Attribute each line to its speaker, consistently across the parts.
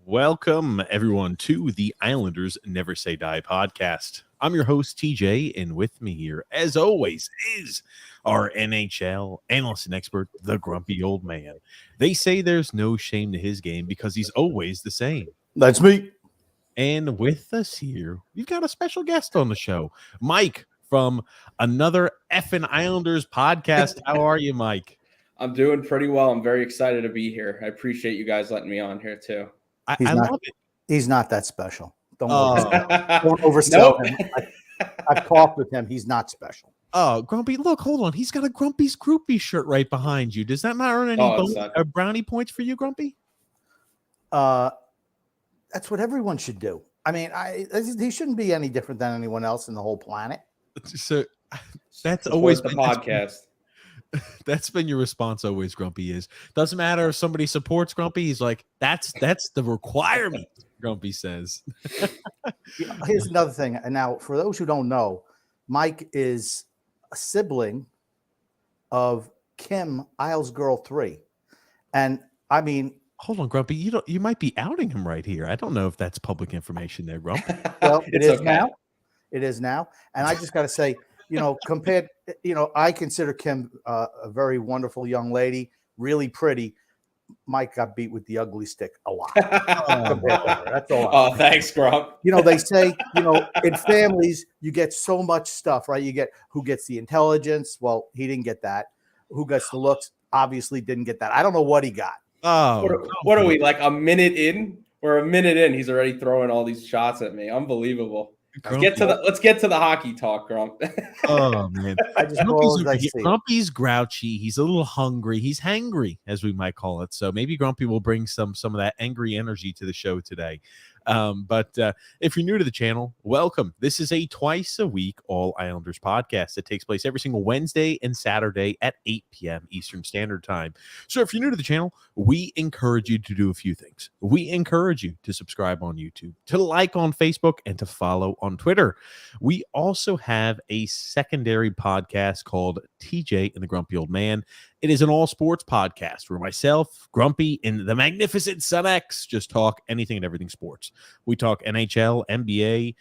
Speaker 1: Welcome, everyone, to the Islanders Never Say Die podcast. I'm your host, TJ, and with me here, as always, is our NHL analyst and expert, the grumpy old man. They say there's no shame to his game because he's always the same.
Speaker 2: That's me.
Speaker 1: And with us here, we've got a special guest on the show, Mike from another effing Islanders podcast. How are you, Mike?
Speaker 3: I'm doing pretty well. I'm very excited to be here. I appreciate you guys letting me on here too.
Speaker 1: I love it.
Speaker 2: He's not that special. Don't
Speaker 1: Oh.
Speaker 2: oversell him. I've talked with him. He's not special.
Speaker 1: Oh, Grumpy, look, hold on. He's got a Grumpy's Groupie shirt right behind you. Does that not earn any brownie points for you, Grumpy?
Speaker 2: That's what everyone should do. I mean, he shouldn't be any different than anyone else in the whole planet.
Speaker 1: So that's always
Speaker 3: the podcast.
Speaker 1: That's been your response always, Grumpy, is doesn't matter if somebody supports Grumpy. He's like, that's the requirement, Grumpy says.
Speaker 2: Here's another thing. And now, for those who don't know, Mike is a sibling of Kim, Isles Girl 3. And I mean,
Speaker 1: hold on, Grumpy, you might be outing him right here. I don't know if that's public information there, Grump.
Speaker 2: Well, it is now. It is now. And I just got to say, compared, I consider Kim a very wonderful young lady, really pretty. Mike got beat with the ugly stick a lot. That's all.
Speaker 3: Oh, thanks, Grump.
Speaker 2: They say, in families, you get so much stuff, right? You get who gets the intelligence. Well, he didn't get that. Who gets the looks? Obviously didn't get that. I don't know what he got.
Speaker 1: Oh,
Speaker 3: what are we, like a minute in? We're a minute in. He's already throwing all these shots at me. Unbelievable. Let's get to the hockey talk, Grump.
Speaker 1: Oh man,
Speaker 2: Grumpy's
Speaker 1: Grumpy's grouchy. He's a little hungry. He's hangry, as we might call it. So maybe Grumpy will bring some of that angry energy to the show today. But if you're new to the channel, welcome. This is a twice a week All Islanders podcast that takes place every single Wednesday and Saturday at 8 p.m. Eastern Standard Time. So if you're new to the channel, we encourage you to do a few things. We encourage you to subscribe on YouTube, to like on Facebook, and to follow on Twitter. We also have a secondary podcast called TJ and the Grumpy Old Man. It is an all sports podcast where myself, Grumpy, and the magnificent Son X just talk anything and everything sports. We talk NHL, NBA,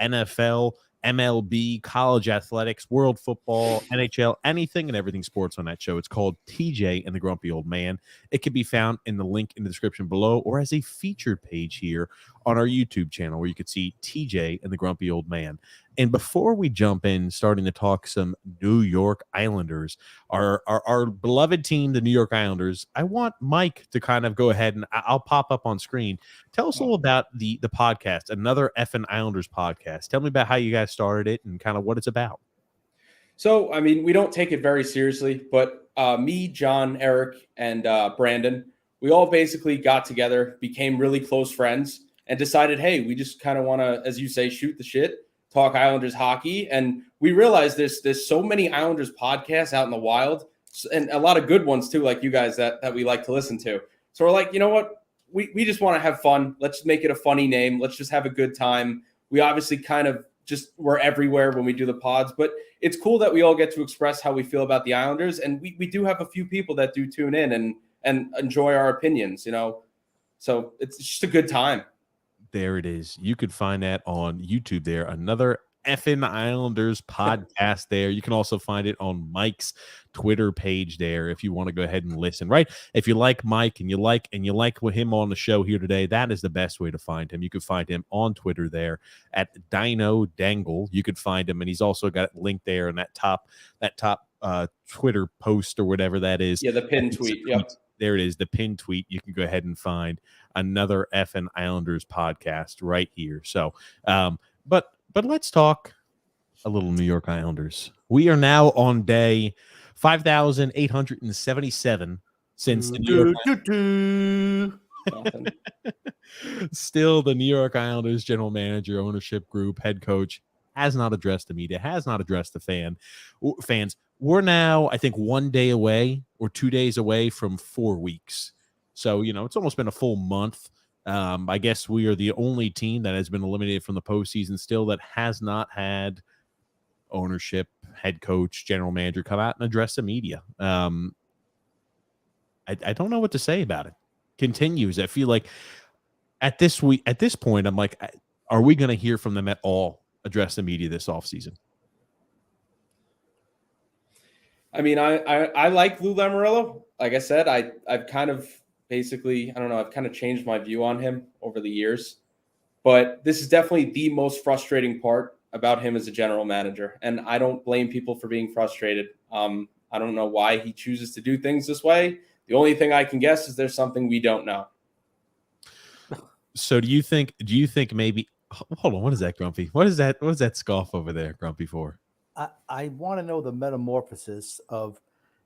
Speaker 1: NFL, MLB, college athletics, world football, NHL, anything and everything sports on that show. It's called TJ and the Grumpy Old Man. It can be found in the link in the description below or as a featured page here on our YouTube channel where you can see TJ and the Grumpy Old Man. And before we jump in, starting to talk some New York Islanders, our beloved team, the New York Islanders, I want Mike to kind of go ahead and I'll pop up on screen. Tell us a little about the podcast, another effing Islanders podcast. Tell me about how you guys started it and kind of what it's about.
Speaker 3: So, I mean, we don't take it very seriously, but me, John, Eric, and Brandon, we all basically got together, became really close friends, and decided, hey, we just kind of want to, as you say, shoot the shit, talk Islanders hockey. And we realized there's so many Islanders podcasts out in the wild, and a lot of good ones too, like you guys that we like to listen to. So we're like, you know what? We just want to have fun. Let's make it a funny name. Let's just have a good time. We obviously kind of we're everywhere when we do the pods, but it's cool that we all get to express how we feel about the Islanders. And we do have a few people that do tune in and enjoy our opinions, so it's just a good time.
Speaker 1: There it is. You could find that on YouTube there. Another effing Islanders podcast there. You can also find it on Mike's Twitter page there if you want to go ahead and listen, right? If you like Mike and you like him on the show here today, that is the best way to find him. You can find him on Twitter there at Dino Dangle. You could find him, and he's also got it linked there in that top Twitter post or whatever that is.
Speaker 3: Yeah, the pinned tweet. Yep.
Speaker 1: There it is, the pinned tweet. You can go ahead and find another effing Islanders podcast right here. So, but let's talk a little New York Islanders. We are now on day 5,877 since the New York still the New York Islanders general manager, ownership group, head coach has not addressed the media, has not addressed the fans. We're now, I think, 1 day away or 2 days away from 4 weeks. So, it's almost been a full month. I guess we are the only team that has been eliminated from the postseason still that has not had ownership, head coach, general manager come out and address the media. I don't know what to say about it. Continues. I feel like at this point, I'm like, are we going to hear from them at all address the media this offseason?
Speaker 3: I mean, I like Lou Lamoriello. Like I said, I've kind of basically, I don't know, I've kind of changed my view on him over the years. But this is definitely the most frustrating part about him as a general manager. And I don't blame people for being frustrated. I don't know why he chooses to do things this way. The only thing I can guess is there's something we don't know.
Speaker 1: So do you think maybe, hold on, what is that, Grumpy? What is that scoff over there, Grumpy, for?
Speaker 2: I want to know the metamorphosis of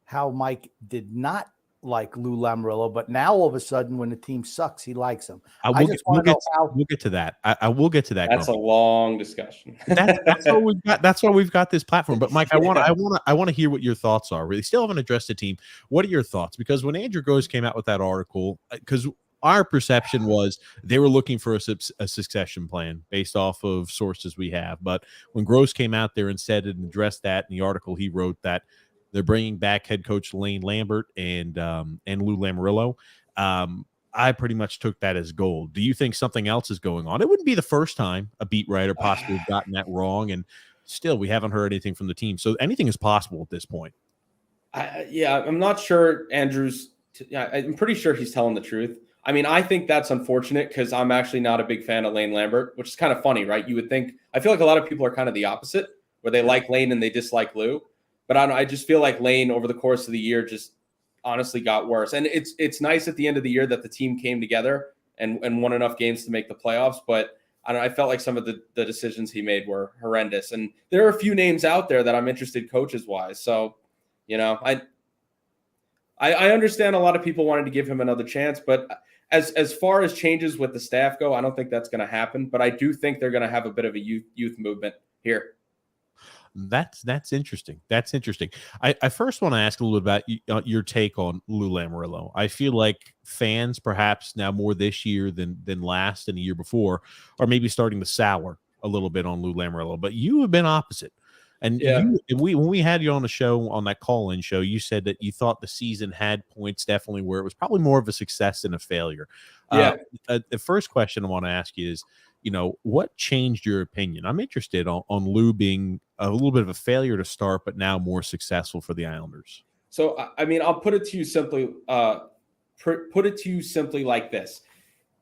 Speaker 2: how Mike did not like Lou Lamoriello, but now all of a sudden when the team sucks, he likes him.
Speaker 1: We'll get to that. I will get to that.
Speaker 3: That's
Speaker 1: Grumpy.
Speaker 3: A long discussion.
Speaker 1: That's what we've got. That's why we've got this platform. But Mike, I want to hear what your thoughts are. Really, still haven't addressed the team. What are your thoughts? Because when Andrew Gross came out with that article, because our perception was they were looking for a succession plan based off of sources we have. But when Gross came out there and said it and addressed that in the article, he wrote that they're bringing back head coach Lane Lambert and Lou Lamoriello. I pretty much took that as gold. Do you think something else is going on? It wouldn't be the first time a beat writer possibly gotten that wrong, and still we haven't heard anything from the team. So anything is possible at this point.
Speaker 3: I'm not sure Andrew's. I'm pretty sure he's telling the truth. I mean, I think that's unfortunate because I'm actually not a big fan of Lane Lambert, which is kind of funny, right? You would think, I feel like a lot of people are kind of the opposite, where they like Lane and they dislike Lou. But I just feel like Lane over the course of the year just honestly got worse. And it's nice at the end of the year that the team came together and won enough games to make the playoffs. But I felt like some of the decisions he made were horrendous. And there are a few names out there that I'm interested coaches-wise. So, you know, I understand a lot of people wanted to give him another chance, but as far as changes with the staff go, I don't think that's going to happen. But I do think they're going to have a bit of a youth movement here.
Speaker 1: That's interesting. That's interesting. I first want to ask a little bit about your take on Lou Lamoriello. I feel like fans, perhaps now more this year than last and the year before, are maybe starting to sour a little bit on Lou Lamoriello. But you have been opposite. And when we had you on the show, on that call-in show, you said that you thought the season had points definitely where it was probably more of a success than a failure. The first question I want to ask you is, you know, what changed your opinion? I'm interested on Lou being a little bit of a failure to start, but now more successful for the Islanders.
Speaker 3: So, I mean, I'll put it to you simply. Put it to you simply like this.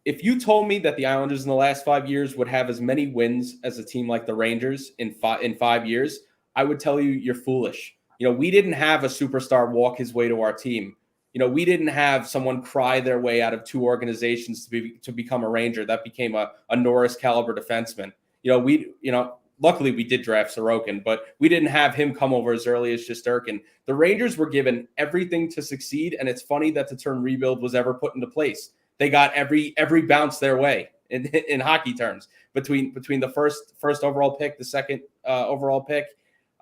Speaker 3: If you told me that the Islanders in the last 5 years would have as many wins as a team like the Rangers in 5 years, I would tell you you're foolish. You know, we didn't have a superstar walk his way to our team. You know, we didn't have someone cry their way out of two organizations to become a Ranger. That became a Norris caliber defenseman. Luckily we did draft Sorokin, but we didn't have him come over as early as Shesterkin. The Rangers were given everything to succeed, and it's funny that the term rebuild was ever put into place. They got every bounce their way in hockey terms between the first overall pick, the second overall pick.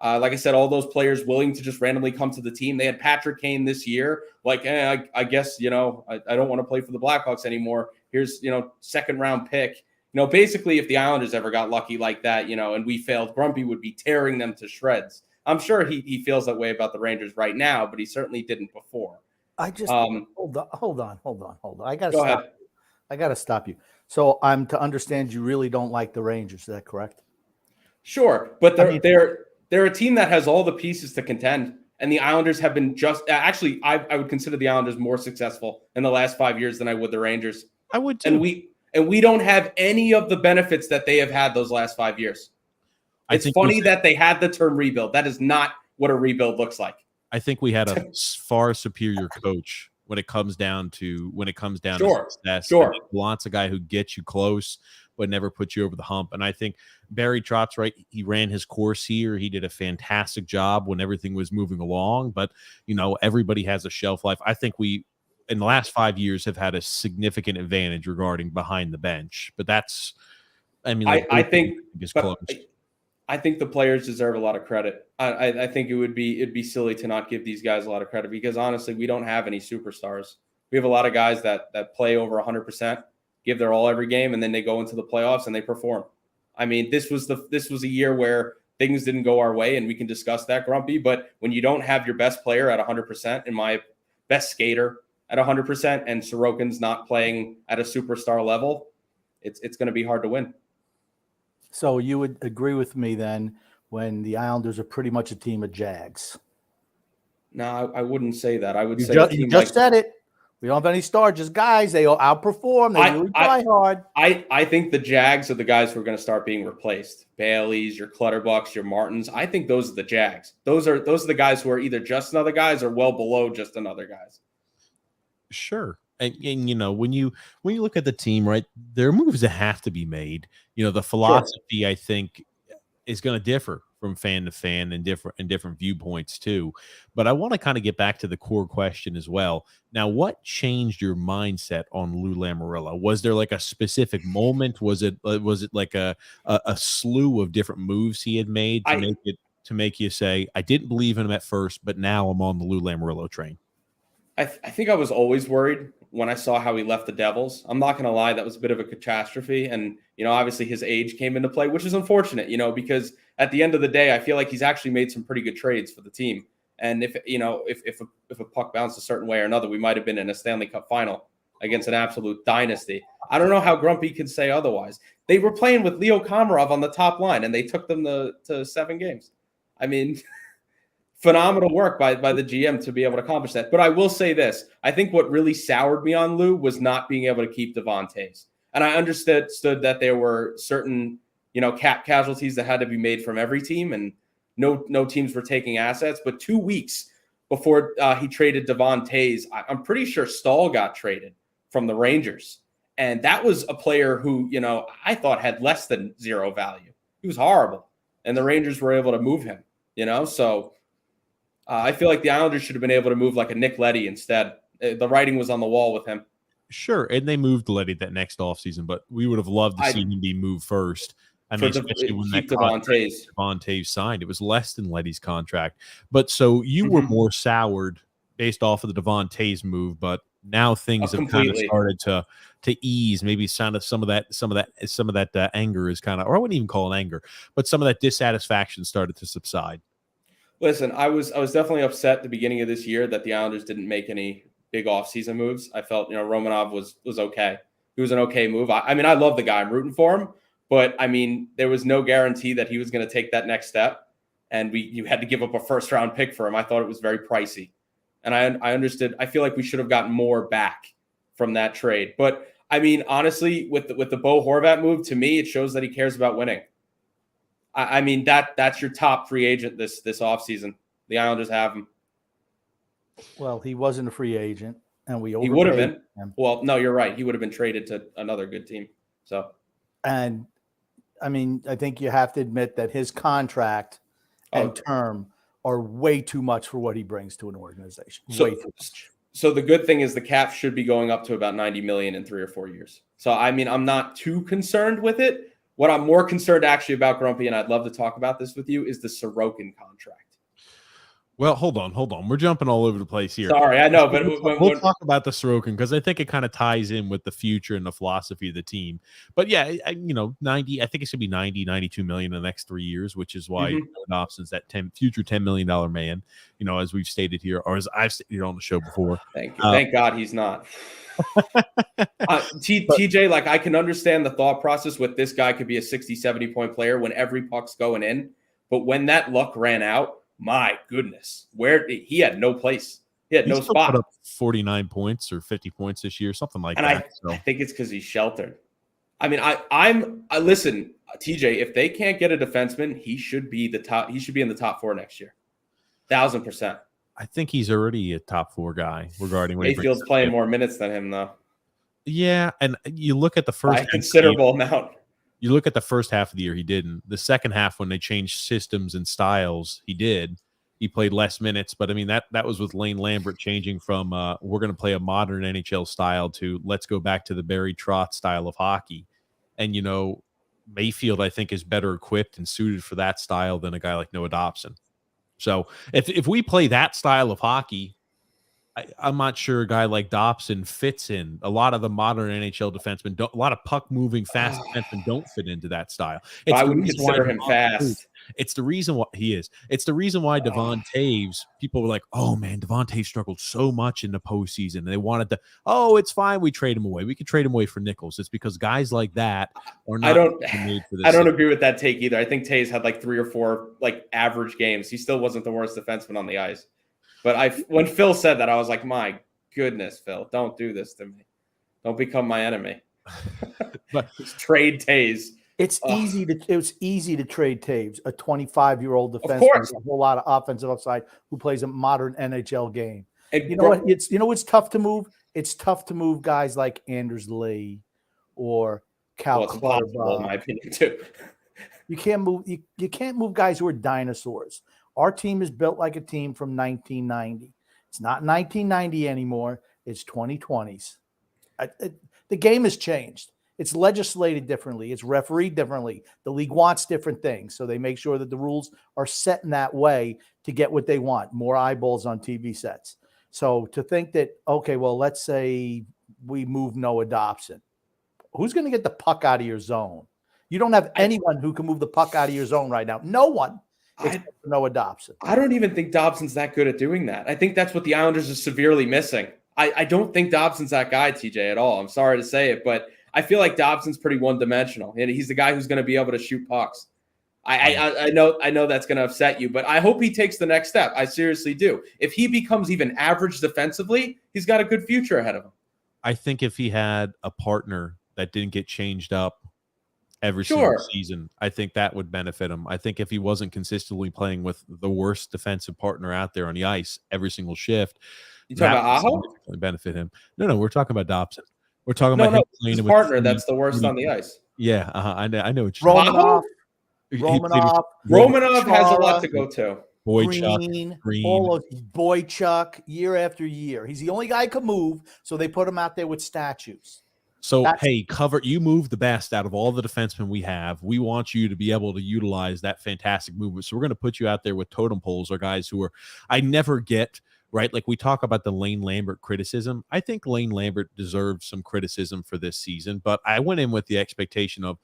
Speaker 3: Like I said, all those players willing to just randomly come to the team. They had Patrick Kane this year. Like, I guess, I don't want to play for the Blackhawks anymore. Here's, second round pick. Basically, if the Islanders ever got lucky like that, and we failed, Grumpy would be tearing them to shreds. I'm sure he feels that way about the Rangers right now, but he certainly didn't before.
Speaker 2: I just hold on. I gotta stop you. So I'm to understand you really don't like the Rangers. Is that correct?
Speaker 3: Sure, but they're a team that has all the pieces to contend, and the Islanders have been actually, I would consider the Islanders more successful in the last 5 years than I would the Rangers.
Speaker 1: I would too.
Speaker 3: And we don't have any of the benefits that they have had those last 5 years. It's funny that they had the term rebuild. That is not what a rebuild looks like.
Speaker 1: I think we had a far superior coach when it comes down to success.
Speaker 3: Sure.
Speaker 1: Wants a guy who gets you close but never puts you over the hump. And I think Barry Trotz, right, he ran his course here. He did a fantastic job when everything was moving along. But, everybody has a shelf life. I think we, in the last 5 years, have had a significant advantage regarding behind the bench. But that's, I
Speaker 3: think the players deserve a lot of credit. I think it'd be silly to not give these guys a lot of credit because honestly, we don't have any superstars. We have a lot of guys that play over 100%, give their all every game, and then they go into the playoffs and they perform. I mean, this was a year where things didn't go our way, and we can discuss that, Grumpy. But when you don't have your best player at 100%, and my best skater at 100%, and Sorokin's not playing at a superstar level, it's going to be hard to win.
Speaker 2: So you would agree with me then when the Islanders are pretty much a team of Jags?
Speaker 3: No, I wouldn't say that. I would
Speaker 2: You
Speaker 3: say
Speaker 2: you just said it. We don't have any stars, just guys. They all outperform. They really try hard.
Speaker 3: I think the Jags are the guys who are going to start being replaced. Bailey's, your Clutterbucks, your Martins. I think those are the Jags. Those are the guys who are either just another guys or well below just another guys.
Speaker 1: Sure. And you know, when you look at the team, right, there are moves that have to be made. You know, the philosophy, I think, is going to differ from fan to fan and different viewpoints too. But I want to kind of get back to the core question as well. Now, what changed your mindset on Lou Lamoriello? Was there like a specific moment? Was it like a slew of different moves he had made to make you say, I didn't believe in him at first, but now I'm on the Lou Lamoriello train?
Speaker 3: I think I was always worried when I saw how he left the Devils. I'm not going to lie, that was a bit of a catastrophe. And, you know, obviously his age came into play, which is unfortunate, you know, because at the end of the day, I feel like he's actually made some pretty good trades for the team. And if a puck bounced a certain way or another, we might have been in a Stanley Cup final against an absolute dynasty. I don't know how Grumpy can say otherwise. They were playing with Leo Komarov on the top line, and they took them to 7 games. I mean, phenomenal work by the GM to be able to accomplish that. But I will say this. I think what really soured me on Lou was not being able to keep Devon Toews. And I understood that there were certain, you know, cap casualties that had to be made from every team, and no teams were taking assets. But 2 weeks before he traded Devon Toews, I'm pretty sure Stahl got traded from the Rangers. And that was a player who, you know, I thought had less than zero value. He was horrible. And the Rangers were able to move him, you know, so I feel like the Islanders should have been able to move like a Nick Leddy instead. The writing was on the wall with him.
Speaker 1: Sure, and they moved Leddy that next offseason, but we would have loved to see him be moved first. I mean, especially when that
Speaker 3: Devon
Speaker 1: Toews signed, it was less than Leddy's contract. But so you were more soured based off of the Devon Toews move, but now things have kind of started to ease. Maybe some of that anger is kind of, or I wouldn't even call it anger, but some of that dissatisfaction started to subside.
Speaker 3: Listen, I was definitely upset at the beginning of this year that the Islanders didn't make any big offseason moves. I felt, you know, Romanov was okay. He was an okay move. I mean, I love the guy. I'm rooting for him. But, I mean, there was no guarantee that he was going to take that next step. And you had to give up a first-round pick for him. I thought it was very pricey. And I understood. I feel like we should have gotten more back from that trade. But, I mean, honestly, with the Bo Horvat move, to me, it shows that he cares about winning. I mean, that's your top free agent this offseason. The Islanders have him.
Speaker 2: Well, he wasn't a free agent, and he
Speaker 3: would have been.
Speaker 2: Him.
Speaker 3: Well, no, you're right. He would have been traded to another good team. So,
Speaker 2: and I mean, I think you have to admit that his contract and term are way too much for what he brings to an organization. Way too much.
Speaker 3: So the good thing is the cap should be going up to about $90 million in 3 or 4 years. So, I mean, I'm not too concerned with it. What I'm more concerned actually about, Grumpy, and I'd love to talk about this with you, is the Sorokin contract.
Speaker 1: Well, hold on. We're jumping all over the place here.
Speaker 3: Sorry, I know, but
Speaker 1: we'll talk about the Sorokin because I think it kind of ties in with the future and the philosophy of the team. But yeah, 90, I think it should be 90, 92 million in the next 3 years, which is why Dobson's that future $10 million man, you know, as we've stated here, or as I've stated on the show before.
Speaker 3: Thank you. Thank God he's not. TJ, like, I can understand the thought process with this guy could be a 60, 70 point player when every puck's going in. But when that luck ran out, my goodness, he had no place. He had no spot.
Speaker 1: Put up 49 points or 50 points this year, something like that.
Speaker 3: I think it's because he's sheltered. I mean, I listen, TJ, if they can't get a defenseman, he should be the top. He should be in the top 4 next year. 1,000%.
Speaker 1: I think he's already a top 4 guy regarding what
Speaker 3: Mayfield's playing more minutes than him, though.
Speaker 1: Yeah, and you look at the first
Speaker 3: considerable amount.
Speaker 1: You look at the first half of the year, he didn't. The second half, when they changed systems and styles, he did. He played less minutes, but I mean that was with Lane Lambert changing from we're going to play a modern NHL style to let's go back to the Barry Trotz style of hockey. And you know, Mayfield I think is better equipped and suited for that style than a guy like Noah Dobson. So if we play that style of hockey, I'm not sure a guy like Dobson fits in. A lot of the modern NHL defensemen don't. A lot of puck moving, fast defensemen don't fit into that style.
Speaker 3: But
Speaker 1: It's
Speaker 3: I
Speaker 1: the
Speaker 3: wouldn't
Speaker 1: reason why
Speaker 3: consider him
Speaker 1: Devon Toews-
Speaker 3: fast.
Speaker 1: It's the reason why he is. It's the reason why Devon Taves. People were like, "Oh man, Devon Taves struggled so much in the postseason." And they wanted to. Oh, it's fine. We trade him away. We could trade him away for nickels. It's because guys like that are not made for this.
Speaker 3: I don't agree with that take either. I think Taves had like 3 or 4 like average games. He still wasn't the worst defenseman on the ice. But when Phil said that, I was like, my goodness, Phil, don't do this to me. Don't become my enemy.
Speaker 1: But
Speaker 3: just trade Taves.
Speaker 2: It's easy to trade Taves, a 25-year-old defenseman with a whole lot of offensive upside who plays a modern NHL game.
Speaker 3: And
Speaker 2: you know what? It's tough to move. It's tough to move guys like Anders Lee or Cal
Speaker 3: Clutterbuck, in my opinion, too.
Speaker 2: You can't move. You can't move guys who are dinosaurs. Our team is built like a team from 1990. It's not 1990 anymore. It's 2020s. The game has changed. It's legislated differently. It's refereed differently. The league wants different things. So they make sure that the rules are set in that way to get what they want, more eyeballs on TV sets. So to think that, okay, well, let's say we move Noah Dobson. Who's going to get the puck out of your zone? You don't have anyone who can move the puck out of your zone right now. No one. Noah Dobson.
Speaker 3: I don't even think Dobson's that good at doing that. I think that's what the Islanders are severely missing. I don't think Dobson's that guy, TJ, at all. I'm sorry to say it, but I feel like Dobson's pretty one-dimensional, and he's the guy who's going to be able to shoot pucks. I know that's going to upset you, but I hope he takes the next step. I seriously do. If he becomes even average defensively, he's got a good future ahead of him.
Speaker 1: I think if he had a partner that didn't get changed up every single season, I think that would benefit him. I think if he wasn't consistently playing with the worst defensive partner out there on the ice every single shift,
Speaker 3: you talking about Aho?
Speaker 1: Benefit him. No, we're talking about Dobson. We're talking about
Speaker 3: his partner that's the worst on the ice.
Speaker 1: Yeah, I know what you're
Speaker 2: Romanov
Speaker 3: has a lot to go to.
Speaker 2: Green, all of Boychuk, year after year. He's the only guy who can move, so they put him out there with statues.
Speaker 1: So, hey, you move the best out of all the defensemen we have. We want you to be able to utilize that fantastic movement. So we're going to put you out there with totem poles or guys who are – I never get – right? Like we talk about the Lane Lambert criticism. I think Lane Lambert deserves some criticism for this season, but I went in with the expectation of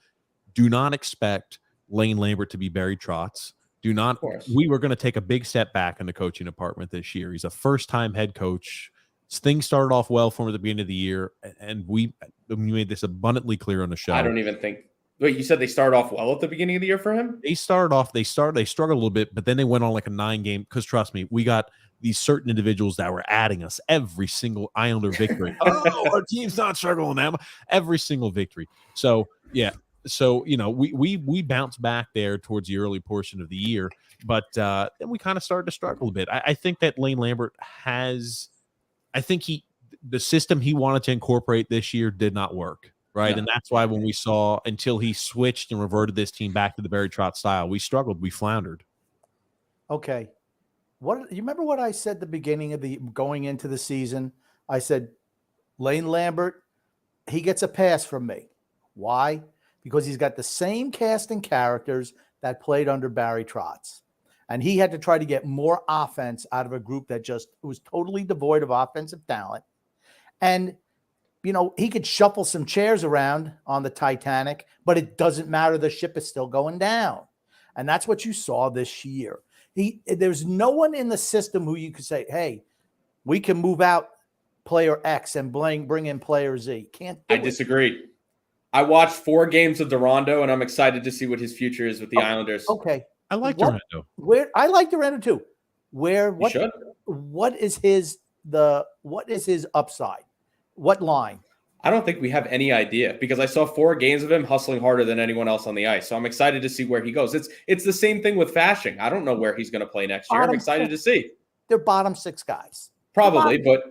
Speaker 1: do not expect Lane Lambert to be Barry Trotz. We were going to take a big step back in the coaching department this year. He's a first-time head coach. Things started off well for him at the beginning of the year, and we made this abundantly clear on the show.
Speaker 3: I don't even think. Wait, you said they started off well at the beginning of the year for him?
Speaker 1: They struggled a little bit, but then they went on like a 9-game. Because trust me, we got these certain individuals that were adding us every single Islander victory. Oh, our team's not struggling now. Every single victory. So yeah. So, we bounced back there towards the early portion of the year, but then we kind of started to struggle a bit. I think that Lane Lambert the system he wanted to incorporate this year did not work, right? Yeah. And that's why when we saw, until he switched and reverted this team back to the Barry Trotz style, we struggled, we floundered.
Speaker 2: Okay. You remember what I said at the beginning of going into the season? I said, Lane Lambert, he gets a pass from me. Why? Because he's got the same cast and characters that played under Barry Trotz. And he had to try to get more offense out of a group that just was totally devoid of offensive talent. And, he could shuffle some chairs around on the Titanic, but it doesn't matter. The ship is still going down. And that's what you saw this year. There's no one in the system who you could say, hey, we can move out player X and bring in player Z.
Speaker 3: I disagree. I watched 4 games of Durando, and I'm excited to see what his future is with the Islanders.
Speaker 2: Okay.
Speaker 1: I like Durando.
Speaker 2: I like Durando too. What is his upside? What line?
Speaker 3: I don't think we have any idea because I saw 4 games of him hustling harder than anyone else on the ice. So I'm excited to see where he goes. It's the same thing with Fashing. I don't know where he's going to play next year. I'm excited to see.
Speaker 2: They're bottom 6 guys.
Speaker 3: Probably,
Speaker 2: but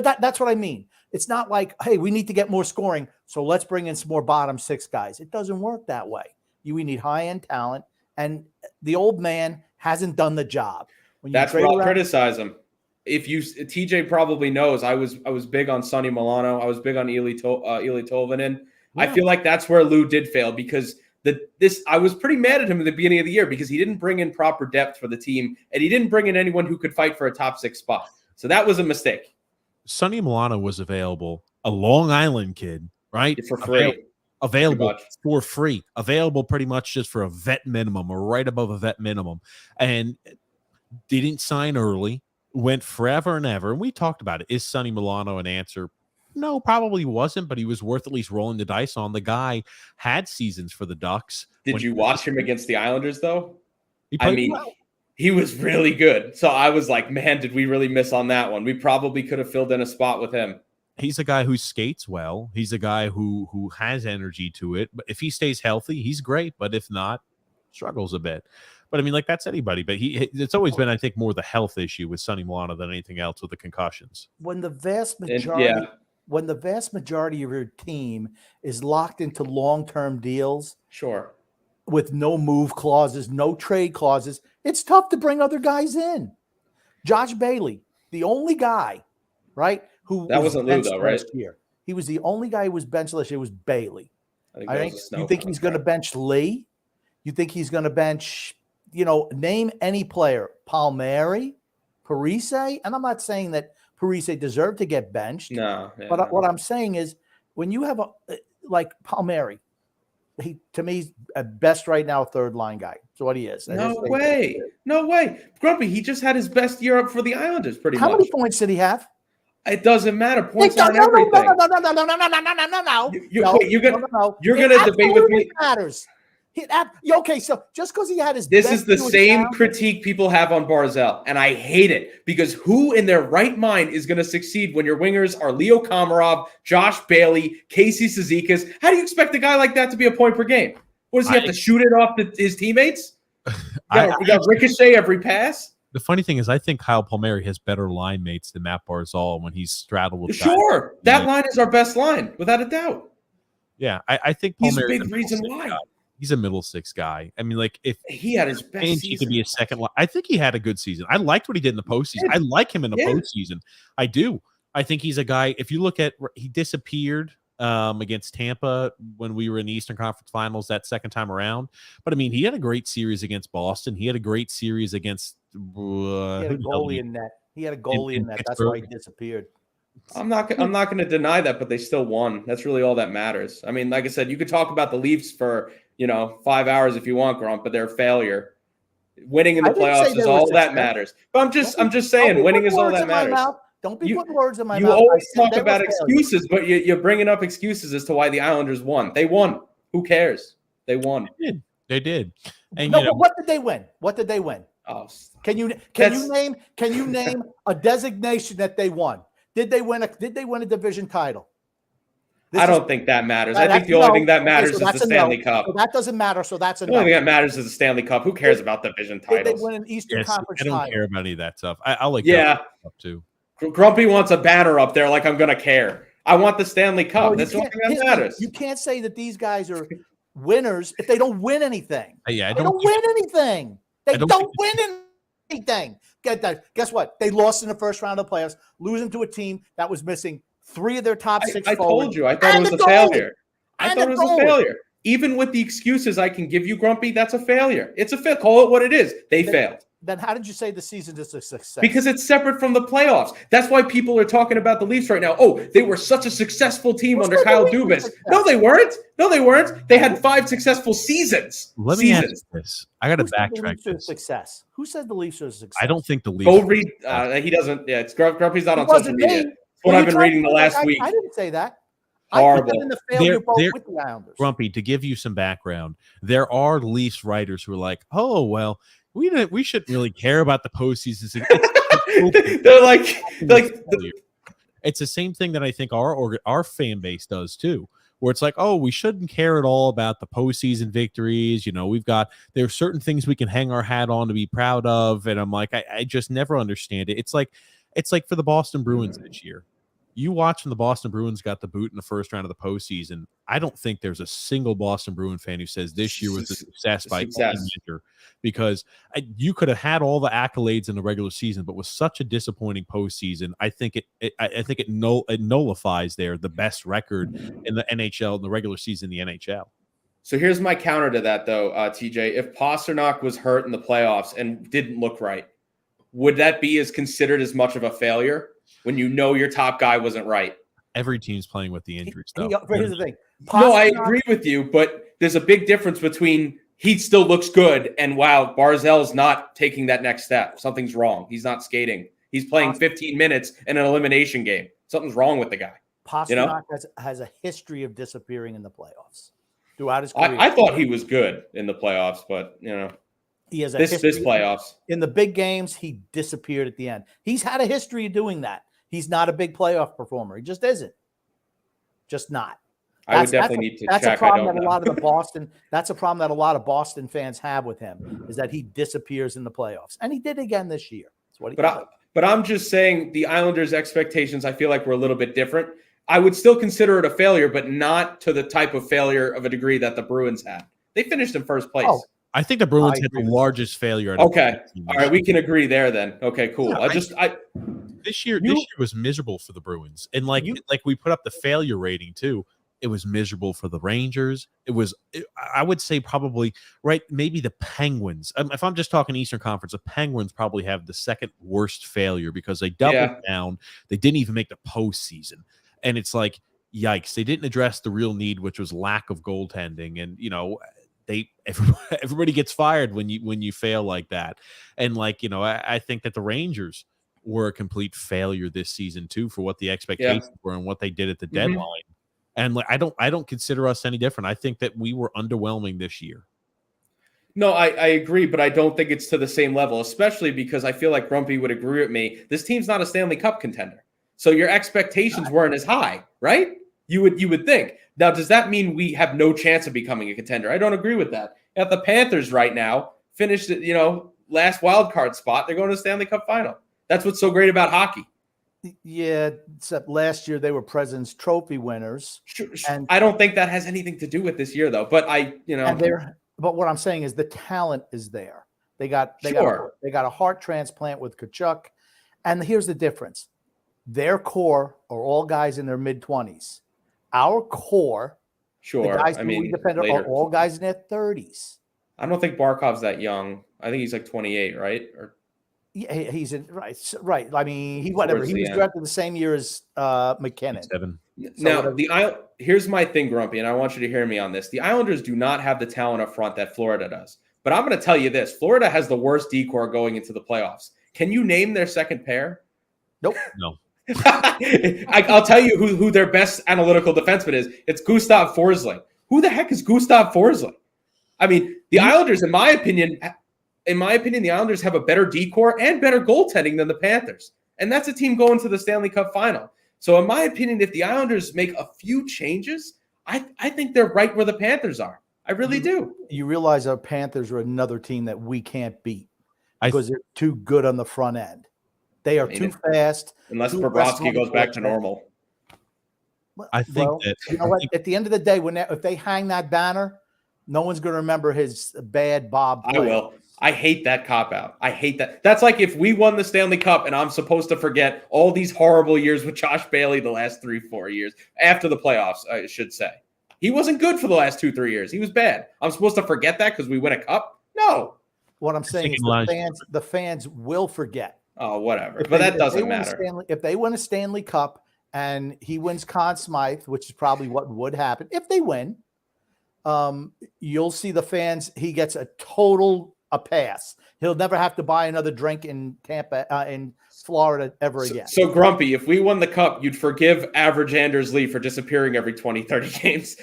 Speaker 2: that's what I mean. It's not like, hey, we need to get more scoring, so let's bring in some more bottom 6 guys. It doesn't work that way. We need high-end talent, and the old man hasn't done the job.
Speaker 3: That's where I'll criticize him. TJ probably knows I was big on Sonny Milano. I was big on Eli Tolvanen. Yeah. I feel like that's where Lou did fail because I was pretty mad at him at the beginning of the year because he didn't bring in proper depth for the team and he didn't bring in anyone who could fight for a top 6 spot. So that was a mistake.
Speaker 1: Sonny Milano was available, a Long Island kid, right?
Speaker 3: For free.
Speaker 1: Available for free, available pretty much just for a vet minimum or right above a vet minimum, and didn't sign early, went forever and ever. And we talked about it. Is Sonny Milano an answer? No, probably wasn't, but he was worth at least rolling the dice on. The guy had seasons for the Ducks.
Speaker 3: Did you watch him against the Islanders, though?
Speaker 1: I mean,
Speaker 3: he was really good. So I was like, man, did we really miss on that one? We probably could have filled in a spot with him.
Speaker 1: He's a guy who skates well. He's a guy who has energy to it. But if he stays healthy, he's great. But if not, struggles a bit. But I mean, like, that's anybody. But it's always been, I think, more the health issue with Sonny Milano than anything else with the concussions.
Speaker 2: When the vast majority, when the vast majority of your team is locked into long-term deals,
Speaker 3: sure,
Speaker 2: with no move clauses, no trade clauses, it's tough to bring other guys in. Josh Bailey, the only guy, right?
Speaker 3: That wasn't Lou, though, right?
Speaker 2: Year. He was the only guy who was benched last year. Was Bailey.
Speaker 3: I think
Speaker 2: you think he's going to bench Lee? You think he's going to bench, name any player, Palmieri, Parise? And I'm not saying that Parise deserved to get benched.
Speaker 3: No.
Speaker 2: But what I'm saying is when you have like Palmieri, he, to me, he's at best right now, third line guy. So what he is.
Speaker 3: No way. Grumpy, he just had his best year up for the Islanders pretty much.
Speaker 2: How many points did he have?
Speaker 3: It doesn't matter. Points aren't everything.
Speaker 2: No.
Speaker 3: You're gonna debate with me.
Speaker 2: Matters. Okay, so just because he had his
Speaker 3: this is the same critique people have on Barzal, and I hate it because who in their right mind is going to succeed when your wingers are Leo Komarov, Josh Bailey, Casey Cizikas? How do you expect a guy like that to be a point per game? What does he have to shoot it off his teammates? You got ricochet every pass.
Speaker 1: The funny thing is, I think Kyle Palmieri has better line mates than Matt Barzal when he's straddled with.
Speaker 3: Sure, that line is our best line, without a doubt.
Speaker 1: Yeah, I think
Speaker 3: Palmieri he's a big reason why.
Speaker 1: He's a middle six guy. I mean, like, if
Speaker 3: he had his best season,
Speaker 1: he could be a second line. I think he had a good season. I liked what he did in the postseason. I like him in the postseason. I do. I think he's a guy. If you look at, he disappeared against Tampa when we were in the Eastern Conference Finals that second time around. But I mean, he had a great series against Boston. He had a great series against.
Speaker 2: He had a goalie in net. He had a goalie in net. That's why he disappeared.
Speaker 3: I'm not going to deny that, but they still won. That's really all that matters. I mean, like I said, you could talk about the Leafs for 5 hours if you want, Grump, but they're a failure. Winning in the playoffs is all that matters. But I'm just saying, winning is all that matters.
Speaker 2: Don't be putting words in my mouth.
Speaker 3: You always talk about excuses, but you're bringing up excuses as to why the Islanders won. They won. Who cares? They won.
Speaker 1: They did. And,
Speaker 2: but what did they win? What did they win?
Speaker 3: Oh,
Speaker 2: can you name a designation that they won? Did they win a division title?
Speaker 3: I don't think that matters. I think the only thing that matters is the Stanley Cup.
Speaker 2: So that doesn't matter. So that's
Speaker 3: the only thing that matters is the Stanley Cup. Who cares about division titles?
Speaker 2: Did they win an Eastern Conference title?
Speaker 1: I don't care about any of that stuff. I like
Speaker 3: that
Speaker 1: stuff too.
Speaker 3: Grumpy wants a banner up there like I'm going to care. I want the Stanley Cup. That's the only thing that matters.
Speaker 2: You can't say that these guys are winners if they don't win anything.
Speaker 1: Yeah,
Speaker 2: they don't win anything. They don't win anything. Guess what? They lost in the first round of the playoffs, losing to a team that was missing 3 of their top 6
Speaker 3: I told you. I thought it was a failure. I thought it was a failure. Even with the excuses I can give you, Grumpy, that's a failure. It's a fail. Call it what it is. They failed.
Speaker 2: Then how did you say the season is a success?
Speaker 3: Because it's separate from the playoffs. That's why people are talking about the Leafs right now. Oh, they were such a successful team under Kyle Dubas. No, they weren't. They had 5 successful seasons.
Speaker 1: Let me ask this. I got to backtrack this.
Speaker 2: Success. Who said the Leafs are a success?
Speaker 1: I don't think the Leafs.
Speaker 3: Go read. He doesn't. Yeah, it's Grumpy's not on social media. That's what I've been reading the last week.
Speaker 2: I didn't say that.
Speaker 3: Horrible.
Speaker 2: In the failure boat with the Islanders.
Speaker 1: Grumpy, to give you some background, there are Leafs writers who are like, oh, well, we shouldn't really care about the postseason.
Speaker 3: They're like
Speaker 1: it's the same thing that I think our fan base does too, where it's like, oh, we shouldn't care at all about the postseason victories. There are certain things we can hang our hat on to be proud of, and I'm like, I just never understand it. It's like for the Boston Bruins this year. You watch when the Boston Bruins got the boot in the first round of the postseason. I don't think there's a single Boston Bruin fan who says this year was a success by any measure, because you could have had all the accolades in the regular season, but with such a disappointing postseason, I think it nullifies the best record in the NHL in the regular season in the NHL.
Speaker 3: So here's my counter to that, though, TJ. If Pastrnak was hurt in the playoffs and didn't look right, would that be considered as much of a failure? when you know your top guy wasn't right.
Speaker 1: Every team's playing with the injury stuff.
Speaker 2: Here's the thing.
Speaker 3: No, I agree with you, but there's a big difference between he still looks good and wow, Barzell's not taking that next step. Something's wrong. He's not skating. He's playing 15 minutes in an elimination game. Something's wrong with the guy.
Speaker 2: Pasternak has a history of disappearing in the playoffs throughout his career.
Speaker 3: I thought he was good in the playoffs, but
Speaker 2: he has a
Speaker 3: this
Speaker 2: history
Speaker 3: playoffs.
Speaker 2: In the big games, he disappeared at the end. He's had a history of doing that. He's not a big playoff performer. He just isn't. Just not.
Speaker 3: I would definitely need to check.
Speaker 2: That's a problem that a lot of the Boston. That's a problem that a lot of Boston fans have with him, is that he disappears in the playoffs, and he did again this year. That's what he did.
Speaker 3: But I'm just saying the Islanders' expectations, I feel like, were a little bit different. I would still consider it a failure, but not to the type of failure of a degree that the Bruins had. They finished in first place.
Speaker 1: Oh, I think the Bruins had the largest failure.
Speaker 3: Okay. All right. We can agree there then. Okay, cool.
Speaker 1: Yeah, this year was miserable for the Bruins. And like we put up the failure rating too. It was miserable for the Rangers. I would say probably, right, maybe the Penguins. If I'm just talking Eastern Conference, the Penguins probably have the second worst failure because they doubled down. They didn't even make the postseason. And it's like, yikes, they didn't address the real need, which was lack of goaltending. And, everybody gets fired when you fail like that. And I think that the Rangers were a complete failure this season too for what the expectations were and what they did at the deadline. And I don't consider us any different. I think that we were underwhelming this year.
Speaker 3: No, I agree, but I don't think it's to the same level, especially because I feel like Grumpy would agree with me. This team's not a Stanley Cup contender. So your expectations weren't as high, right? You would think. Now, does that mean we have no chance of becoming a contender? I don't agree with that. At the Panthers right now, finished last wild card spot. They're going to the Stanley Cup final. That's what's so great about hockey.
Speaker 2: Yeah, except last year they were President's Trophy winners.
Speaker 3: Sure, and I don't think that has anything to do with this year, though. But
Speaker 2: but what I'm saying is the talent is there. They got a heart transplant with Kachuk, and here's the difference: their core are all guys in their mid-20s. Our core, the guys we depend on, are all guys in their 30s.
Speaker 3: I don't think Barkov's that young. I think he's like 28, right? Or
Speaker 2: he's in right. I mean, he was drafted the same year as McKinnon.
Speaker 1: 7.
Speaker 3: Now here's my thing, Grumpy, and I want you to hear me on this. The Islanders do not have the talent up front that Florida does. But I'm going to tell you this: Florida has the worst decor going into the playoffs. Can you name their second pair?
Speaker 2: Nope.
Speaker 1: No.
Speaker 3: I'll tell you who their best analytical defenseman is. It's Gustav Forsling. Who the heck is Gustav Forsling? I mean, the Islanders, in my opinion, the Islanders have a better decor and better goaltending than the Panthers. And that's a team going to the Stanley Cup final. So in my opinion, if the Islanders make a few changes, I think they're right where the Panthers are. I really do.
Speaker 2: You realize our Panthers are another team that we can't beat because they're too good on the front end. They are too fast.
Speaker 3: Unless Bobrovsky goes back to normal.
Speaker 1: I think that
Speaker 2: you know what? At the end of the day, if they hang that banner, no one's going to remember his bad Bob play.
Speaker 3: I will. I hate that cop-out. I hate that. That's like if we won the Stanley Cup and I'm supposed to forget all these horrible years with Josh Bailey the last 3-4 years after the playoffs, I should say. He wasn't good for the last 2-3 years. He was bad. I'm supposed to forget that because we win a cup? No.
Speaker 2: What I'm saying is the fans will forget.
Speaker 3: Oh, whatever. But that doesn't matter.
Speaker 2: If they win a Stanley Cup and he wins Conn Smythe, which is probably what would happen if they win, you'll see the fans. He gets a pass. He'll never have to buy another drink in Tampa, in Florida ever again.
Speaker 3: So Grumpy, if we won the cup, you'd forgive average Anders Lee for disappearing every 20, 30 games.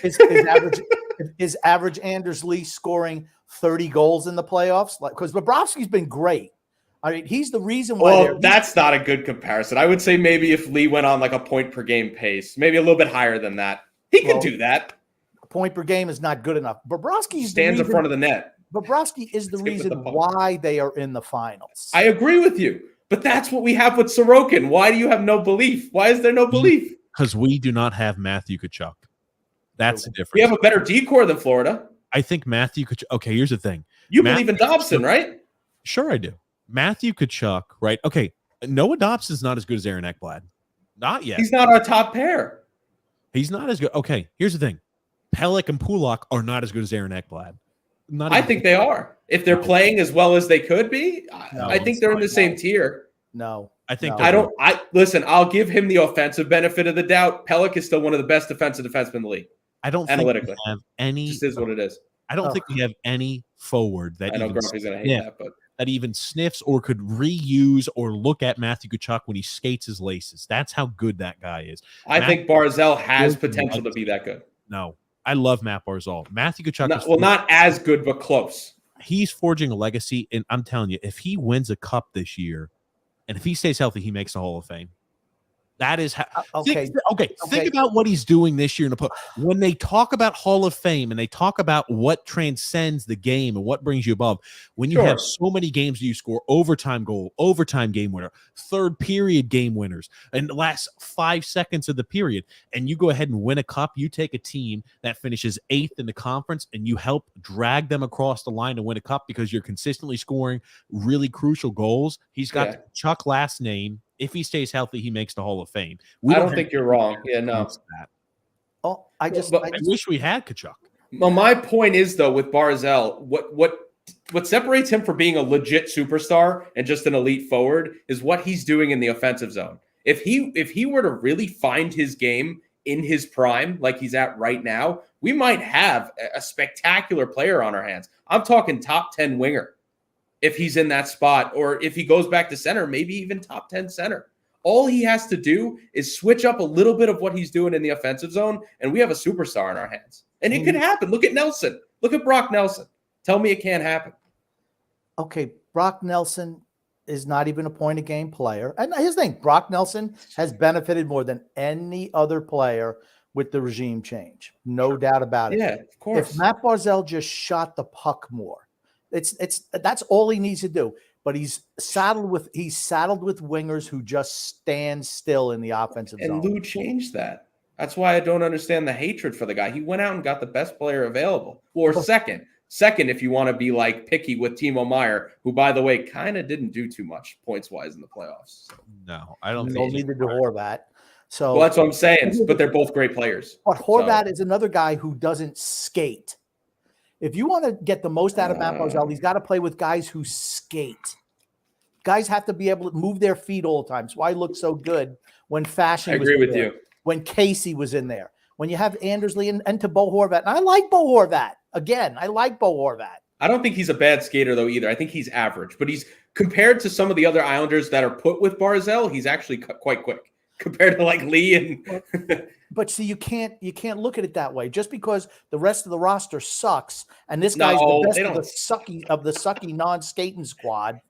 Speaker 2: Is average Anders Lee scoring 30 goals in the playoffs? Because Bobrovsky's been great. I mean, he's the reason why.
Speaker 3: Well, that's not a good comparison. I would say maybe if Lee went on like a point per game pace, maybe a little bit higher than that. He could do that.
Speaker 2: A point per game is not good enough. Bobrovsky
Speaker 3: stands in front of the net.
Speaker 2: Bobrovsky is the reason why they are in the finals.
Speaker 3: I agree with you, but that's what we have with Sorokin. Why do you have no belief? Why is there no belief?
Speaker 1: Because we do not have Matthew Tkachuk. That's the difference.
Speaker 3: We have a better decor than Florida.
Speaker 1: I think Matthew Tkachuk. Okay, here's the thing.
Speaker 3: You believe in Dobson, right?
Speaker 1: Sure, I do. Matthew Tkachuk, right? Okay, Noah Dobson's not as good as Aaron Ekblad. Not yet.
Speaker 3: He's not our top pair.
Speaker 1: He's not as good. Okay, here's the thing. Pelech and Pulak are not as good as Aaron Ekblad.
Speaker 3: I think they are. If they're playing as well as they could be, I think they're in the same tier.
Speaker 2: No.
Speaker 1: I think
Speaker 2: No.
Speaker 3: I don't. Listen. I'll give him the offensive benefit of the doubt. Pellick is still one of the best defensive defensemen in the league.
Speaker 1: I don't think
Speaker 3: Analytically,
Speaker 1: we have any.
Speaker 3: just is what it is.
Speaker 1: I don't
Speaker 2: Ugh.
Speaker 1: think we have any forward that
Speaker 3: I know
Speaker 1: even
Speaker 3: Grumpy's gonna hate that, but
Speaker 1: that even sniffs or could reuse or look at Matthew Tkachuk when he skates his laces. That's how good that guy is.
Speaker 3: I think Barzal has potential to be that good.
Speaker 1: No, I love Matt Barzal. Matthew Tkachuk
Speaker 3: Not as good, but close.
Speaker 1: He's forging a legacy, and I'm telling you, if he wins a cup this year, and if he stays healthy, he makes the Hall of Fame. That is how.
Speaker 2: Okay.
Speaker 1: Think about what he's doing this year in the when they talk about Hall of Fame and they talk about what transcends the game and what brings you above. When you have so many games you score overtime goal, overtime game winner, third period game winners, and the last 5 seconds of the period, and you go ahead and win a cup. You take a team that finishes 8th in the conference and you help drag them across the line to win a cup because you're consistently scoring really crucial goals. He's got Chuck last name. If he stays healthy, he makes the Hall of Fame.
Speaker 3: I don't think you're wrong. Yeah, no.
Speaker 2: Oh, I
Speaker 1: wish we had Tkachuk.
Speaker 3: Well, my point is though, with Barzal, what separates him from being a legit superstar and just an elite forward is what he's doing in the offensive zone. If he were to really find his game in his prime, like he's at right now, we might have a spectacular player on our hands. I'm talking top 10 winger. If he's in that spot, or if he goes back to center, maybe even top 10 center. All he has to do is switch up a little bit of what he's doing in the offensive zone, and we have a superstar in our hands. And it could happen. Look at Nelson. Look at Brock Nelson. Tell me it can't happen.
Speaker 2: Okay, Brock Nelson is not even a point-a-game player. And here's the thing, Brock Nelson has benefited more than any other player with the regime change. No doubt about it.
Speaker 3: Yeah, of course.
Speaker 2: If Matt Barzal just shot the puck more, that's all he needs to do. But he's saddled with wingers who just stand still in the offensive zone.
Speaker 3: And Lou changed that. That's why I don't understand the hatred for the guy. He went out and got the best player available, or second if you want to be like picky with Timo Meier, who by the way kind of didn't do too much points wise in the playoffs. So.
Speaker 1: No, I don't.
Speaker 2: No, neither did Horvat. So
Speaker 3: well, that's what I'm saying. But they're both great players.
Speaker 2: But Horvat is another guy who doesn't skate. If you want to get the most out of Matt Barzal, he's got to play with guys who skate. Guys have to be able to move their feet all the time. That's why he looked so good when Fashion
Speaker 3: I agree with you.
Speaker 2: When Casey was in there. When you have Anders Lee and to Bo Horvat. And I like Bo Horvat. Again, I like Bo Horvat.
Speaker 3: I don't think he's a bad skater, though, either. I think he's average. But he's compared to some of the other Islanders that are put with Barzal, he's actually quite quick. Compared to like Lee and
Speaker 2: but see, you can't look at it that way. Just because the rest of the roster sucks and this guy's the best of the sucky non-skating squad.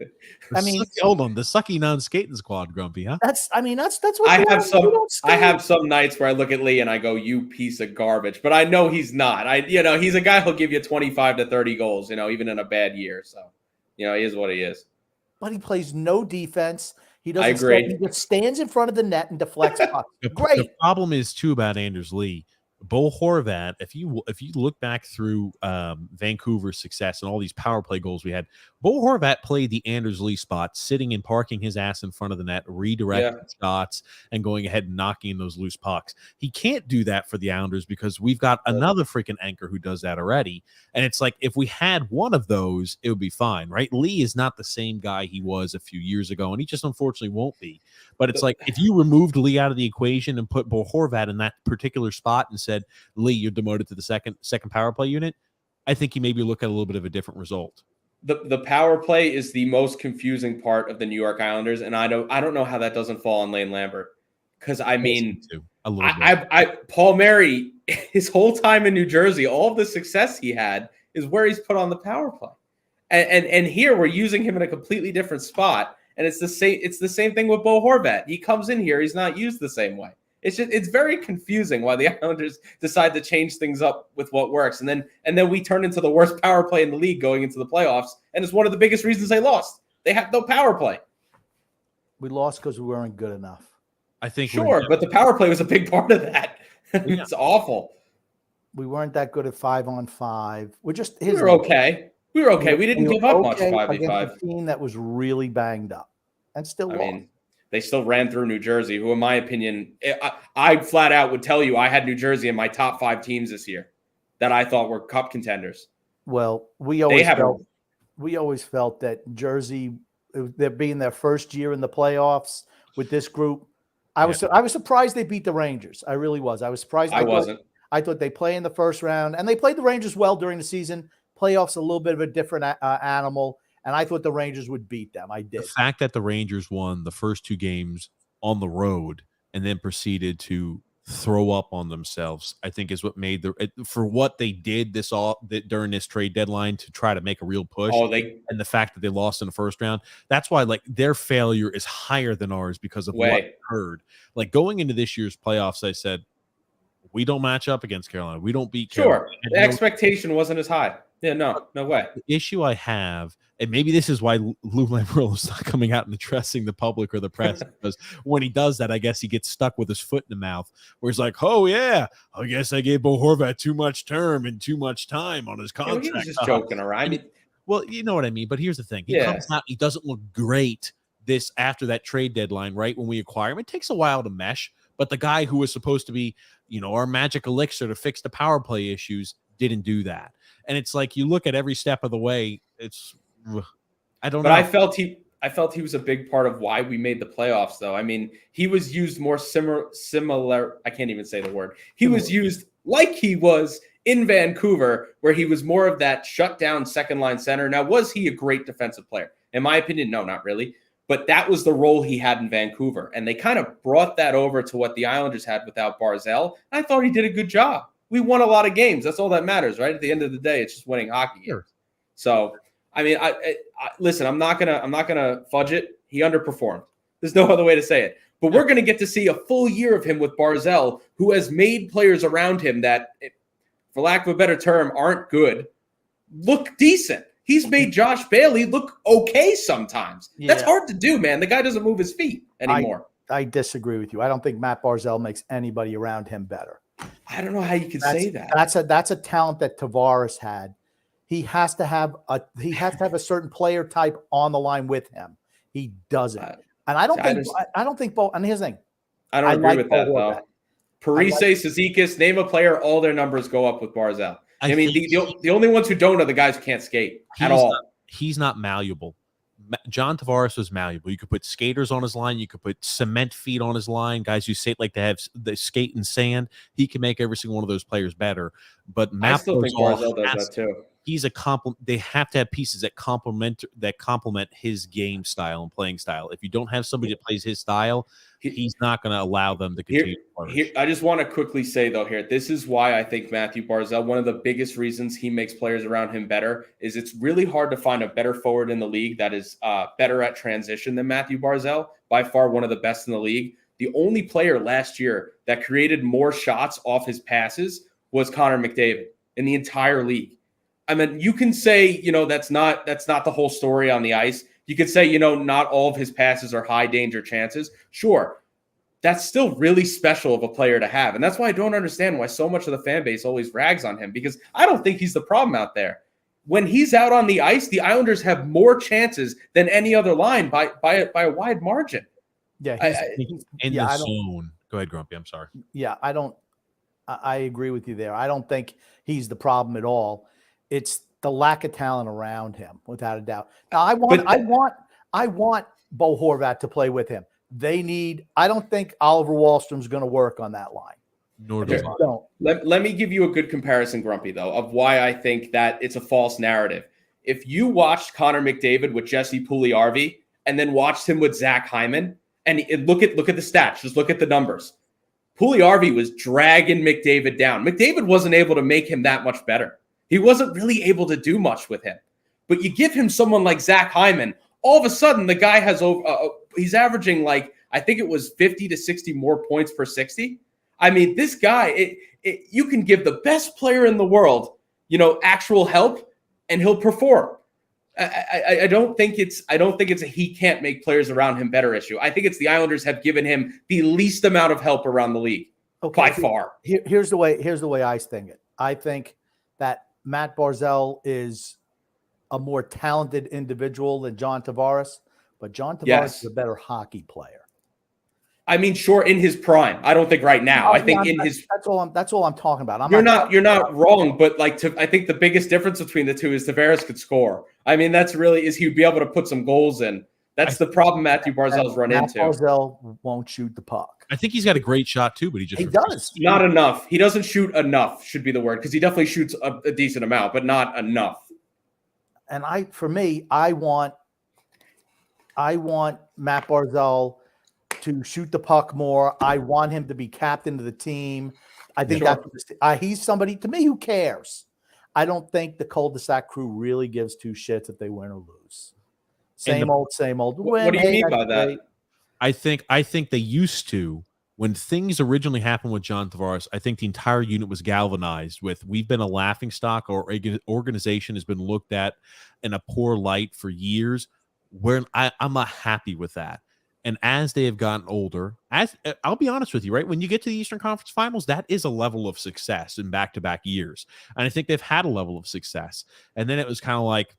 Speaker 2: I mean,
Speaker 1: hold on, the sucky non-skating squad, Grumpy, huh?
Speaker 2: That's what
Speaker 3: I have some nights where I look at Lee and I go, "You piece of garbage," but I know he's not. He's a guy who'll give you 25 to 30 goals, even in a bad year. So, he is what he is.
Speaker 2: But he plays no defense. He doesn't.
Speaker 3: I agree.
Speaker 2: He just stands in front of the net and deflects pucks. Great.
Speaker 1: The problem is too about Anders Lee. Bo Horvat, if you look back through Vancouver's success and all these power play goals we had, Bo Horvat played the Anders Lee spot, sitting and parking his ass in front of the net, redirecting shots, and going ahead and knocking in those loose pucks. He can't do that for the Islanders because we've got another freaking anchor who does that already. And it's like, if we had one of those, it would be fine, right? Lee is not the same guy he was a few years ago, and he just unfortunately won't be. But it's like, if you removed Lee out of the equation and put Bo Horvat in that particular spot and said, Lee, you're demoted to the second power play unit, I think you maybe look at a little bit of a different result.
Speaker 3: The power play is the most confusing part of the New York Islanders, and I don't know how that doesn't fall on Lane Lambert. Because I mean, Paul Mary, his whole time in New Jersey, all of the success he had is where he's put on the power play, and here we're using him in a completely different spot, and it's the same thing with Bo Horvat. He comes in here, he's not used the same way. It's very confusing why the Islanders decide to change things up with what works. And then we turn into the worst power play in the league going into the playoffs. And it's one of the biggest reasons they lost. They have no power play.
Speaker 2: We lost because we weren't good enough.
Speaker 1: I think
Speaker 3: but the power play was a big part of that. It's awful.
Speaker 2: We weren't that good at 5-on-5. We
Speaker 3: were okay. We didn't give up much 5v5
Speaker 2: against a team that was really banged up and still lost.
Speaker 3: Mean, they still ran through New Jersey, who, in my opinion, I flat out would tell you I had New Jersey in my top 5 teams this year that I thought were cup contenders.
Speaker 2: Well, we always felt that Jersey there being their first year in the playoffs with this group. I was surprised they beat the Rangers. I really was. I was surprised. I thought they play in the first round, and they played the Rangers well during the season. Playoffs a little bit of a different animal, and I thought the Rangers would beat them. I did.
Speaker 1: The fact that the Rangers won the first 2 games on the road and then proceeded to throw up on themselves, I think is what made for what they did during this trade deadline to try to make a real push. And the fact that they lost in the first round, that's why like their failure is higher than ours because of what occurred. Like going into this year's playoffs, I said, we don't match up against Carolina. We don't beat Carolina.
Speaker 3: Sure. The expectation wasn't as high. Yeah, no way.
Speaker 1: The issue I have, and maybe this is why Lou Lamoriello is not coming out and addressing the public or the press, because when he does that, I guess he gets stuck with his foot in the mouth, where he's like, "Oh yeah, I guess I gave Bo Horvat too much term and too much time on his contract."
Speaker 3: He was just joking around.
Speaker 1: Well, you know what I mean. But here's the thing: he comes out, he doesn't look great after that trade deadline, right? When we acquire him, it takes a while to mesh. But the guy who was supposed to be, our magic elixir to fix the power play issues didn't do that. And it's like you look at every step of the way. I don't know.
Speaker 3: I felt he was a big part of why we made the playoffs, though. I mean, he was used more similar. I can't even say the word. He was used like he was in Vancouver, where he was more of that shutdown second line center. Now, was he a great defensive player? In my opinion, no, not really. But that was the role he had in Vancouver. And they kind of brought that over to what the Islanders had without Barzal. I thought he did a good job. We won a lot of games. That's all that matters, right? At the end of the day, it's just winning hockey games. So, I mean, I listen, I'm not gonna fudge it. He underperformed. There's no other way to say it. But we're gonna get to see a full year of him with Barzal, who has made players around him that, for lack of a better term, aren't good, look decent. He's made Josh Bailey look okay sometimes. Yeah. That's hard to do, man. The guy doesn't move his feet anymore.
Speaker 2: I disagree with you. I don't think Matt Barzal makes anybody around him better.
Speaker 3: I don't know how you can say that.
Speaker 2: That's a talent that Tavares had. He has to have a certain player type on the line with him. He doesn't. And I don't think Bo, and here's the thing.
Speaker 3: I don't agree with that though. Parise, Cizikas, name a player, all their numbers go up with Barzal. I mean, the only ones who don't are the guys who can't skate at all.
Speaker 1: He's not malleable. John Tavares was malleable. You could put skaters on his line. You could put cement feet on his line. Guys who like to have the skate in sand. He can make every single one of those players better. But
Speaker 3: I still think Barzal does that too.
Speaker 1: He's a compliment. They have to have pieces that complement his game style and playing style. If you don't have somebody that plays his style, he's not going to allow them to continue.
Speaker 3: I just want to quickly say though, this is why I think Matthew Barzal, one of the biggest reasons he makes players around him better, is it's really hard to find a better forward in the league that is better at transition than Matthew Barzal. By far, one of the best in the league. The only player last year that created more shots off his passes was Connor McDavid in the entire league. I mean, you can say, that's not the whole story on the ice. You could say, not all of his passes are high danger chances. Sure. That's still really special of a player to have. And that's why I don't understand why so much of the fan base always rags on him, because I don't think he's the problem out there. When he's out on the ice, the Islanders have more chances than any other line by a wide margin.
Speaker 2: Yeah.
Speaker 1: He's in the zone. Go ahead, Grumpy. I'm sorry.
Speaker 2: Yeah, I agree with you there. I don't think he's the problem at all. It's the lack of talent around him, without a doubt. Now, I want Bo Horvat to play with him. I don't think Oliver Wahlstrom's going to work on that line.
Speaker 1: Nor does
Speaker 3: Let me give you a good comparison, Grumpy, though, of why I think that it's a false narrative. If you watched Connor McDavid with Jesse Puljujarvi and then watched him with Zach Hyman, and look at the stats, just look at the numbers. Puljujarvi was dragging McDavid down. McDavid wasn't able to make him that much better. He wasn't really able to do much with him. But you give him someone like Zach Hyman, all of a sudden the guy has he's averaging I think it was 50 to 60 more points per 60. I mean, this guy, you can give the best player in the world, actual help, and he'll perform. I don't think it's a he can't make players around him better issue. I think it's the Islanders have given him the least amount of help around the league by far.
Speaker 2: Here's the way I think it. I think that Matt Barzal is a more talented individual than John Tavares, but John Tavares is a better hockey player.
Speaker 3: I mean, sure, in his prime. I don't think right now. I think
Speaker 2: that's all I'm talking about.
Speaker 3: You're not wrong, but I think the biggest difference between the two is Tavares could score. I mean, that's really he'd be able to put some goals in. That's the problem Matthew Barzell's run
Speaker 2: Matt
Speaker 3: into.
Speaker 2: Barzell won't shoot the puck.
Speaker 1: I think he's got a great shot too, but he
Speaker 2: does.
Speaker 3: Not enough. He doesn't shoot enough, should be the word, because he definitely shoots a decent amount, but not enough.
Speaker 2: And I want Matt Barzell to shoot the puck more. I want him to be captain of the team. I think he's somebody to me who cares. I don't think the cul-de-sac crew really gives two shits if they win or lose. Same old.
Speaker 3: What do you mean by that?
Speaker 1: I think they used to. When things originally happened with John Tavares, I think the entire unit was galvanized with, we've been a laughingstock, or organization has been looked at in a poor light for years. Where I'm not happy with that. And as they have gotten older, I'll be honest with you, right? When you get to the Eastern Conference Finals, that is a level of success in back-to-back years. And I think they've had a level of success. And then it was kind of like,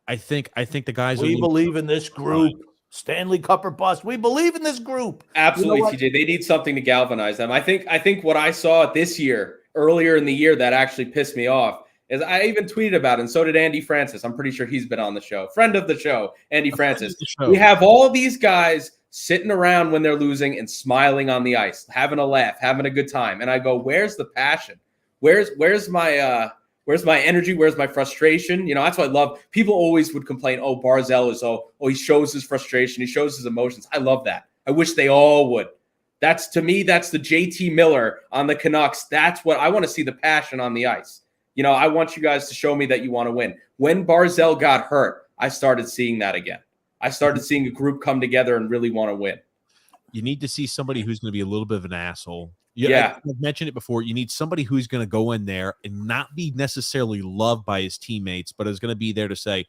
Speaker 1: I think the guys.
Speaker 2: We believe in this group. Stanley Cup or bust. We believe in this group.
Speaker 3: Absolutely, TJ. They need something to galvanize them. I think what I saw this year, earlier in the year, that actually pissed me off is I even tweeted about it, and so did Andy Francis. I'm pretty sure he's been on the show. Friend of the show, Andy Francis. We have all these guys sitting around when they're losing and smiling on the ice, having a laugh, having a good time. And I go, where's the passion? Where's my energy? Where's my frustration? You know, that's what I love. People always would complain, oh, Barzell is, he shows his frustration. He shows his emotions. I love that. I wish they all would. To me, that's the JT Miller on the Canucks. That's what I want to see, the passion on the ice. You know, I want you guys to show me that you want to win. When Barzell got hurt, I started seeing that again. I started seeing a group come together and really want to win.
Speaker 1: You need to see somebody who's going to be a little bit of an asshole.
Speaker 3: Yeah.
Speaker 1: I've mentioned it before. You need somebody who's going to go in there and not be necessarily loved by his teammates, but is going to be there to say,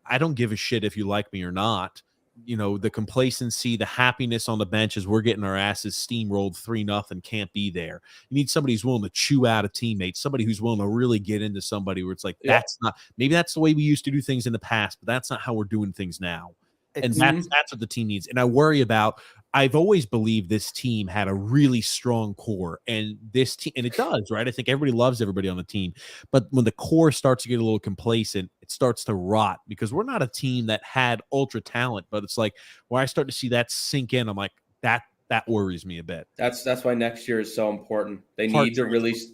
Speaker 1: I don't give a shit if you like me or not. You know, the complacency, the happiness on the bench as we're getting our asses steamrolled 3-0 can't be there. You need somebody who's willing to chew out a teammate, somebody who's willing to really get into somebody where it's like, that's not, maybe that's the way we used to do things in the past, but that's not how we're doing things now. And that's what the team needs. And I worry about, I've always believed this team had a really strong core, and this team, and it does, right? I think everybody loves everybody on the team, but when the core starts to get a little complacent, it starts to rot, because we're not a team that had ultra talent, but it's like where I start to see that sink in, I'm like, that worries me a bit.
Speaker 3: That's why next year is so important. They need to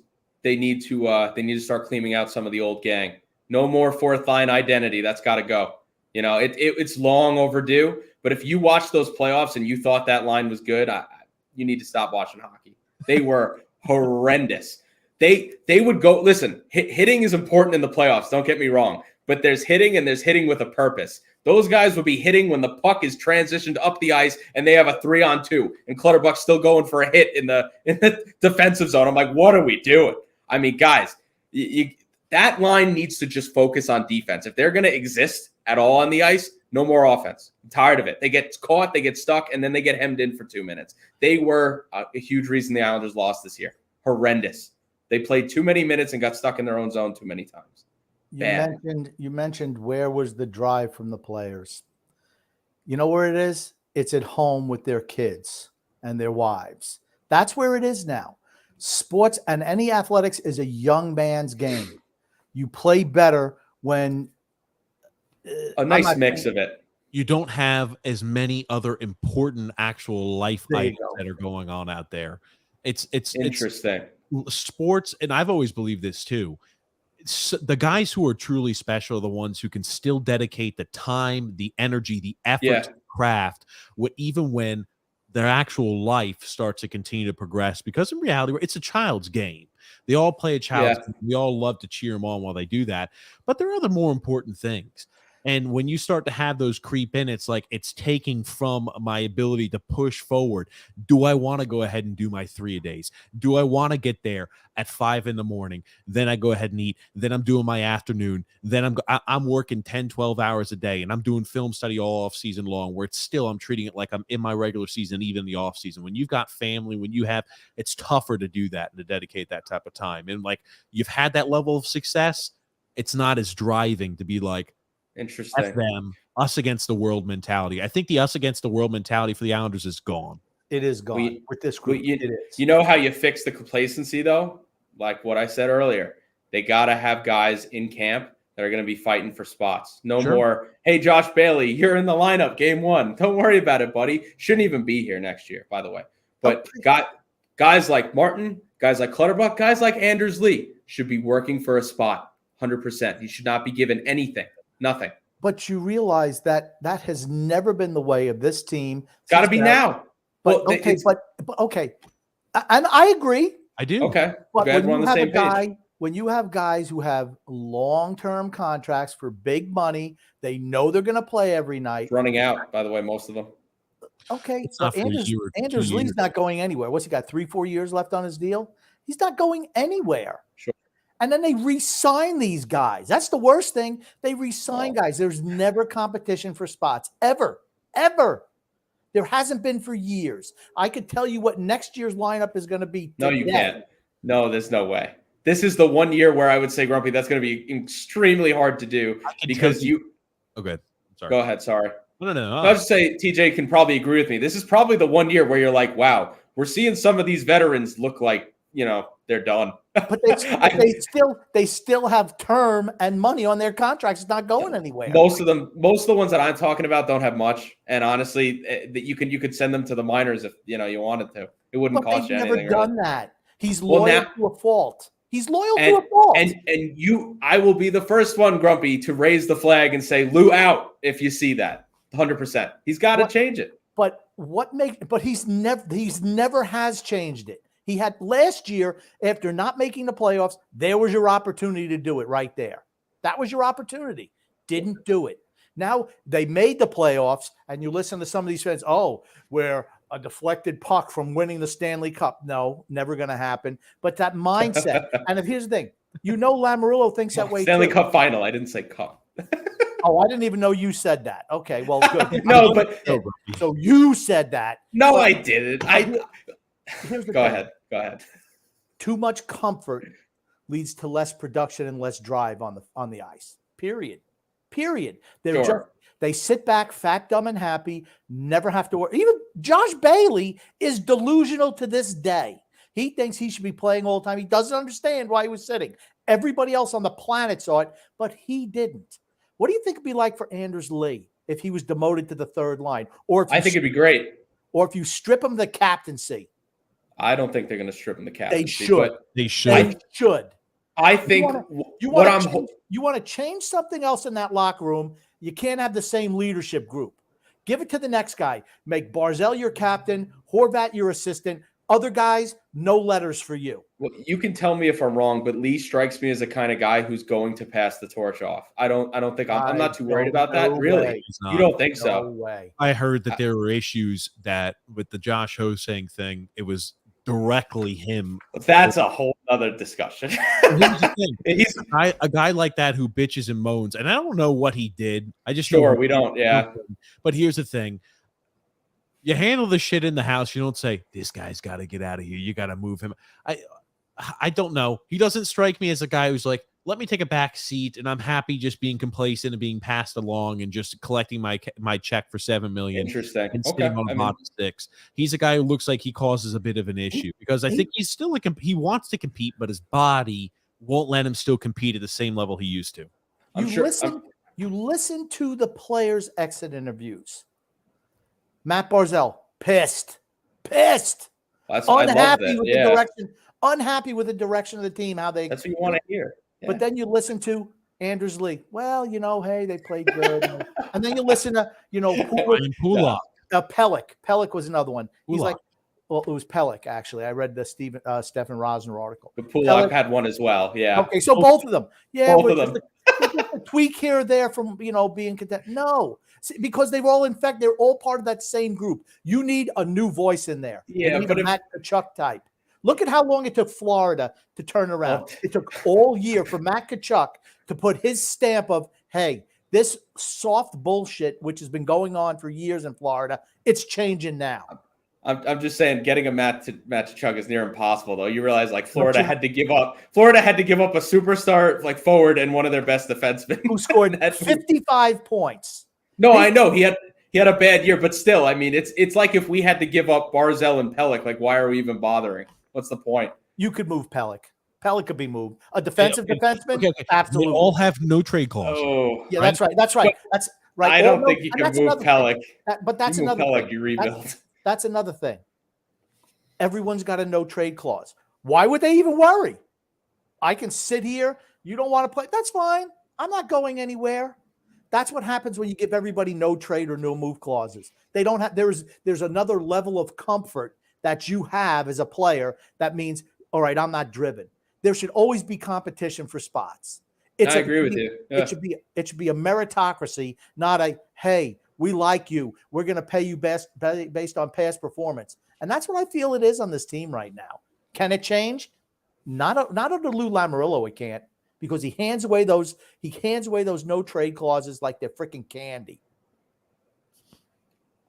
Speaker 3: start cleaning out some of the old gang. No more fourth line identity. That's got to go. You know, it's long overdue. But if you watched those playoffs and you thought that line was good, you need to stop watching hockey. They were horrendous. They would go, listen, hitting is important in the playoffs. Don't get me wrong. But there's hitting, and there's hitting with a purpose. Those guys would be hitting when the puck is transitioned up the ice and they have a 3-on-2, and Clutterbuck's still going for a hit in the defensive zone. I'm like, what are we doing? I mean, guys, that line needs to just focus on defense. If they're going to exist at all on the ice, no more offense. I'm tired of it. They get caught, they get stuck, and then they get hemmed in for 2 minutes. They were a huge reason the Islanders lost this year. Horrendous. They played too many minutes and got stuck in their own zone too many times.
Speaker 2: You mentioned where was the drive from the players. You know where it is? It's at home with their kids and their wives. That's where it is now. Sports and any athletics is a young man's game. You play better when
Speaker 3: a nice mix of it.
Speaker 1: You don't have as many other important actual life items that are going on out there. It's
Speaker 3: interesting.
Speaker 1: Sports, and I've always believed this too. The guys who are truly special are the ones who can still dedicate the time, the energy, the effort to craft, even when their actual life starts to continue to progress. Because in reality, it's a child's game. They all play a child's game. We all love to cheer them on while they do that. But there are other more important things. And when you start to have those creep in, it's like it's taking from my ability to push forward. Do I want to go ahead and do my 3-a-days? Do I want to get there at 5 a.m? Then I go ahead and eat. Then I'm doing my afternoon. Then I'm working 10, 12 hours a day, and I'm doing film study all off season long, where it's still, I'm treating it like I'm in my regular season, even the off season. When you've got family, it's tougher to do that and to dedicate that type of time. And like, you've had that level of success, it's not as driving to be like,
Speaker 3: interesting.
Speaker 1: That's them, us against the world mentality. I think the us against the world mentality for the Islanders is gone.
Speaker 2: It is gone with this group. It is.
Speaker 3: You know how you fix the complacency, though? Like what I said earlier, they got to have guys in camp that are going to be fighting for spots. No
Speaker 1: Sure.
Speaker 3: more, hey, Josh Bailey, you're in the lineup game 1. Don't worry about it, buddy. Shouldn't even be here next year, by the way. But guys like Martin, guys like Clutterbuck, guys like Anders Lee should be working for a spot 100%. He should not be given anything, nothing.
Speaker 2: But you realize that has never been the way of this team.
Speaker 3: Got to be now.
Speaker 2: But
Speaker 3: Well,
Speaker 2: okay. And I agree.
Speaker 1: I do.
Speaker 3: Okay.
Speaker 2: But
Speaker 3: Glad
Speaker 2: when
Speaker 3: we're on
Speaker 2: you
Speaker 3: the
Speaker 2: have
Speaker 3: same
Speaker 2: a guy,
Speaker 3: page.
Speaker 2: when you have guys who have long-term contracts for big money, they know they're going to play every night.
Speaker 3: Running out, by the way, most of them.
Speaker 2: Okay,
Speaker 1: It's
Speaker 2: so
Speaker 1: not for a year or 2
Speaker 2: Anders Lee's
Speaker 1: years.
Speaker 2: not going anywhere. What's he got? 3-4 years left on his deal? He's not going anywhere.
Speaker 3: Sure.
Speaker 2: And then they re-sign these guys. That's the worst thing. They re-sign guys. There's never competition for spots. Ever. There hasn't been for years. I could tell you what next year's lineup is going to be.
Speaker 3: No, you can't. No, there's no way. This is the one year where I would say, Grumpy, that's going to be extremely hard to do because you.
Speaker 1: Okay. Sorry.
Speaker 3: Go ahead. Sorry.
Speaker 1: No.
Speaker 3: I'll just say TJ can probably agree with me. This is probably the one year where you're like, wow, we're seeing some of these veterans look like, they're done.
Speaker 2: But they still have term and money on their contracts. It's not going anywhere.
Speaker 3: Most of the ones that I'm talking about don't have much. And honestly, that you could send them to the minors if you wanted to. It wouldn't cost you anything.
Speaker 2: They've never done that. He's loyal to a fault. He's loyal to a fault.
Speaker 3: And I will be the first one, Grumpy, to raise the flag and say Lou out if you see that. 100%. He's got to change it.
Speaker 2: But he's never has changed it. He had last year, after not making the playoffs, there was your opportunity to do it right there. That was your opportunity. Didn't do it. Now they made the playoffs, and you listen to some of these fans, where a deflected puck from winning the Stanley Cup. No, never going to happen. But that mindset. And here's the thing. Lamarillo thinks that way
Speaker 3: Stanley
Speaker 2: too.
Speaker 3: Cup final. I didn't say cup.
Speaker 2: Oh, I didn't even know you said that. Okay, well, good.
Speaker 3: No, but
Speaker 2: so you said that.
Speaker 3: No, I didn't. Go ahead.
Speaker 2: Too much comfort leads to less production and less drive on the ice. Period. They sit back, fat, dumb, and happy. Never have to worry. Even Josh Bailey is delusional to this day. He thinks he should be playing all the time. He doesn't understand why he was sitting. Everybody else on the planet saw it, but he didn't. What do you think it'd be like for Anders Lee if he was demoted to the third line? I
Speaker 3: think it'd be great.
Speaker 2: Or if you strip him the captaincy.
Speaker 3: I don't think they're going to strip him the captaincy.
Speaker 2: They should.
Speaker 3: I think
Speaker 2: you want to change something else in that locker room. You can't have the same leadership group. Give it to the next guy. Make Barzal your captain, Horvat your assistant. Other guys, no letters for you.
Speaker 3: Well, you can tell me if I'm wrong, but Lee strikes me as the kind of guy who's going to pass the torch off. I don't think I'm not too worried about that. Really? You don't think so?
Speaker 2: No way.
Speaker 1: I heard that there were issues that with the Josh Hosang thing, it was directly him.
Speaker 3: That's a whole other discussion.
Speaker 1: Here's the thing. He's a guy like that who bitches and moans, and I don't know what he did. I just
Speaker 3: we don't. Yeah.
Speaker 1: But here's the thing. You handle the shit in the house. You don't say, this guy's got to get out of here. You got to move him. I don't know. He doesn't strike me as a guy who's like, let me take a back seat, and I'm happy just being complacent and being passed along and just collecting my check for $7 million.
Speaker 3: Interesting.
Speaker 1: And sitting on the bottom six. He's a guy who looks like he causes a bit of an issue because I think he's still he wants to compete, but his body won't let him still compete at the same level he used to.
Speaker 2: You listen to the players' exit interviews. Matt Barzal, pissed, unhappy with the direction of the team.
Speaker 3: That's what you want to hear. Yeah.
Speaker 2: But then you listen to Anders Lee. Well, hey, they played good. And then you listen to,
Speaker 1: Pulak.
Speaker 2: Pellick. Pellick was another one. He's like, well, it was Pellick, actually. I read the Stefan Rosner article.
Speaker 3: But Pulak had one as well. Yeah.
Speaker 2: Okay, so both of them. Yeah.
Speaker 3: Both of them.
Speaker 2: A tweak here or there from, being content. No. Because they're all part of that same group. You need a new voice in there.
Speaker 3: Yeah,
Speaker 2: but Matt Tkachuk type. Look at how long it took Florida to turn around. It took all year for Matt Tkachuk to put his stamp of, hey, this soft bullshit, which has been going on for years in Florida, it's changing now.
Speaker 3: I'm just saying, getting a Matt Tkachuk is near impossible, though. You realize, Florida had to give up a superstar, forward and one of their best defensemen
Speaker 2: who scored 55 points.
Speaker 3: No, I know he had a bad year, but still, I mean, it's like if we had to give up Barzal and Pellick, why are we even bothering? What's the point?
Speaker 2: You could move Pellick. Pellick could be moved. A defensive defenseman,
Speaker 1: okay.
Speaker 2: absolutely.
Speaker 1: They all have no trade clause.
Speaker 3: Oh,
Speaker 2: Yeah, that's right. That's right. That's right.
Speaker 3: I don't think you can move Pellick.
Speaker 2: But that's
Speaker 3: you move
Speaker 2: another
Speaker 3: Pellick,
Speaker 2: thing.
Speaker 3: you rebuild.
Speaker 2: That's another thing. Everyone's got a no trade clause. Why would they even worry? I can sit here. You don't want to play. That's fine. I'm not going anywhere. That's what happens when you give everybody no trade or no move clauses. They don't have. There's another level of comfort that you have as a player. That means, all right, I'm not driven. There should always be competition for spots.
Speaker 3: I agree with you. Yeah.
Speaker 2: It should be a meritocracy, not a hey, we like you. We're going to pay you based on past performance. And that's what I feel it is on this team right now. Can it change? Not under Lou Lamoriello, it can't, because he hands away those no trade clauses like they're freaking candy.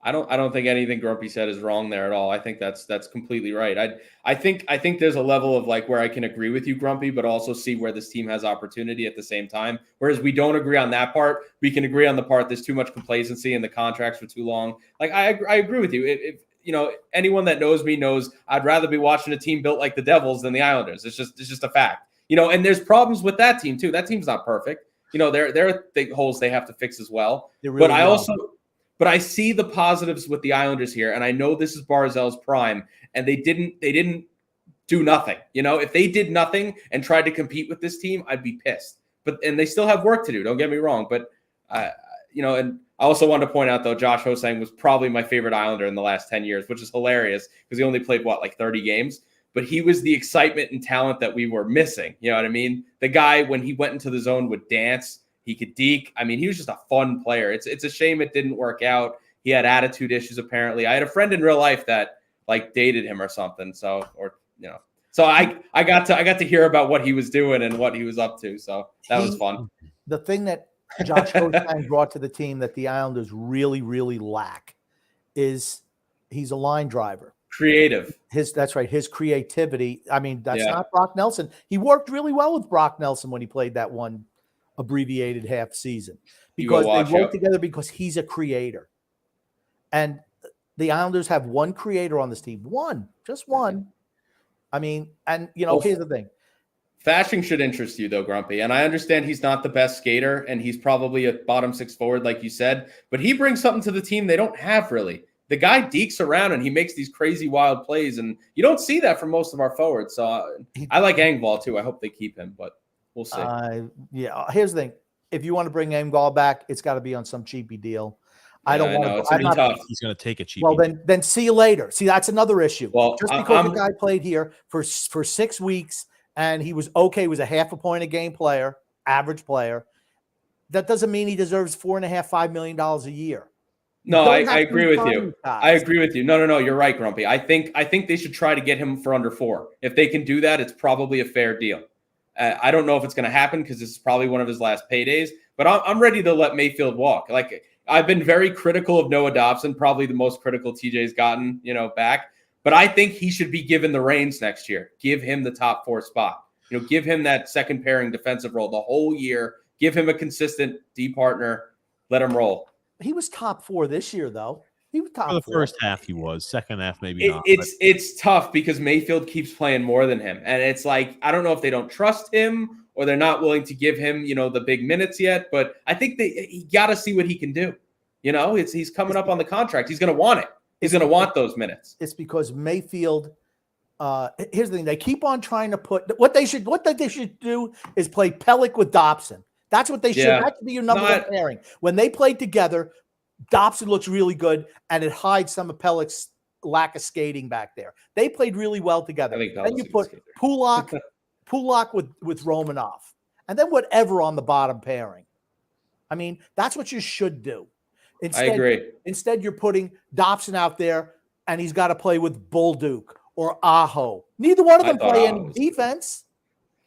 Speaker 3: I don't think anything Grumpy said is wrong there at all. I think that's completely right. I think there's a level of like where I can agree with you, Grumpy, but also see where this team has opportunity at the same time. Whereas we don't agree on that part, we can agree on the part there's too much complacency and the contracts for too long. Like I agree with you. If you know, anyone that knows me knows I'd rather be watching a team built like the Devils than the Islanders. It's just a fact. You know, and there's problems with that team too. That team's not perfect. You know, there are holes they have to fix as well. Really but I see the positives with the Islanders here, and I know this is Barzal's prime, and they didn't do nothing. You know, if they did nothing and tried to compete with this team, I'd be pissed. And they still have work to do. Don't get me wrong, but you know, and I also wanted to point out though, Josh Hosang was probably my favorite Islander in the last 10 years, which is hilarious because he only played like 30 games. But he was the excitement and talent that we were missing. You know what I mean? The guy, when he went into the zone, would dance. He could deke. I mean, he was just a fun player. It's a shame it didn't work out. He had attitude issues, apparently. I had a friend in real life that like dated him or something. So I got to hear about what he was doing and what he was up to. So that was fun.
Speaker 2: The thing that Josh Hosang brought to the team that the Islanders really, really lack is he's a line driver.
Speaker 3: Creative.
Speaker 2: That's right. His creativity. I mean, that's not Brock Nelson. He worked really well with Brock Nelson when he played that one abbreviated half season because they work together because he's a creator. And the Islanders have one creator on this team. Just one. I mean, and you know, here's the thing.
Speaker 3: Fashing should interest you though, Grumpy. And I understand he's not the best skater and he's probably a bottom six forward, like you said, but he brings something to the team they don't have really. The guy dekes around and he makes these crazy wild plays, and you don't see that from most of our forwards. So I like Engvall too. I hope they keep him, but we'll see.
Speaker 2: Here's the thing. If you want to bring Engvall back, it's got to be on some cheapy deal.
Speaker 3: I don't want to. It's gonna be tough.
Speaker 1: He's going to take a cheapy.
Speaker 2: Well, then see you later. See, that's another issue.
Speaker 3: Well,
Speaker 2: just because the guy played here for 6 weeks and he was okay, was a half a point a game player, average player, that doesn't mean he deserves $4.5 million a year.
Speaker 3: No, I agree with you. I agree with you. No. You're right, Grumpy. I think they should try to get him for under 4. If they can do that, it's probably a fair deal. I don't know if it's going to happen because this is probably one of his last paydays, but I'm ready to let Mayfield walk. Like, I've been very critical of Noah Dobson, probably the most critical TJ's gotten, back. But I think he should be given the reins next year. Give him the top 4 spot. Give him that second pairing defensive role the whole year. Give him a consistent D partner. Let him roll.
Speaker 2: He was top 4 this year, though. He was top
Speaker 1: for the
Speaker 2: 4.
Speaker 1: first half. He was. Second half, maybe not.
Speaker 3: It's tough because Mayfield keeps playing more than him, and it's like I don't know if they don't trust him or they're not willing to give him, the big minutes yet. But I think he got to see what he can do. He's coming up on the contract. He's going to want it. He's going to want those minutes.
Speaker 2: It's because Mayfield. Here's the thing: they keep on trying to put what they should do is play Pellick with Dobson. That's what they should. That should be your number one pairing. When they played together, Dobson looks really good, and it hides some of Pellick's lack of skating back there. They played really well together. Then you put Pulak with Romanov, and then whatever on the bottom pairing. I mean, that's what you should do. I
Speaker 3: agree.
Speaker 2: Instead, you're putting Dobson out there, and he's got to play with Bolduc or Aho. Neither one of them play any defense.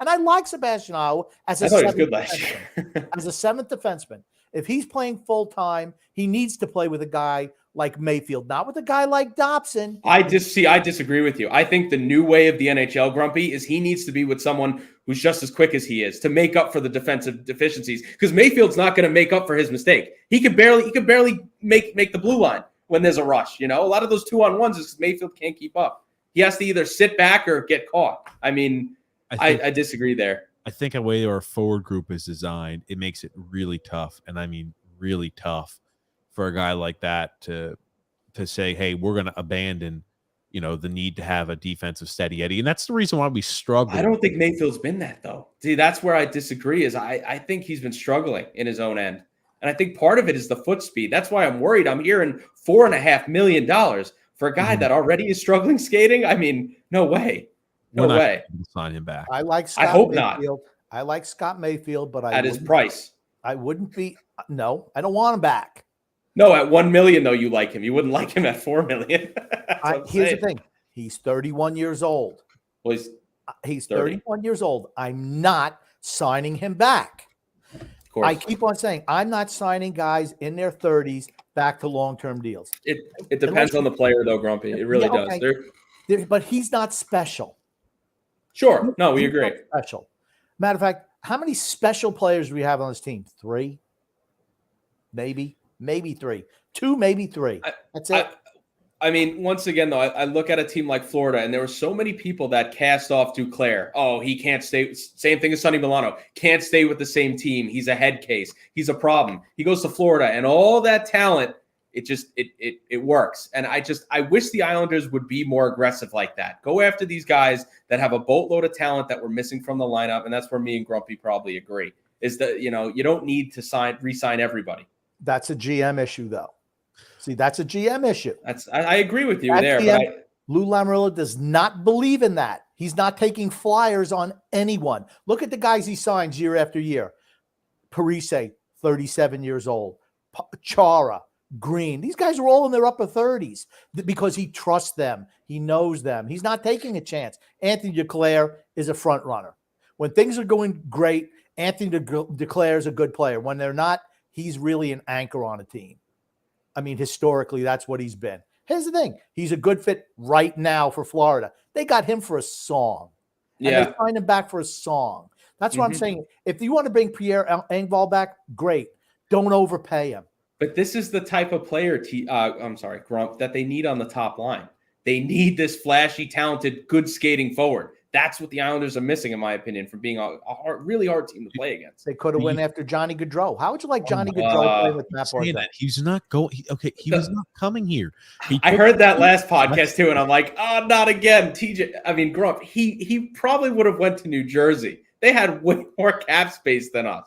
Speaker 2: And I like Sebastian Aho as a seventh defenseman. If he's playing full time, he needs to play with a guy like Mayfield, not with a guy like Dobson.
Speaker 3: I disagree with you. I think the new way of the NHL, Grumpy, is he needs to be with someone who's just as quick as he is to make up for the defensive deficiencies. Because Mayfield's not going to make up for his mistake. He could barely make the blue line when there's a rush. A lot of those 2-on-1s is because Mayfield can't keep up. He has to either sit back or get caught. I mean, I disagree there.
Speaker 1: I think the way our forward group is designed, it makes it really tough, and I mean really tough for a guy like that to say, hey, we're going to abandon, the need to have a defensive steady Eddie. And that's the reason why we struggle.
Speaker 3: I don't think Mayfield's been that, though. See, that's where I disagree is I think he's been struggling in his own end. And I think part of it is the foot speed. That's why I'm worried. I'm hearing $4.5 million for a guy that already is struggling skating. I mean, no way. No way.
Speaker 1: Sign him back.
Speaker 2: I like Scott
Speaker 3: I hope
Speaker 2: Mayfield.
Speaker 3: not.
Speaker 2: I like Scott Mayfield, but
Speaker 3: at his price.
Speaker 2: I wouldn't be. No, I don't want him back.
Speaker 3: No, at $1 million, though, you like him. You wouldn't like him at $4 million.
Speaker 2: Here's the thing. He's 31 years old.
Speaker 3: Well,
Speaker 2: he's 31 years old. I'm not signing him back.
Speaker 3: Of course.
Speaker 2: I keep on saying I'm not signing guys in their 30s back to long-term deals.
Speaker 3: It depends on the player, though, Grumpy. It really does.
Speaker 2: Okay. But he's not special.
Speaker 3: Sure. No, we agree.
Speaker 2: Special. Matter of fact, how many special players do we have on this team? 3? Maybe 3. 2, maybe 3. That's it.
Speaker 3: I mean, once again, though, I look at a team like Florida, and there were so many people that cast off Duclair. Oh, he can't stay. Same thing as Sonny Milano. Can't stay with the same team. He's a head case. He's a problem. He goes to Florida, and all that talent, it works. And I wish the Islanders would be more aggressive like that. Go after these guys that have a boatload of talent that we're missing from the lineup, and that's where me and Grumpy probably agree. Is that you don't need to re-sign everybody.
Speaker 2: That's a GM issue, though. See, that's a GM issue.
Speaker 3: I agree with you there. But
Speaker 2: Lou Lamoriello does not believe in that. He's not taking flyers on anyone. Look at the guys he signs year after year. Parise, 37 years old. Chara, Green. These guys are all in their upper 30s because he trusts them. He knows them. He's not taking a chance. Anthony Duclair is a front runner. When things are going great, Anthony Duclair is a good player. When they're not, he's really an anchor on a team. I mean, historically, that's what he's been. Here's the thing. He's a good fit right now for Florida. They got him for a song. And they signed him back for a song. That's what I'm saying. If you want to bring Pierre Engvall back, great. Don't overpay him.
Speaker 3: But this is the type of player, Grump, that they need on the top line. They need this flashy, talented, good skating forward. That's what the Islanders are missing, in my opinion, from being a really hard team to play against.
Speaker 2: They could have went after Johnny Gaudreau. How would you like Johnny Gaudreau playing with Matt Barzal?
Speaker 1: He's not going. He was not coming here.
Speaker 3: I heard that last podcast too, and I'm like, oh, not again, TJ. I mean, Grump. He probably would have went to New Jersey. They had way more cap space than us.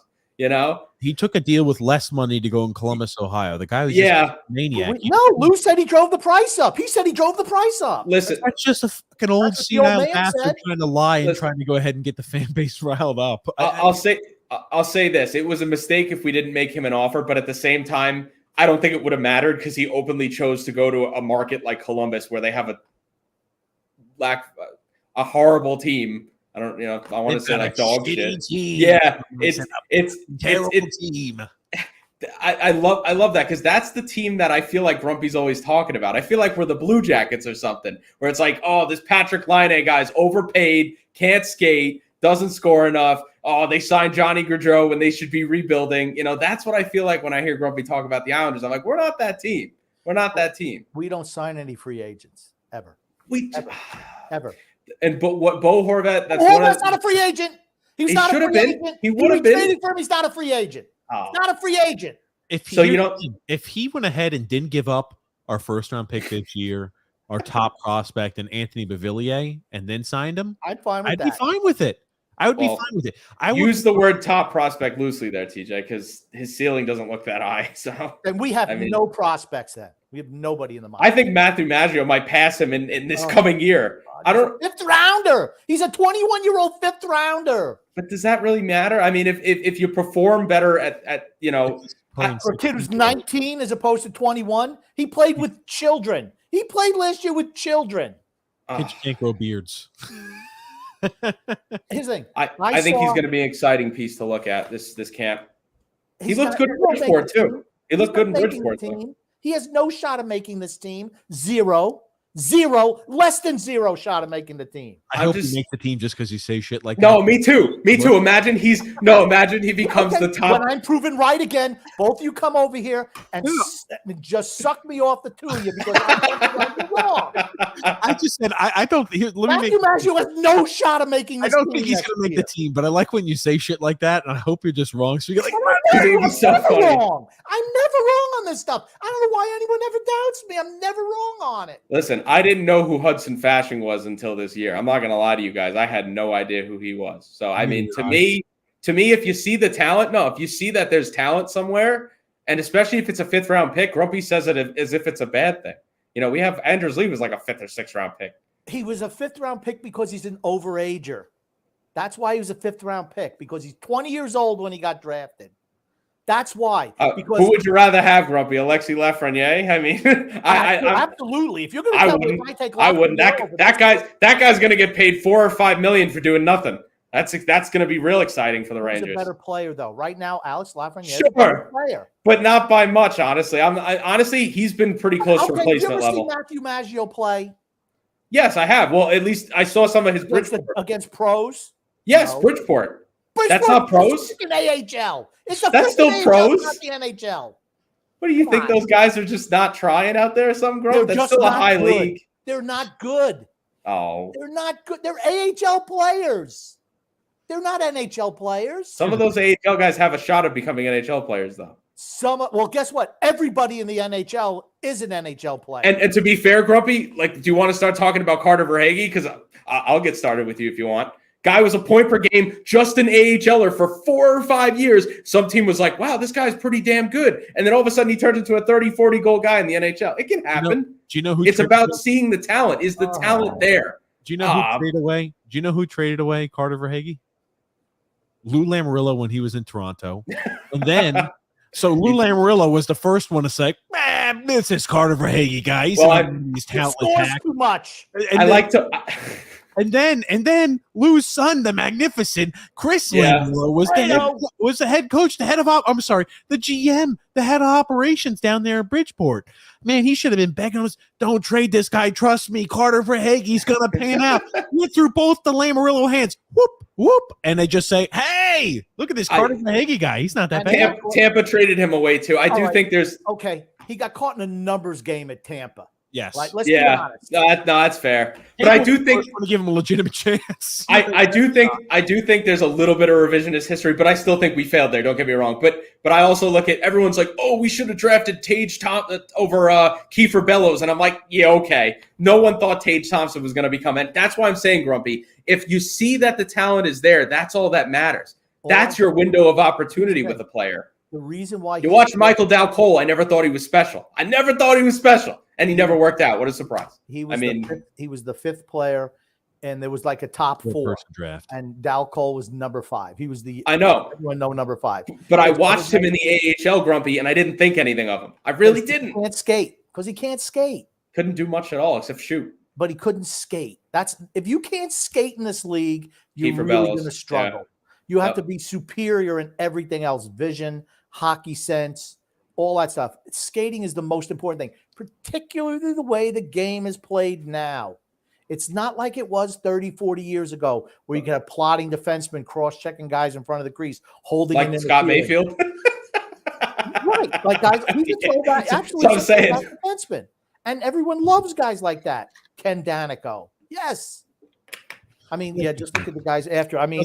Speaker 1: He took a deal with less money to go in Columbus, Ohio. The guy was just a maniac.
Speaker 2: No, Lou said he drove the price up. He said he drove the price up.
Speaker 3: Listen,
Speaker 1: that's just a fucking old senile bastard trying to lie and trying to go ahead and get the fan base riled up.
Speaker 3: I'll say this: it was a mistake if we didn't make him an offer, but at the same time, I don't think it would have mattered because he openly chose to go to a market like Columbus where they have a horrible team. I don't, I want to say like dog shit.
Speaker 1: Team.
Speaker 3: Yeah, it's
Speaker 1: terrible team.
Speaker 3: I love that because that's the team that I feel like Grumpy's always talking about. I feel like we're the Blue Jackets or something, where it's like, oh, this Patrick Laine guy's overpaid, can't skate, doesn't score enough. Oh, they signed Johnny Gaudreau when they should be rebuilding. That's what I feel like when I hear Grumpy talk about the Islanders. I'm like, we're not that team. We're not that team.
Speaker 2: We don't sign any free agents ever. Ever.
Speaker 3: And but what Bo Horvat?
Speaker 2: Horvat's not a free agent. He not a free agent.
Speaker 3: He would have been.
Speaker 2: Traded for him. He's not a free agent.
Speaker 3: Oh.
Speaker 2: He's not a free agent.
Speaker 1: If he went ahead and didn't give up our first round pick this year, our top prospect, and Anthony Beauvillier, and then signed him, I'd be fine with it. I would be fine with it. I would
Speaker 3: use the word top prospect loosely there, TJ, because his ceiling doesn't look that high. So
Speaker 2: and we have no prospects then. We have nobody in the mind.
Speaker 3: I think Matthew Maggio might pass him in this coming year. I don't.
Speaker 2: Fifth rounder. He's a 21-year-old fifth rounder.
Speaker 3: But does that really matter? I mean, if you perform better at
Speaker 2: for a kid who's 19 as opposed to 21, he played with children. He played last year with children.
Speaker 1: Kids can't grow beards.
Speaker 2: Here's the thing.
Speaker 3: I think he's going to be an exciting piece to look at this camp. He looked good in Bridgeport too. He looked good in Bridgeport too.
Speaker 2: He has no shot of making this team. Zero. Zero, less than zero shot of making the team.
Speaker 1: I hope you make the team just because you say shit like that.
Speaker 3: No, me too. Me too. Imagine he becomes the top.
Speaker 2: When I'm proven right again, both of you come over here and just suck me off the two of you because I'm wrong.
Speaker 1: I just said I don't.
Speaker 2: Matthew Maggio has no shot of making this
Speaker 1: I don't
Speaker 2: team
Speaker 1: think he's going to make the team, but I like when you say shit like that, and I hope you're just wrong. So you're like,
Speaker 2: I'm never wrong. I'm never wrong on this stuff. I don't know why anyone ever doubts me. I'm never wrong on it.
Speaker 3: Listen, I didn't know who Hudson Fasching was until this year. I'm not going to lie to you guys. I had no idea who he was. So, I mean, to me, if you see the talent, if you see that there's talent somewhere, and especially if it's a 5th round pick, Grumpy says it as if it's a bad thing. You know, we have Andrews Lee was like a 5th or 6th round pick.
Speaker 2: He was a 5th round pick because he's an overager. That's why he was a 5th round pick, because he's 20 years old when he got drafted. That's why. Because
Speaker 3: who would you rather have, Grumpy? Alexis Lafreniere? I mean,
Speaker 2: absolutely. If you're going to tell me I take,
Speaker 3: I wouldn't. That guy's going to get paid $4 or $5 million for doing nothing. That's going to be real exciting for the Rangers.
Speaker 2: He's a better player, though. Right now, Alex Lafreniere is
Speaker 3: sure,
Speaker 2: a better player,
Speaker 3: but not by much. Honestly, honestly, he's been pretty close to replacement level.
Speaker 2: Have you ever seen Matthew Maggio play?
Speaker 3: Yes, I have. Well, at least I saw some of his
Speaker 2: against pros.
Speaker 3: Yes, no. Bridgeport. That's not pros.
Speaker 2: It's an AHL.
Speaker 3: That's still pros.
Speaker 2: Not the NHL.
Speaker 3: What do you think? Those guys are just not trying out there or something, Grump? That's still a high league.
Speaker 2: They're not good.
Speaker 3: Oh.
Speaker 2: They're not good. They're AHL players. They're not NHL players.
Speaker 3: Some of those AHL guys have a shot at becoming NHL players, though.
Speaker 2: Well, guess what? Everybody in the NHL is an NHL player.
Speaker 3: And to be fair, Grumpy, like, do you want to start talking about Carter Verhaeghe? Because I'll get started with you if you want. Guy was a point per game, just an AHLer for 4 or 5 years. Some team was like, wow, this guy's pretty damn good. And then all of a sudden he turns into a 30, 40 goal guy in the NHL. It can happen.
Speaker 1: Do you know who?
Speaker 3: It's about seeing the talent. Is the talent there?
Speaker 1: Do you know who traded away? Do you know who traded away Carter Verhaeghe? Lou Lamoriello when he was in Toronto. And then, so Lou Lamoriello was the first one to say, man, this is Carter Verhaeghe, guys. He's talentless.
Speaker 2: Too much.
Speaker 1: And then Lou's son, the magnificent Chris Lamoriello, was the head coach, the GM, the head of operations down there in Bridgeport. Man, he should have been begging us, don't trade this guy. Trust me, Carter Verhaeghe's going to pan out. Went through both the Lamoriello hands. Whoop, whoop. And they just say, hey, look at this Carter Verhaeghe guy. He's not that bad.
Speaker 3: Tampa traded him away, too. I do think there's...
Speaker 2: Okay, he got caught in a numbers game at Tampa.
Speaker 1: Yes.
Speaker 2: Let's be honest.
Speaker 3: No, that's fair. But I do think
Speaker 1: want to give him a legitimate chance.
Speaker 3: I do think there's a little bit of revisionist history, but I still think we failed there. Don't get me wrong. But I also look at everyone's like, oh, we should have drafted Tage Thompson over Kiefer Bellows, and I'm like, yeah, okay. No one thought Tage Thompson was going to become, and that's why I'm saying, Grumpy. If you see that the talent is there, that's all that matters. That's your window of opportunity with a player.
Speaker 2: The reason why
Speaker 3: you watch Michael Dow Cole, I never thought he was special. And he never worked out. What a surprise.
Speaker 2: He was the 5th player, and there was like a top 4
Speaker 1: draft.
Speaker 2: And Dow Cole was number 5. He was
Speaker 3: I know.
Speaker 2: Everyone know number 5.
Speaker 3: But I watched him in the AHL, Grumpy, and I didn't think anything of him. I really didn't.
Speaker 2: He can't skate because he can't skate.
Speaker 3: Couldn't do much at all except shoot.
Speaker 2: But he couldn't skate. If you can't skate in this league, you're really going to struggle. Yeah. You have to be superior in everything else: vision, hockey sense, all that stuff. Skating is the most important thing, particularly the way the game is played now. It's not like it was 30, 40 years ago where you could have plotting defensemen cross-checking guys in front of the crease, holding
Speaker 3: like Scott Mayfield.
Speaker 2: Right. Like guys, he's a throwback, actually a throwback defenseman. And everyone loves guys like that. Ken Danico. Yes. I mean, yeah, just look at the guys after. I mean,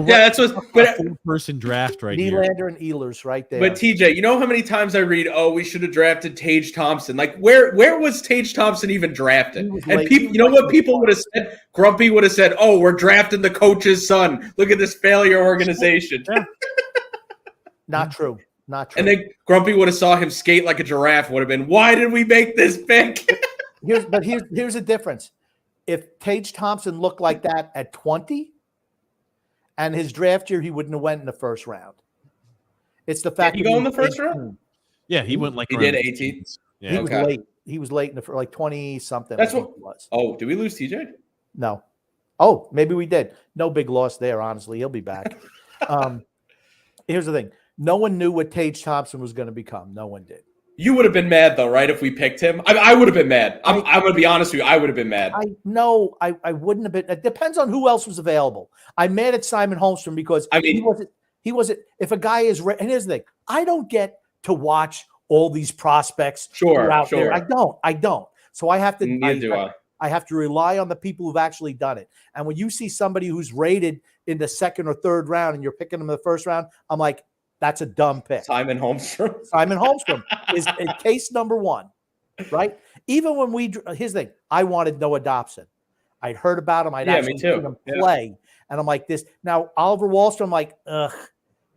Speaker 3: that's what
Speaker 1: person draft right
Speaker 2: here. Nylander and Ehlers right there.
Speaker 3: But TJ, you know how many times I read, "Oh, we should have drafted Tage Thompson." Like, where was Tage Thompson even drafted? And people, you know what people would have said? Grumpy would have said, "Oh, we're drafting the coach's son. Look at this failure organization."
Speaker 2: Not true. Not true.
Speaker 3: And then Grumpy would have saw him skate like a giraffe. Would have been, why did we make this pick?
Speaker 2: Here's the difference. If Tage Thompson looked like that at 20 and his draft year, he wouldn't have went in the first round. It's the fact
Speaker 3: that he go in the first round?
Speaker 1: Yeah, he went like
Speaker 3: he did 18.
Speaker 2: Yeah. He was late. He was late in the like 20 something.
Speaker 3: That's what it was. Oh, did we lose TJ?
Speaker 2: No. Oh, maybe we did. No big loss there, honestly. He'll be back. Here's the thing. No one knew what Tage Thompson was going to become. No one did.
Speaker 3: You would have been mad though, right? If we picked him, I would have been mad. I'm going to be honest with you. I would have been mad.
Speaker 2: I wouldn't have been. It depends on who else was available. I'm mad at Simon Holmstrom because he wasn't. If a guy is, and here's the thing, I don't get to watch all these prospects out there. I don't. So I have to.
Speaker 3: Neither do I.
Speaker 2: I have to rely on the people who've actually done it. And when you see somebody who's rated in the second or third round and you're picking them in the first round, I'm like, that's a dumb pick.
Speaker 3: Simon Holmstrom.
Speaker 2: Simon Holmstrom is case number one, right? Even when here's the thing, I wanted Noah Dobson. I'd heard about him. I'd actually seen him play. And I'm like this. Now, Oliver Wahlstrom, I'm like,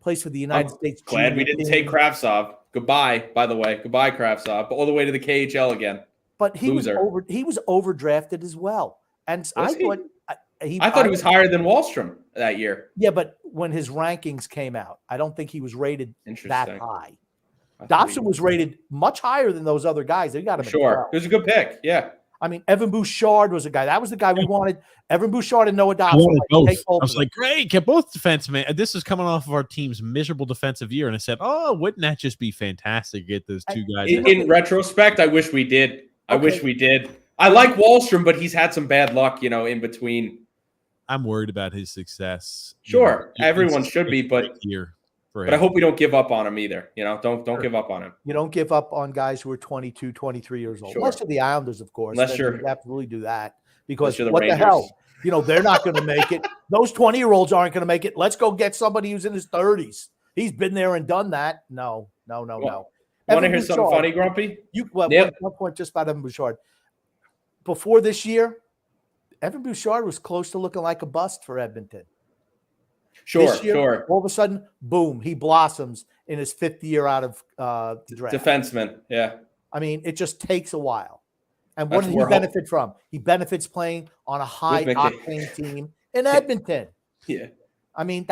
Speaker 2: plays for the United States.
Speaker 3: Glad we didn't take Kravtsov. Goodbye, by the way. Goodbye, Kravtsov. All the way to the KHL again.
Speaker 2: But he was overdrafted as well. And I thought
Speaker 3: he was higher than Wahlstrom that year.
Speaker 2: Yeah, but when his rankings came out, I don't think he was rated that high. Dobson was rated much higher than those other guys. They got him.
Speaker 3: Sure. It was a good pick. Yeah.
Speaker 2: I mean, Evan Bouchard was a guy. That was the guy we wanted. Evan Bouchard and Noah Dobson.
Speaker 1: I was like, great, get both defensemen. This is coming off of our team's miserable defensive year. And I said, oh, wouldn't that just be fantastic to get those two guys?
Speaker 3: In retrospect, I wish we did. I wish we did. I like Wahlstrom, but he's had some bad luck, in between.
Speaker 1: I'm worried about his success.
Speaker 3: Sure, everyone should be, but
Speaker 1: I
Speaker 3: hope we don't give up on him either. Don't give up on him.
Speaker 2: You don't give up on guys who are 22, 23 years old. Unless you're the Islanders, of course.
Speaker 3: Unless you
Speaker 2: absolutely do that because
Speaker 3: what
Speaker 2: Rangers. The hell? They're not going to make it. Those 20-year-olds aren't going to make it. Let's go get somebody who's in his 30s. He's been there and done that. No.
Speaker 3: Want to hear something funny, Grumpy?
Speaker 2: One point just about Evan Bouchard. Before this year, Evan Bouchard was close to looking like a bust for Edmonton.
Speaker 3: Sure.
Speaker 2: All of a sudden, boom, he blossoms in his fifth year out of the draft.
Speaker 3: Defenseman, yeah.
Speaker 2: I mean, it just takes a while. And what did he benefit from? He benefits playing on a high-octane team in Edmonton.
Speaker 3: Yeah.
Speaker 2: I mean,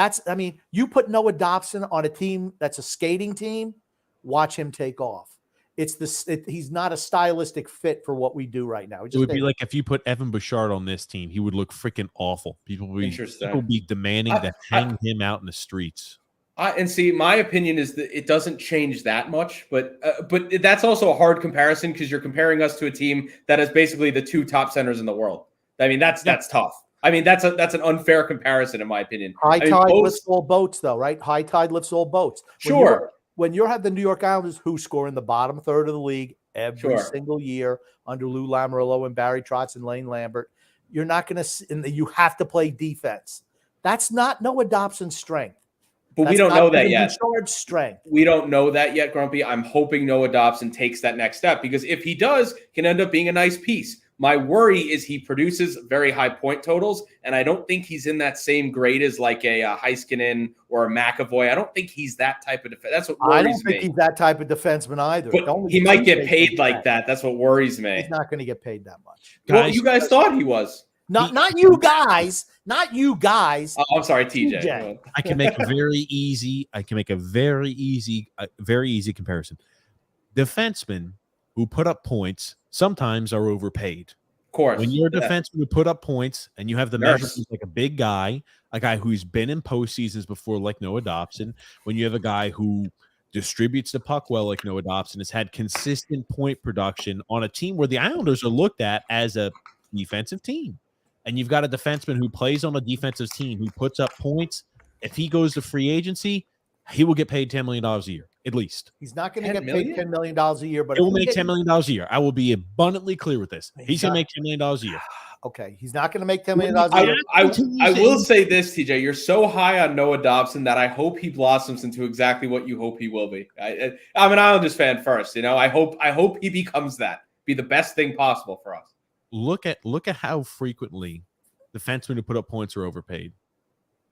Speaker 2: you put Noah Dobson on a team that's a skating team, watch him take off. He's not a stylistic fit for what we do right now.
Speaker 1: It would be like if you put Evan Bouchard on this team, he would look freaking awful. People would be demanding to hang him out in the streets.
Speaker 3: My opinion is that it doesn't change that much, but that's also a hard comparison because you're comparing us to a team that has basically the two top centers in the world. I mean, that's tough. I mean, that's an unfair comparison in my opinion.
Speaker 2: High tide lifts all boats, though, right? High tide lifts all boats. When you have the New York Islanders who score in the bottom third of the league every single year under Lou Lamoriello and Barry Trotz and Lane Lambert, you're not going to. You have to play defense. That's not Noah Dobson's strength.
Speaker 3: But we don't know that yet.
Speaker 2: Strength.
Speaker 3: We don't know that yet, Grumpy. I'm hoping Noah Dobson takes that next step because if he does, can end up being a nice piece. My worry is he produces very high point totals, and I don't think he's in that same grade as like a Heiskanen or a McAvoy. I don't think he's that type of defense. That's what worries me. I don't think
Speaker 2: he's that type of defenseman either.
Speaker 3: But he might get paid like that. That's what worries me.
Speaker 2: He's not going to get paid that much.
Speaker 3: Well, you guys thought he was.
Speaker 2: Not you guys. Not you guys.
Speaker 3: Oh, I'm sorry, TJ.
Speaker 1: I can make a very easy comparison. Defensemen who put up points sometimes are overpaid.
Speaker 3: Of course.
Speaker 1: When you're a defenseman who put up points and you have the measures like a big guy, a guy who's been in postseasons before like Noah Dobson, when you have a guy who distributes the puck well like Noah Dobson, has had consistent point production on a team where the Islanders are looked at as a defensive team. And you've got a defenseman who plays on a defensive team who puts up points. If he goes to free agency, he will get paid $10 million a year, at least.
Speaker 2: He's not going to get paid $10 million a year, but
Speaker 1: he will make $10 million a year. I will be abundantly clear with this. He's going to make $10 million a year.
Speaker 2: Okay, he's not going to make $10 million a year.
Speaker 3: I will say this, TJ. You're so high on Noah Dobson that I hope he blossoms into exactly what you hope he will be. I'm an Islanders fan first. I hope he becomes that. Be the best thing possible for us.
Speaker 1: Look at how frequently defensemen who put up points are overpaid.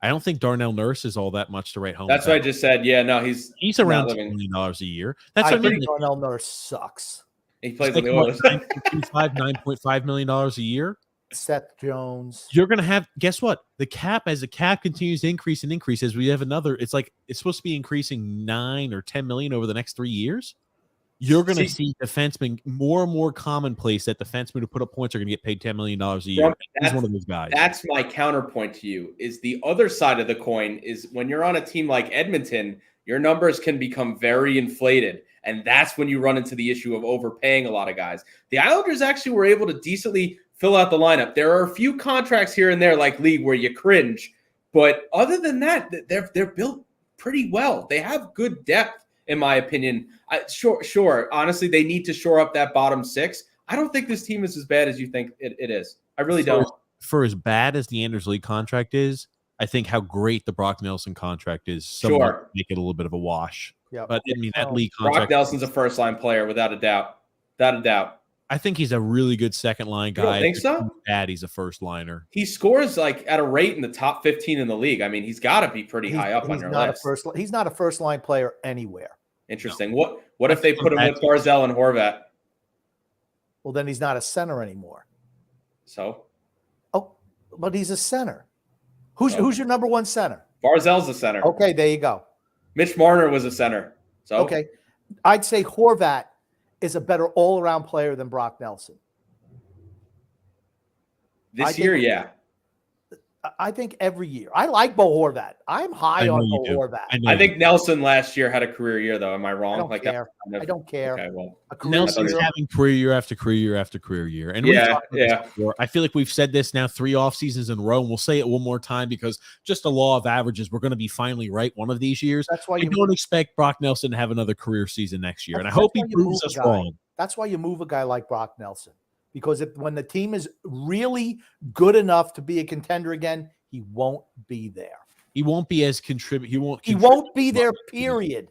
Speaker 1: I don't think Darnell Nurse is all that much to write home.
Speaker 3: That's what I just said. Yeah, no, he's
Speaker 1: around $10 million a year. That's what I mean.
Speaker 2: Darnell Nurse sucks.
Speaker 3: He plays in the Oilers.
Speaker 1: $9.5 million a year.
Speaker 2: Seth Jones.
Speaker 1: You're gonna have. Guess what? The cap continues to increase and increase as we have another. It's supposed to be increasing 9 or 10 million over the next 3 years. You're going to see defensemen more and more commonplace that defensemen who put up points are going to get paid $10 million a year. He's one of those guys.
Speaker 3: That's my counterpoint to you. Is the other side of the coin is when you're on a team like Edmonton, your numbers can become very inflated. And that's when you run into the issue of overpaying a lot of guys. The Islanders actually were able to decently fill out the lineup. There are a few contracts here and there, like League, where you cringe. But other than that, they're built pretty well. They have good depth, in my opinion. Sure. Honestly, they need to shore up that bottom six. I don't think this team is as bad as you think it is. I really don't.
Speaker 1: For as bad as the Anders Lee contract is, I think how great the Brock Nelson contract is.
Speaker 3: Sure.
Speaker 1: Make it a little bit of a wash.
Speaker 2: Yeah.
Speaker 1: But I mean, that Lee contract.
Speaker 3: Brock Nelson's a first-line player, without a doubt. Without a doubt.
Speaker 1: I think he's a really good second-line guy.
Speaker 3: You don't think so?
Speaker 1: Bad, he's a first-liner.
Speaker 3: He scores like at a rate in the top 15 in the league. I mean, he's got to be pretty high up on your list.
Speaker 2: He's not a first-line player anywhere.
Speaker 3: Interesting. What if they put him with Barzal and Horvat?
Speaker 2: Well, then he's not a center anymore.
Speaker 3: So?
Speaker 2: Oh, but he's a center. Who's your number one center?
Speaker 3: Barzal's a center.
Speaker 2: Okay, there you go.
Speaker 3: Mitch Marner was a center. So
Speaker 2: okay, I'd say Horvat is a better all-around player than Brock Nelson.
Speaker 3: This year, yeah.
Speaker 2: I think every year. I like Bo Horvat. I'm high on Bo Horvat.
Speaker 3: I think Nelson last year had a career year, though. Am I wrong?
Speaker 2: I don't care. I don't care.
Speaker 3: Okay, well,
Speaker 1: Nelson's having career year after career year after career year. And I feel like we've said this now 3 off seasons in a row, and we'll say it one more time because just the law of averages, we're going to be finally right one of these years.
Speaker 2: That's why
Speaker 1: you don't expect Brock Nelson to have another career season next year, and I hope he proves us wrong.
Speaker 2: That's why you move a guy like Brock Nelson, because when the team is really good enough to be a contender again, he won't be there.
Speaker 1: He won't be as contribute. He
Speaker 2: won't be there. Period.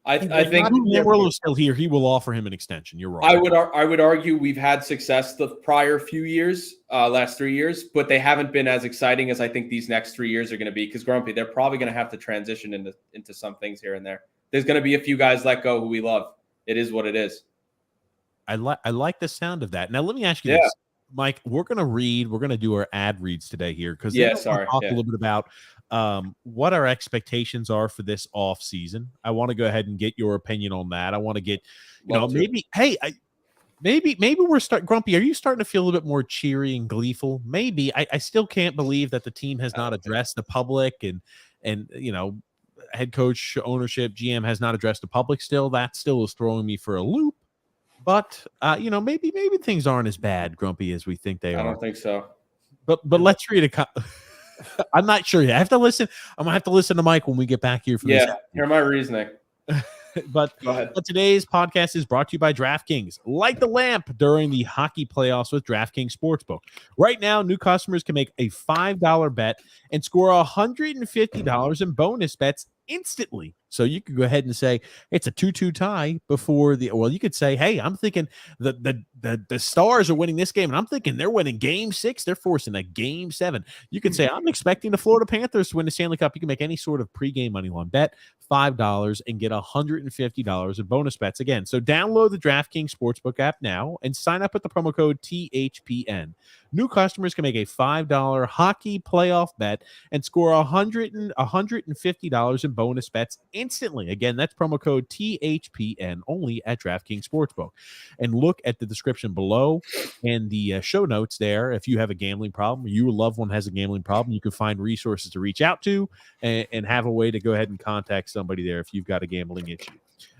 Speaker 3: I think
Speaker 1: Warlow's still here. He will offer him an extension. You're right.
Speaker 3: I would argue we've had success the prior few years, last 3 years, but they haven't been as exciting as I think these next 3 years are going to be. Because Grumpy, they're probably going to have to transition into some things here and there. There's going to be a few guys let go who we love. It is what it is.
Speaker 1: I like the sound of that. Now let me ask you this. Mike, we're going to do our ad reads today here because talk a little bit about what our expectations are for this off season. I want to go ahead and get your opinion on that. I want to get, maybe we're Grumpy, are you starting to feel a little bit more cheery and gleeful? Maybe. I still can't believe that the team has not addressed the public and head coach, ownership, GM has not addressed the public still. That still is throwing me for a loop. But maybe things aren't as bad, Grumpy, as we think they are.
Speaker 3: I don't think so.
Speaker 1: But let's read I'm not sure yet. I have to listen. I'm gonna have to listen to Mike when we get back here for this.
Speaker 3: Yeah, hear my reasoning.
Speaker 1: But today's podcast is brought to you by DraftKings. Light the lamp during the hockey playoffs with DraftKings Sportsbook. Right now, new customers can make a $5 bet and score $150 in bonus bets instantly. So you could go ahead and say it's a 2-2 tie before you could say, hey, I'm thinking the Stars are winning this game, and I'm thinking they're winning game 6. They're forcing a game 7. You could say, I'm expecting the Florida Panthers to win the Stanley Cup. You can make any sort of pregame money line bet, $5, and get $150 in bonus bets. Again, so download the DraftKings Sportsbook app now and sign up with the promo code THPN. New customers can make a $5 hockey playoff bet and score $150 in bonus bets instantly. Again, that's promo code THPN only at DraftKings Sportsbook. And look at the description below and the show notes there. If you have a gambling problem, or your loved one has a gambling problem, you can find resources to reach out to and have a way to go ahead and contact somebody there if you've got a gambling issue.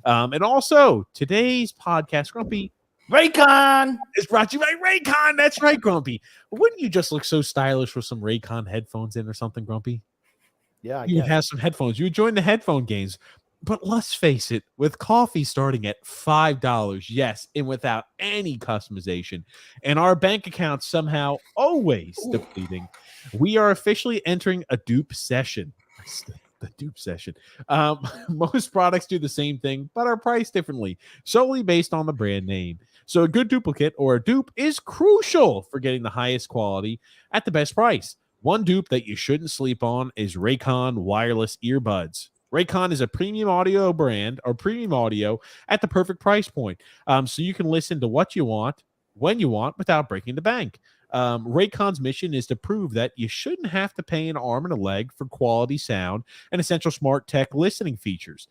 Speaker 1: And also, today's podcast, Grumpy,
Speaker 2: Raycon
Speaker 1: is brought to you by Raycon. That's right, Grumpy. Wouldn't you just look so stylish with some Raycon headphones in or something, Grumpy?
Speaker 2: Yeah,
Speaker 1: you have some headphones. You join the headphone games. But let's face it, with coffee starting at $5, yes, and without any customization, and our bank account somehow always depleting, we are officially entering a dupe session. The dupe session. Most products do the same thing, but are priced differently, solely based on the brand name. So a good duplicate or a dupe is crucial for getting the highest quality at the best price. One dupe that you shouldn't sleep on is Raycon wireless earbuds. Raycon is a premium audio brand or premium audio at the perfect price point. So you can listen to what you want, when you want, without breaking the bank. Raycon's mission is to prove that you shouldn't have to pay an arm and a leg for quality sound and essential smart tech listening features.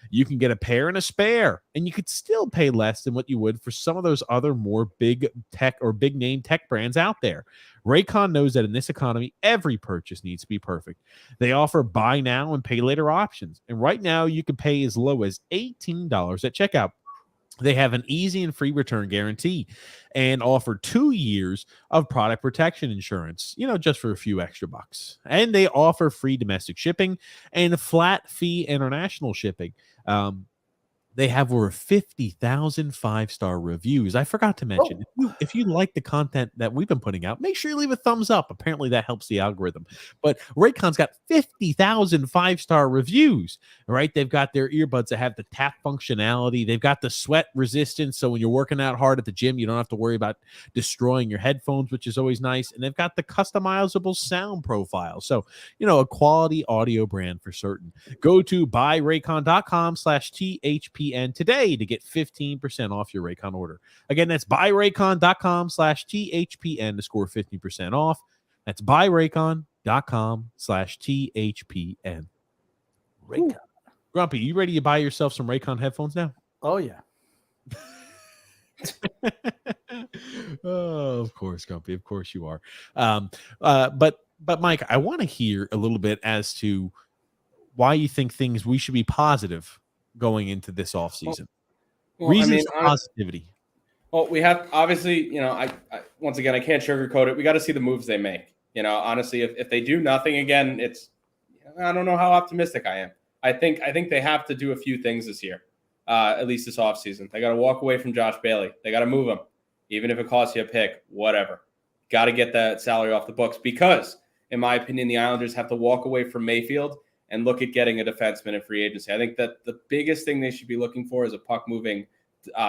Speaker 1: You can get a pair and a spare, and you could still pay less than what you would for some of those other more big tech or big name tech brands out there. Raycon knows that in this economy, every purchase needs to be perfect. They offer buy now and pay later options. And right now, you can pay as low as $18 at checkout. They have an easy and free return guarantee and offer 2 years of product protection insurance, just for a few extra bucks. And they offer free domestic shipping and flat fee international shipping. They have over 50,000 5-star reviews. I forgot to mention, if you like the content that we've been putting out, make sure you leave a thumbs up. Apparently that helps the algorithm. But Raycon's got 50,000 5-star reviews, right? They've got their earbuds that have the tap functionality. They've got the sweat resistance. So when you're working out hard at the gym, you don't have to worry about destroying your headphones, which is always nice. And they've got the customizable sound profile. So, a quality audio brand for certain. Go to buyraycon.com/THPN today to get 15% off your Raycon order. Again, that's buyraycon.com/THPN to score 15% off. That's buyraycon.com/THPN.
Speaker 2: Raycon.
Speaker 1: Grumpy, you ready to buy yourself some Raycon headphones now?
Speaker 2: Oh, yeah.
Speaker 1: Oh, of course, Grumpy. Of course you are. But Mike, I want to hear a little bit as to why you think we should be positive going into this off season. Reasons for positivity.
Speaker 3: Well, we have obviously, I once again I can't sugarcoat it. We got to see the moves they make. Honestly, if they do nothing again, I don't know how optimistic I am. I think they have to do a few things this year, at least this offseason. They got to walk away from Josh Bailey. They got to move him, even if it costs you a pick, whatever. Got to get that salary off the books because, in my opinion, the Islanders have to walk away from Mayfield and look at getting a defenseman in free agency. I think that the biggest thing they should be looking for is a puck-moving,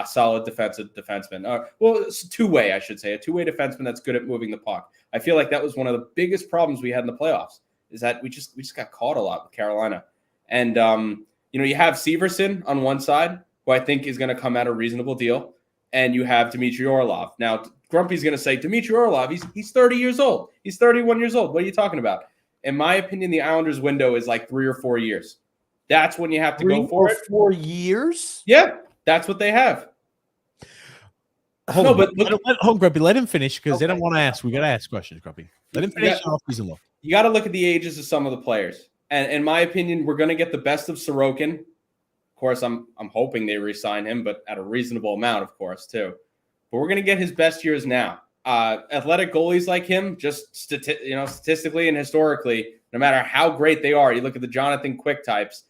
Speaker 3: solid defensive defenseman. Well, it's a two-way, I should say, a two-way defenseman that's good at moving the puck. I feel like that was one of the biggest problems we had in the playoffs, is that we just got caught a lot with Carolina. And, you have Severson on one side, who I think is going to come at a reasonable deal, and you have Dmitry Orlov. Now, Grumpy's going to say, Dmitry Orlov, he's 30 years old. He's 31 years old. What are you talking about? In my opinion, the Islanders' window is like 3 or 4 years. That's when you have to go for it.
Speaker 2: 4 years?
Speaker 3: Yeah, that's what they have.
Speaker 1: Grumpy, let him finish because they don't want to ask. We got to ask questions, Grumpy. Let him finish off season low.
Speaker 3: You got to look at the ages of some of the players. And in my opinion, we're going to get the best of Sorokin. Of course, I'm hoping they re-sign him, but at a reasonable amount, of course, too. But we're going to get his best years now. Athletic goalies like him, just statistically and historically, no matter how great they are, you look at the Jonathan Quick types,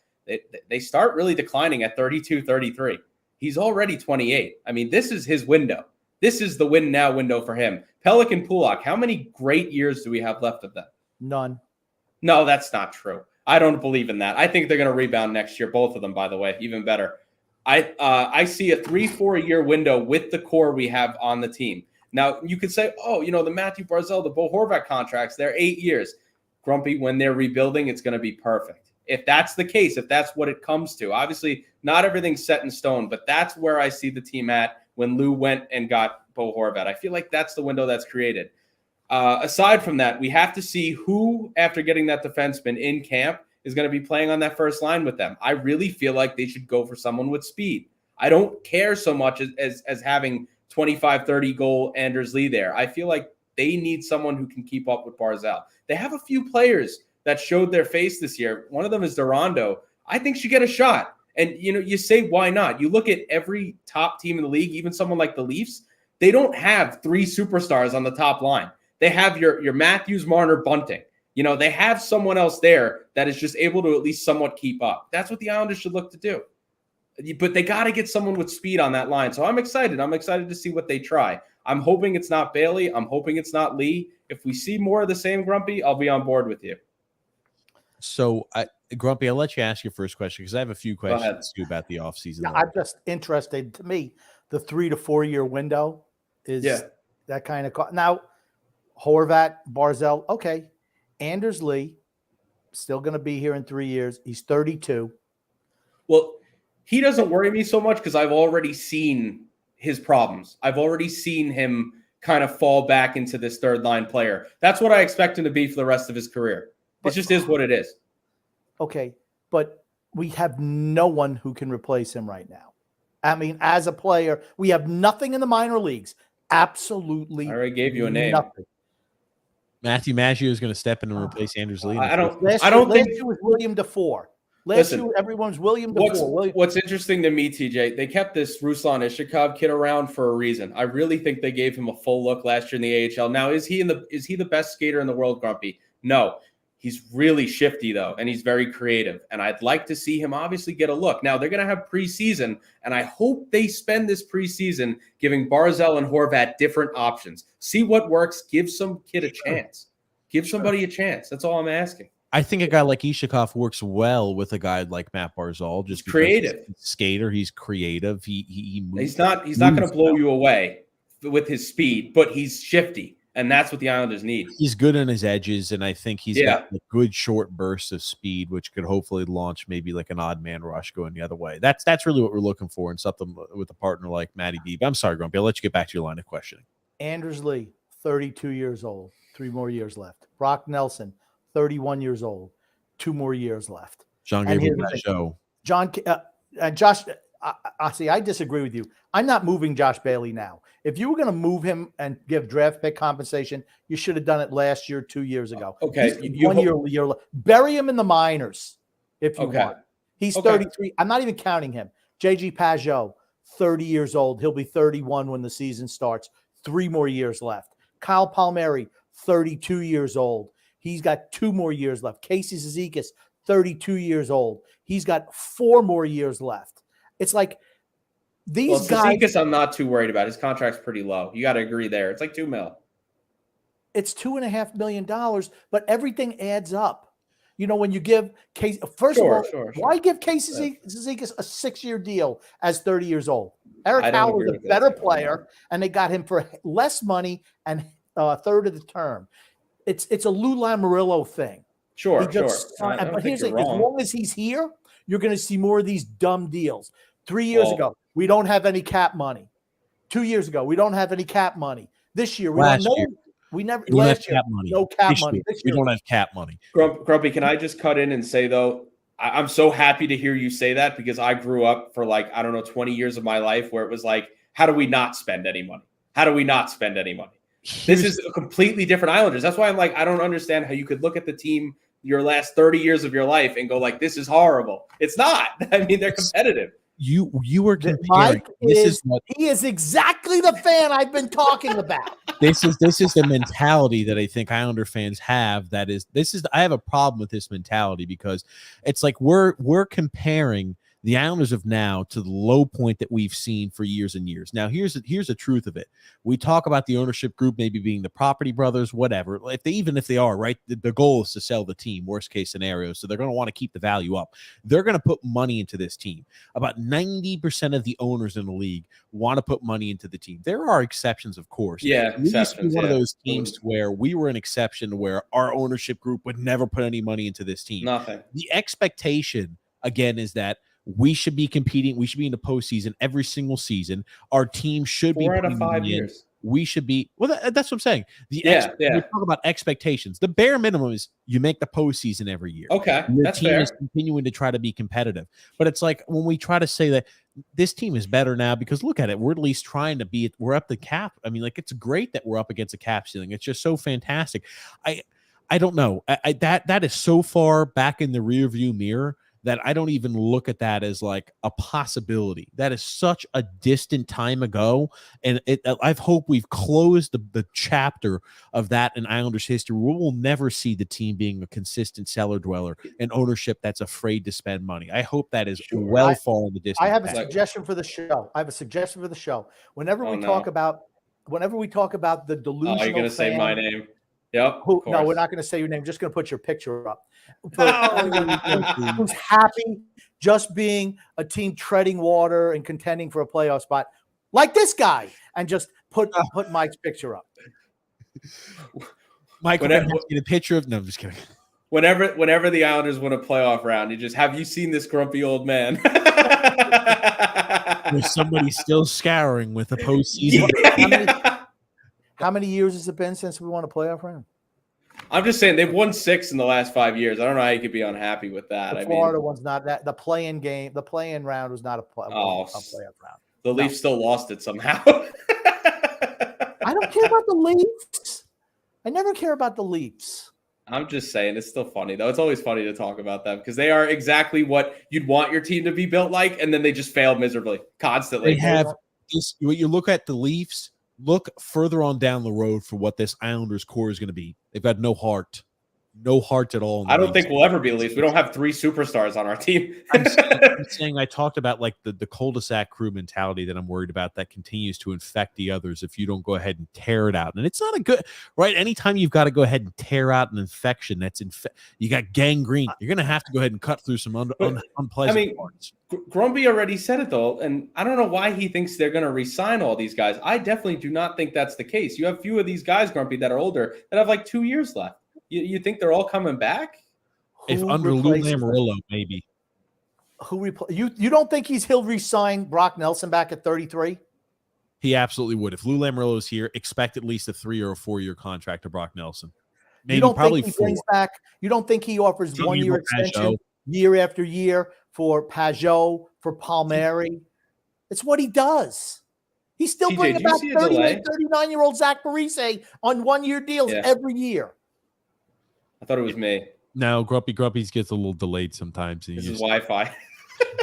Speaker 3: they start really declining at 32, 33. He's already 28. I mean, this is his window. This is the win now window for him. Pelican Pulak, how many great years do we have left of that?
Speaker 2: None.
Speaker 3: No, that's not true. I don't believe in that. I think they're going to rebound next year, both of them, by the way, even better. I see a 3-4 year window with the core we have on the team. Now, you could say, the Matthew Barzal, the Bo Horvat contracts, they're 8 years. Grumpy, when they're rebuilding, it's going to be perfect. If that's the case, if that's what it comes to. Obviously, not everything's set in stone, but that's where I see the team at when Lou went and got Bo Horvat. I feel like that's the window that's created. Aside from that, we have to see who, after getting that defenseman in camp, is going to be playing on that first line with them. I really feel like they should go for someone with speed. I don't care so much as having 25, 30 goal Anders Lee there. I feel like they need someone who can keep up with Barzal. They have a few players that showed their face this year. One of them is Durando. I think should get a shot. And, you say, why not? You look at every top team in the league, even someone like the Leafs, they don't have 3 superstars on the top line. They have your Matthews, Marner, Bunting. They have someone else there that is just able to at least somewhat keep up. That's what the Islanders should look to do. But they got to get someone with speed on that line. So I'm excited. I'm excited to see what they try. I'm hoping it's not Bailey. I'm hoping it's not Lee. If we see more of the same, Grumpy, I'll be on board with you.
Speaker 1: So, Grumpy, I'll let you ask your first question because I have a few questions too about the offseason.
Speaker 2: Yeah, I'm just interested. To me, the 3 to 4 year window is that kind of now. Horvat, Barzal, okay. Anders Lee, still going to be here in 3 years. He's 32.
Speaker 3: Well, he doesn't worry me so much because I've already seen his problems. I've already seen him kind of fall back into this third line player. That's what I expect him to be for the rest of his career. It just is what it is.
Speaker 2: Okay, but we have no one who can replace him right now. I mean, as a player, we have nothing in the minor leagues. Absolutely,
Speaker 3: I already gave you a name.
Speaker 2: nothing.
Speaker 1: Matthew Maggio is going to step in and replace Anders Lee.
Speaker 3: I don't
Speaker 2: Last
Speaker 3: think
Speaker 2: year was William DeFore. Last year, everyone's William DeFore.
Speaker 3: What's interesting to me, TJ, they kept this Ruslan Ishikov kid around for a reason. I really think they gave him a full look last year in the AHL. Now, is he the best skater in the world, Grumpy? No. He's really shifty, though, and he's very creative. And I'd like to see him obviously get a look. Now, they're going to have preseason, and I hope they spend this preseason giving Barzal and Horvat different options. See what works. Give some kid a chance. Give somebody a chance. That's all I'm asking.
Speaker 1: I think a guy like Ishikov works well with a guy like Matt Barzal. Just
Speaker 3: creative
Speaker 1: he's a skater. He's creative. He moves.
Speaker 3: He's not going to blow you away with his speed, but he's shifty. And that's what the Islanders need.
Speaker 1: He's good on his edges, and I think he's got a good short burst of speed, which could hopefully launch maybe like an odd man rush going the other way. That's really what we're looking for in something with a partner like Matty B. But I'm sorry, Grumpy. I'll let you get back to your line of questioning.
Speaker 2: Anders Lee, 32 years old, 3 more years left. Brock Nelson, 31 years old, 2 more years left.
Speaker 1: John Gabriel show.
Speaker 2: John and Josh. I disagree with you. I'm not moving Josh Bailey now. If you were going to move him and give draft pick compensation, you should have done it last year, 2 years ago.
Speaker 3: Okay,
Speaker 2: year. Bury him in the minors if you want. He's 33. I'm not even counting him. JG Pajot, 30 years old. He'll be 31 when the season starts. 3 more years left. Kyle Palmieri, 32 years old. He's got 2 more years left. Casey Zizekas, 32 years old. He's got 4 more years left. It's like these guys.
Speaker 3: Zizekas, I'm not too worried about. His contract's pretty low. You got to agree there. It's like $2 million.
Speaker 2: It's $2.5 million, but everything adds up. You know, when you give Casey, first of all, why give Casey Zizekas a 6-year deal as 30 years old? Eric Howell was a better player, and they got him for less money and a third of the term. It's a Lou Lamoriello thing.
Speaker 3: Sure.
Speaker 2: But here's the thing: as long as he's here, you're going to see more of these dumb deals. 3 years ago, we don't have any cap money. 2 years ago, we don't have any cap money. This year, we don't know. We never last year, no cap money. This year,
Speaker 1: we don't have cap money.
Speaker 3: Grumpy, can I just cut in and say though, I'm so happy to hear you say that because I grew up for 20 years of my life where it was like, how do we not spend any money? How do we not spend any money? This is a completely different Islanders. That's why I'm like, I don't understand how you could look at the team your last 30 years of your life and go like, this is horrible. It's not. I mean, they're competitive.
Speaker 1: You were comparing.
Speaker 2: He is exactly the fan I've been talking about.
Speaker 1: This is the mentality that I think Islander fans have. I have a problem with this mentality because it's like we're comparing the Islanders of now to the low point that we've seen for years and years. Now, here's the truth of it. We talk about the ownership group maybe being the Property Brothers, whatever. If they are, right, the goal is to sell the team, worst case scenario. So they're going to want to keep the value up. They're going to put money into this team. About 90% of the owners in the league want to put money into the team. There are exceptions, of course.
Speaker 3: Yeah,
Speaker 1: we used to be one of those teams where we were an exception where our ownership group would never put any money into this team.
Speaker 3: Nothing.
Speaker 1: The expectation, again, is that we should be competing. We should be in the postseason every single season. Our team should be
Speaker 3: 4 out of 5 years.
Speaker 1: We should be. Well, that's what I'm saying. We talk about expectations. The bare minimum is you make the postseason every year.
Speaker 3: Okay,
Speaker 1: your team is continuing to try to be competitive. But it's like when we try to say that this team is better now because look at it, we're at least trying to be. We're up the cap. I mean, like it's great that we're up against a cap ceiling. It's just so fantastic. I don't know. That is so far back in the rearview mirror that I don't even look at that as like a possibility. That is such a distant time ago. And I hope we've closed the chapter of that in Islanders history. We will never see the team being a consistent cellar dweller and ownership that's afraid to spend money. I hope that is far in the distance.
Speaker 2: I have a suggestion for the show. Whenever we talk about the delusional
Speaker 3: you're going to say my name. Yep.
Speaker 2: No, we're not going to say your name. Just going to put your picture up. Who's happy just being a team treading water and contending for a playoff spot, like this guy, and just put Mike's picture up.
Speaker 1: Mike, get a picture of. No, I'm just kidding.
Speaker 3: Whenever the Islanders win a playoff round, you just have you seen this grumpy old man?
Speaker 1: There's somebody still scouring with a postseason.
Speaker 2: Yeah. How many years has it been since we won a playoff round?
Speaker 3: I'm just saying they've won 6 in the last 5 years. I don't know how you could be unhappy with that.
Speaker 2: The Florida one's not that. The play-in game, the play-in round was not a playoff round.
Speaker 3: The Leafs still lost it somehow.
Speaker 2: I don't care about the Leafs. I never care about the Leafs.
Speaker 3: I'm just saying, it's still funny, though. It's always funny to talk about them because they are exactly what you'd want your team to be built like, and then they just fail miserably, constantly.
Speaker 1: They have this. When you look at the Leafs, look further on down the road for what this Islanders core is going to be. They've got no heart. No heart at all.
Speaker 3: I don't think we'll ever be the Leafs. We don't have 3 superstars on our team.
Speaker 1: I'm saying I talked about like the cul-de-sac crew mentality that I'm worried about that continues to infect the others if you don't go ahead and tear it out. And it's not a good, right? Anytime you've got to go ahead and tear out an infection that's you got gangrene, you're going to have to go ahead and cut through some unpleasant parts.
Speaker 3: Grumpy already said it, though, and I don't know why he thinks they're going to re-sign all these guys. I definitely do not think that's the case. You have few of these guys, Grumpy, that are older that have like 2 years left. You think they're all coming back?
Speaker 1: If under Lou Lamoriello, maybe.
Speaker 2: You don't think he'll re-sign Brock Nelson back at 33?
Speaker 1: He absolutely would. If Lou Lamoriello is here, expect at least a 3 or a 4 year contract to Brock Nelson. Maybe
Speaker 2: you don't
Speaker 1: probably
Speaker 2: think he brings back. You don't think he offers 1 year extension year after year for Pajot, for Palmieri? It's what he does. He's still bringing back 38, 39-year-old Zach Parise on 1 year deals every year.
Speaker 3: I thought it was me.
Speaker 1: No, Grumpy gets a little delayed sometimes.
Speaker 3: This is Wi-Fi.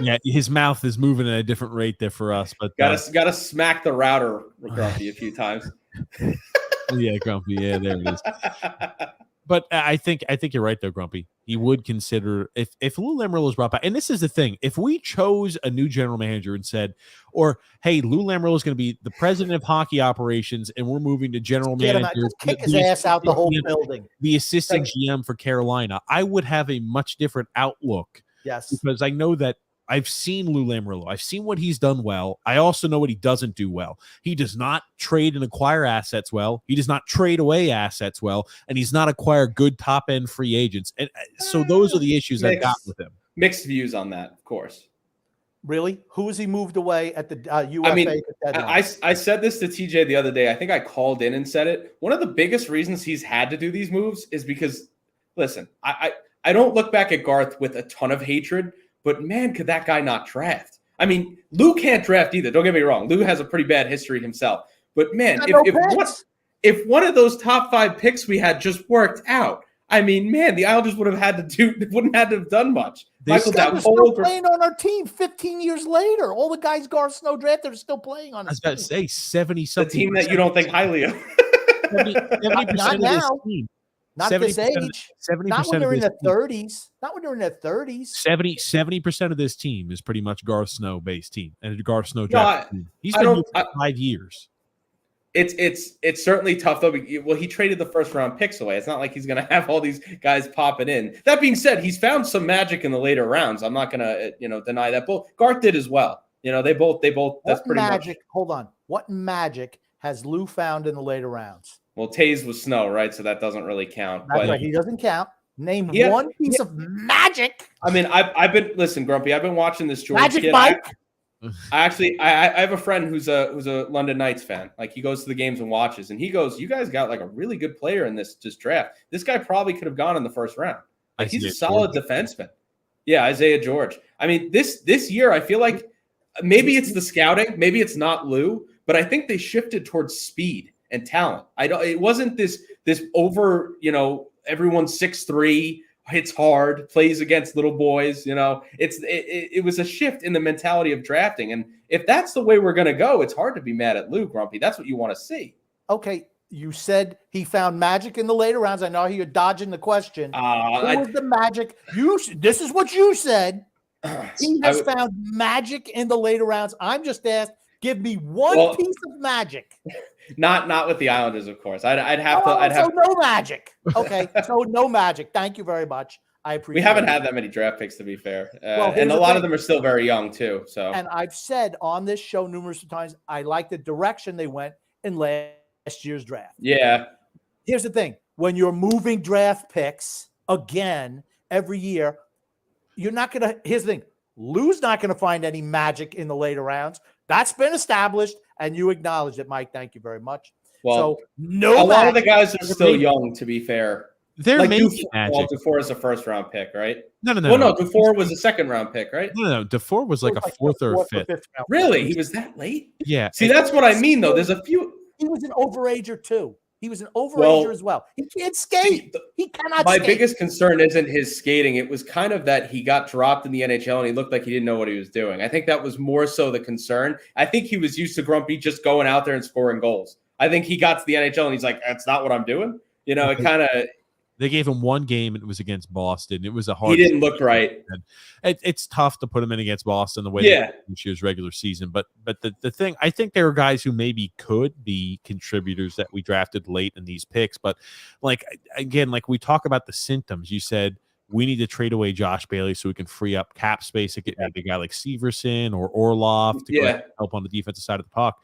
Speaker 1: Yeah, his mouth is moving at a different rate there for us. But
Speaker 3: gotta smack the router, Grumpy, a few times.
Speaker 1: Yeah, Grumpy. Yeah, there it is. But I think you're right though, Grumpy. He would consider if Lou Lamoriello was brought back, and this is the thing: if we chose a new general manager and said, or hey, Lou Lamoriello is going to be the president of hockey operations, and we're moving to general manager,
Speaker 2: kick his ass out the whole building,
Speaker 1: the assistant GM for Carolina, I would have a much different outlook.
Speaker 2: Yes,
Speaker 1: because I know that I've seen Lou Lamoriello. I've seen what he's done well. I also know what he doesn't do well. He does not trade and acquire assets well. He does not trade away assets well, and he's not acquire good top-end free agents. And so those are the issues I've got with him.
Speaker 3: Mixed views on that, of course.
Speaker 2: Really? Who has he moved away at the UFA?
Speaker 3: I mean, I said this to TJ the other day. I think I called in and said it. One of the biggest reasons he's had to do these moves is because, listen, I don't look back at Garth with a ton of hatred, but man, could that guy not draft? I mean, Lou can't draft either. Don't get me wrong. Lou has a pretty bad history himself. But man, if one of those top 5 picks we had just worked out, I mean, man, the Islanders wouldn't have to have done much.
Speaker 2: Michael Dowd still playing on our team 15 years later. All the guys Garth Snow drafted are still playing on us.
Speaker 1: I was about to say 70-something.
Speaker 3: The team that you don't think highly of.
Speaker 1: 70%
Speaker 2: now.
Speaker 1: Of this team.
Speaker 2: Not this age.
Speaker 1: 70%
Speaker 2: not when they're in their 30s. Not when they're in their 30s.
Speaker 1: 70% of this team is pretty much Garth Snow based team and Garth Snow draft team. He's been here for 5 years.
Speaker 3: It's certainly tough though. Well, he traded the first round picks away. It's not like he's going to have all these guys popping in. That being said, he's found some magic in the later rounds. I'm not going to deny that. Both Garth did as well. They both. That's pretty
Speaker 2: magic.
Speaker 3: Much.
Speaker 2: Hold on. What magic has Lou found in the later rounds?
Speaker 3: Well, Taze was Snow, right? So that doesn't really count.
Speaker 2: That's right. He doesn't count. Name one piece of magic.
Speaker 3: I mean, listen, Grumpy. I've been watching this George
Speaker 2: Magic
Speaker 3: kid.
Speaker 2: Mike.
Speaker 3: I have a friend who's a London Knights fan. Like he goes to the games and watches, and he goes, "You guys got like a really good player in this draft. This guy probably could have gone in the first round. Like he's a solid defenseman." Yeah, Isaiah George. I mean, this year, I feel like maybe it's the scouting, maybe it's not Lou, but I think they shifted towards speed and talent. It wasn't this over, everyone's 6'3", hits hard, plays against little boys, it was a shift in the mentality of drafting. And if that's the way we're going to go, it's hard to be mad at Lou, Grumpy. That's what you want to see.
Speaker 2: Okay. You said he found magic in the later rounds. I know you're dodging the question. Who was the magic? This is what you said. He has found magic in the later rounds. I'm just asked, give me one piece of magic.
Speaker 3: Not with the Islanders, of course. I'd have
Speaker 2: no magic. Okay, so no magic. Thank you very much. I appreciate.
Speaker 3: We haven't had that many draft picks, to be fair, and a lot of them are still very young too. So,
Speaker 2: and I've said on this show numerous times, I like the direction they went in last year's draft.
Speaker 3: Yeah.
Speaker 2: Here's the thing: when you're moving draft picks again every year, you're not gonna. Here's the thing: Lou's not gonna find any magic in the later rounds. That's been established, and you acknowledged it, Mike. Thank you very much.
Speaker 3: Well,
Speaker 2: So no,
Speaker 3: a lot of the
Speaker 2: match.
Speaker 3: guys are still young, to be fair.
Speaker 1: There
Speaker 3: Like
Speaker 1: may
Speaker 3: Dufour,
Speaker 1: be
Speaker 3: well,
Speaker 1: magic.
Speaker 3: Dufour is a first round pick, right?
Speaker 1: No, no, no,
Speaker 3: Well,
Speaker 1: no.
Speaker 3: no, Dufour was a second round pick, right?
Speaker 1: No. Dufour was like a
Speaker 2: Like
Speaker 1: fourth or a
Speaker 2: fourth
Speaker 1: fifth.
Speaker 2: fifth round.
Speaker 3: Really? He was that late?
Speaker 1: Yeah.
Speaker 3: See, that's what I mean, though. There's a few.
Speaker 2: He was an overager too. He was an overager
Speaker 3: Well,
Speaker 2: as well. He can't skate. He cannot
Speaker 3: My
Speaker 2: skate.
Speaker 3: biggest concern isn't his skating. It was kind of that he got dropped in the NHL and he looked like he didn't know what he was doing. I think that was more so the concern. I think he was used to Grumpy just going out there and scoring goals. I think he got to the NHL and he's like, that's not what I'm doing. You know, it kind of.
Speaker 1: They gave him one game, and it was against Boston. It was a hard.
Speaker 3: He didn't look right.
Speaker 1: It's tough to put him in against Boston the way this year's regular season. But the thing, I think there are guys who maybe could be contributors that we drafted late in these picks. But like again, like we talk about the symptoms. You said we need to trade away Josh Bailey so we can free up cap space and get maybe a guy like Severson or Orlov to go help on the defensive side of the puck.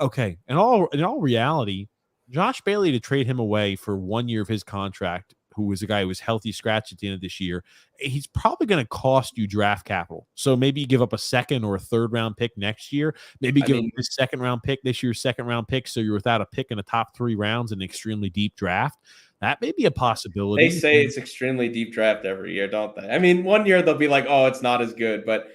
Speaker 1: Okay, in all reality, Josh Bailey, to trade him away for 1 year of his contract, who was a guy who was healthy scratch at the end of this year, he's probably going to cost you draft capital. So maybe you give up a second or a third round pick next year. Maybe give him this second round pick, this year's second round pick, so you're without a pick in the top 3 rounds in an extremely deep draft. That may be a possibility.
Speaker 3: They say it's extremely deep draft every year, don't they? I mean, 1 year they'll be like, oh, it's not as good, but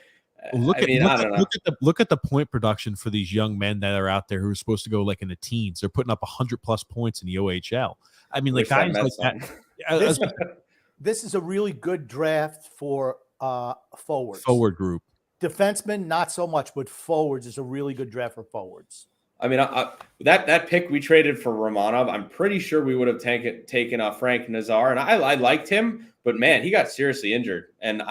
Speaker 1: Look
Speaker 3: I don't know.
Speaker 1: Look at the point production for these young men that are out there who are supposed to go like in the teens. They're putting up 100+ points in the OHL. I mean, like guys like that.
Speaker 2: This is a really good draft for forwards.
Speaker 1: Forward group.
Speaker 2: Defensemen, not so much, but forwards is a really good draft for forwards.
Speaker 3: I mean, that pick we traded for Romanov, I'm pretty sure we would have taken Frank Nazar, and I liked him, but man, he got seriously injured, and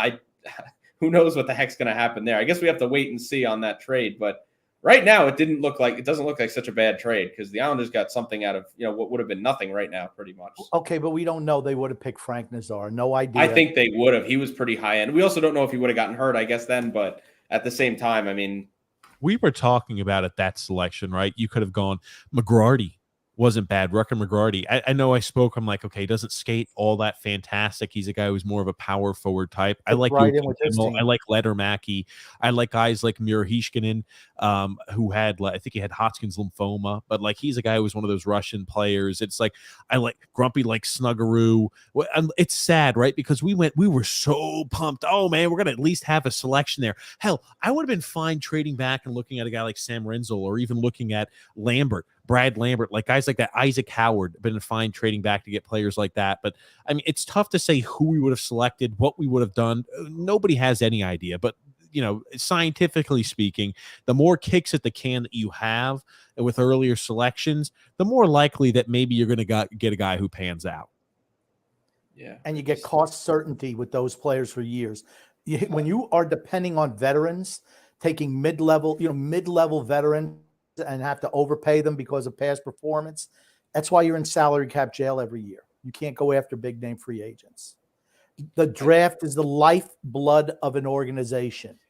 Speaker 3: who knows what the heck's going to happen there. I guess we have to wait and see on that trade, but right now it doesn't look like such a bad trade because the Islanders got something out of what would have been nothing right now, pretty much.
Speaker 2: Okay, but we don't know. They would have picked Frank Nazar. No idea.
Speaker 3: I think they would have. He was pretty high end. We also don't know if he would have gotten hurt, I guess then, but at the same time, I mean,
Speaker 1: we were talking about at that selection, right? You could have gone McGrady. Wasn't bad. Rucker McGrady. I know I spoke. I'm like, okay, he doesn't skate all that fantastic. He's a guy who's more of a power forward type. I like I like Lettermacky. I like guys like Murhishkinen, who had, I think he had Hodgkin's lymphoma, but like he's a guy who was one of those Russian players. It's like I like Grumpy, like Snuggaroo. It's sad, right? Because we were so pumped. Oh man, we're gonna at least have a selection there. Hell, I would have been fine trading back and looking at a guy like Sam Renzel or even looking at Brad Lambert, like guys like that. Isaac Howard, been fine trading back to get players like that. But I mean, it's tough to say who we would have selected, what we would have done. Nobody has any idea. But scientifically speaking, the more kicks at the can that you have with earlier selections, the more likely that maybe you're going to get a guy who pans out.
Speaker 2: Yeah, and you get cost certainty with those players for years. When you are depending on veterans, taking mid-level veterans, and have to overpay them because of past performance. That's why you're in salary cap jail every year. You can't go after big name free agents. The draft is the lifeblood of an organization.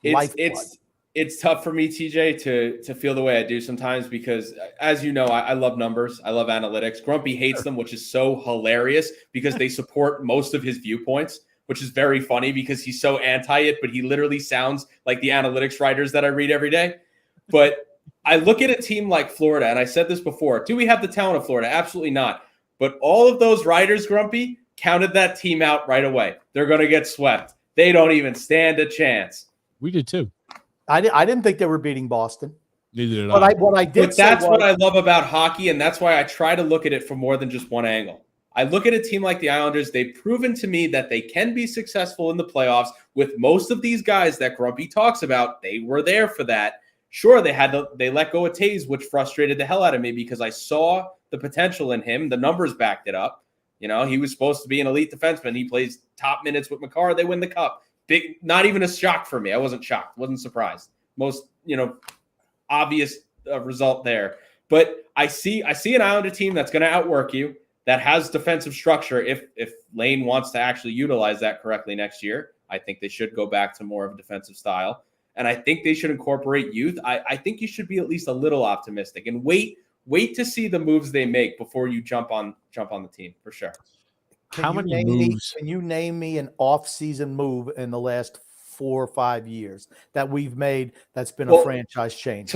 Speaker 3: It's tough for me, TJ, to feel the way I do sometimes because, as you know, I love numbers. I love analytics. Grumpy hates them, which is so hilarious because they support most of his viewpoints, which is very funny because he's so anti it, but he literally sounds like the analytics writers that I read every day. But I look at a team like Florida, and I said this before. Do we have the talent of Florida? Absolutely not. But all of those writers, Grumpy, counted that team out right away. They're going to get swept. They don't even stand a chance.
Speaker 1: We did too.
Speaker 2: I didn't think they were beating Boston.
Speaker 1: Neither did
Speaker 2: I. But
Speaker 3: that's what I love about hockey, and that's why I try to look at it from more than just one angle. I look at a team like the Islanders. They've proven to me that they can be successful in the playoffs with most of these guys that Grumpy talks about. They were there for that. Sure, they let go of Taves, which frustrated the hell out of me because I saw the potential in him. The numbers backed it up. He was supposed to be an elite defenseman. He plays top minutes with Makar. They win the cup. Big, not even a shock for me. I wasn't shocked. Wasn't surprised. Most, obvious result there. But I see an Islander team that's going to outwork you, that has defensive structure. If Lane wants to actually utilize that correctly next year, I think they should go back to more of a defensive style. And I think they should incorporate youth. I think you should be at least a little optimistic and wait to see the moves they make before you jump on the team for sure.
Speaker 1: How many moves?
Speaker 2: Can you name me an off-season move in the last 4 or 5 years that we've made that's been a franchise change?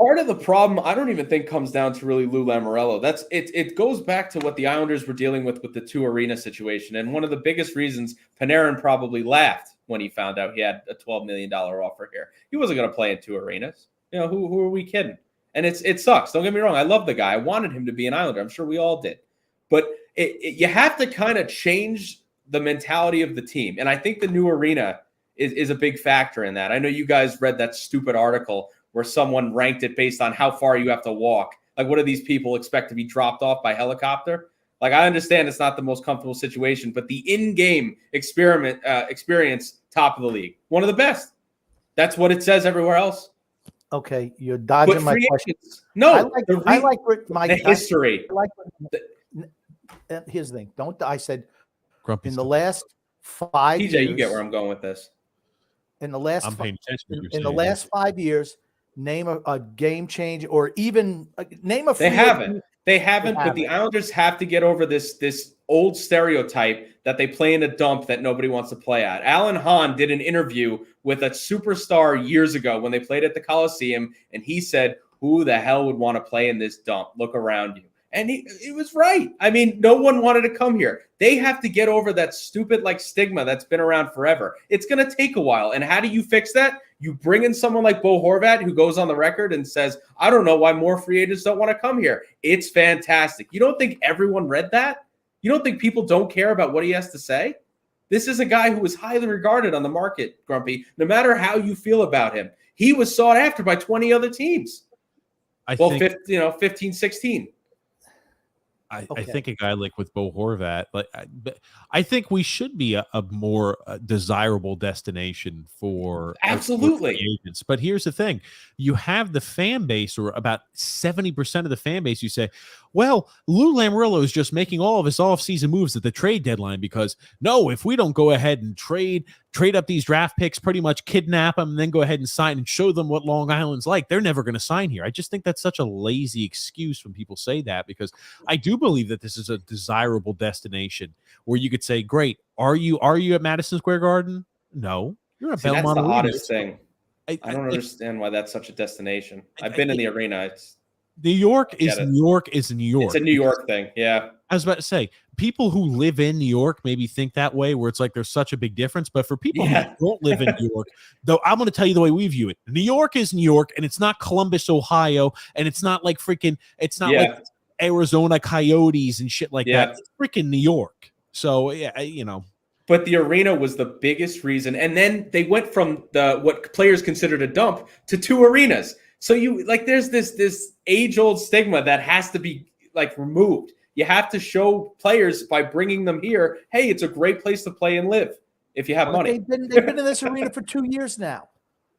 Speaker 3: Part of the problem, I don't even think comes down to really Lou Lamoriello. That's it. It goes back to what the Islanders were dealing with the two arena situation. And one of the biggest reasons Panarin probably laughed when he found out he had a $12 million offer here. He wasn't going to play in two arenas. You know, who are we kidding? And it sucks. Don't get me wrong. I love the guy. I wanted him to be an Islander. I'm sure we all did. But you have to kind of change the mentality of the team. And I think the new arena is a big factor in that. I know you guys read that stupid article where someone ranked it based on how far you have to walk. Like, what do these people expect to be dropped off by helicopter? Like, I understand it's not the most comfortable situation, but the in-game experience, top of the league. One of the best. That's what it says everywhere else.
Speaker 2: Okay, you're dodging my question.
Speaker 3: No,
Speaker 2: I like my
Speaker 3: history.
Speaker 2: Here's the thing. I said
Speaker 1: Grumpy's
Speaker 2: in the last 5 years.
Speaker 3: TJ, you get where I'm going with this.
Speaker 2: In the last,
Speaker 1: I'm paying attention.
Speaker 2: in the last 5 years, name a game change or even name a.
Speaker 3: They haven't. But the Islanders have to get over this old stereotype that they play in a dump that nobody wants to play at. Alan Hahn did an interview with a superstar years ago when they played at the Coliseum, and he said, "Who the hell would want to play in this dump? Look around you." And he was right. I mean, no one wanted to come here. They have to get over that stupid stigma that's been around forever. It's going to take a while. And how do you fix that? You bring in someone like Bo Horvat, who goes on the record and says, I don't know why more free agents don't want to come here. It's fantastic. You don't think everyone read that? You don't think people don't care about what he has to say? This is a guy who is highly regarded on the market, Grumpy, no matter how you feel about him. He was sought after by 20 other teams.
Speaker 1: I think
Speaker 3: 15, 16.
Speaker 1: I think a guy like with Bo Horvat, I think we should be a more desirable destination for
Speaker 3: absolutely
Speaker 1: agents. But here's the thing: you have the fan base, or about 70% of the fan base. You say, well, Lou Lamoriello is just making all of his offseason moves at the trade deadline because no, if we don't go ahead and trade up these draft picks, pretty much kidnap them, and then go ahead and sign and show them what Long Island's like, they're never going to sign here. I just think that's such a lazy excuse when people say that, because I do believe that this is a desirable destination where you could say, great, are you at Madison Square Garden? No, you're at Belmont.
Speaker 3: That's the oddest thing. I don't understand why that's such a destination. I've been in the arena.
Speaker 1: New York is New York. It's a New York
Speaker 3: thing. Yeah.
Speaker 1: I was about to say, people who live in New York maybe think that way, where it's like there's such a big difference. But for people who don't live in New York, though, I'm going to tell you the way we view it. New York is New York, and it's not Columbus, Ohio, and it's not like it's not like Arizona Coyotes and shit like that. It's freaking New York. So,
Speaker 3: But the arena was the biggest reason. And then they went from what players considered a dump to two arenas. So there's this age-old stigma that has to be removed. You have to show players by bringing them here, hey, it's a great place to play and live if you have money.
Speaker 2: They've been in this arena for 2 years now.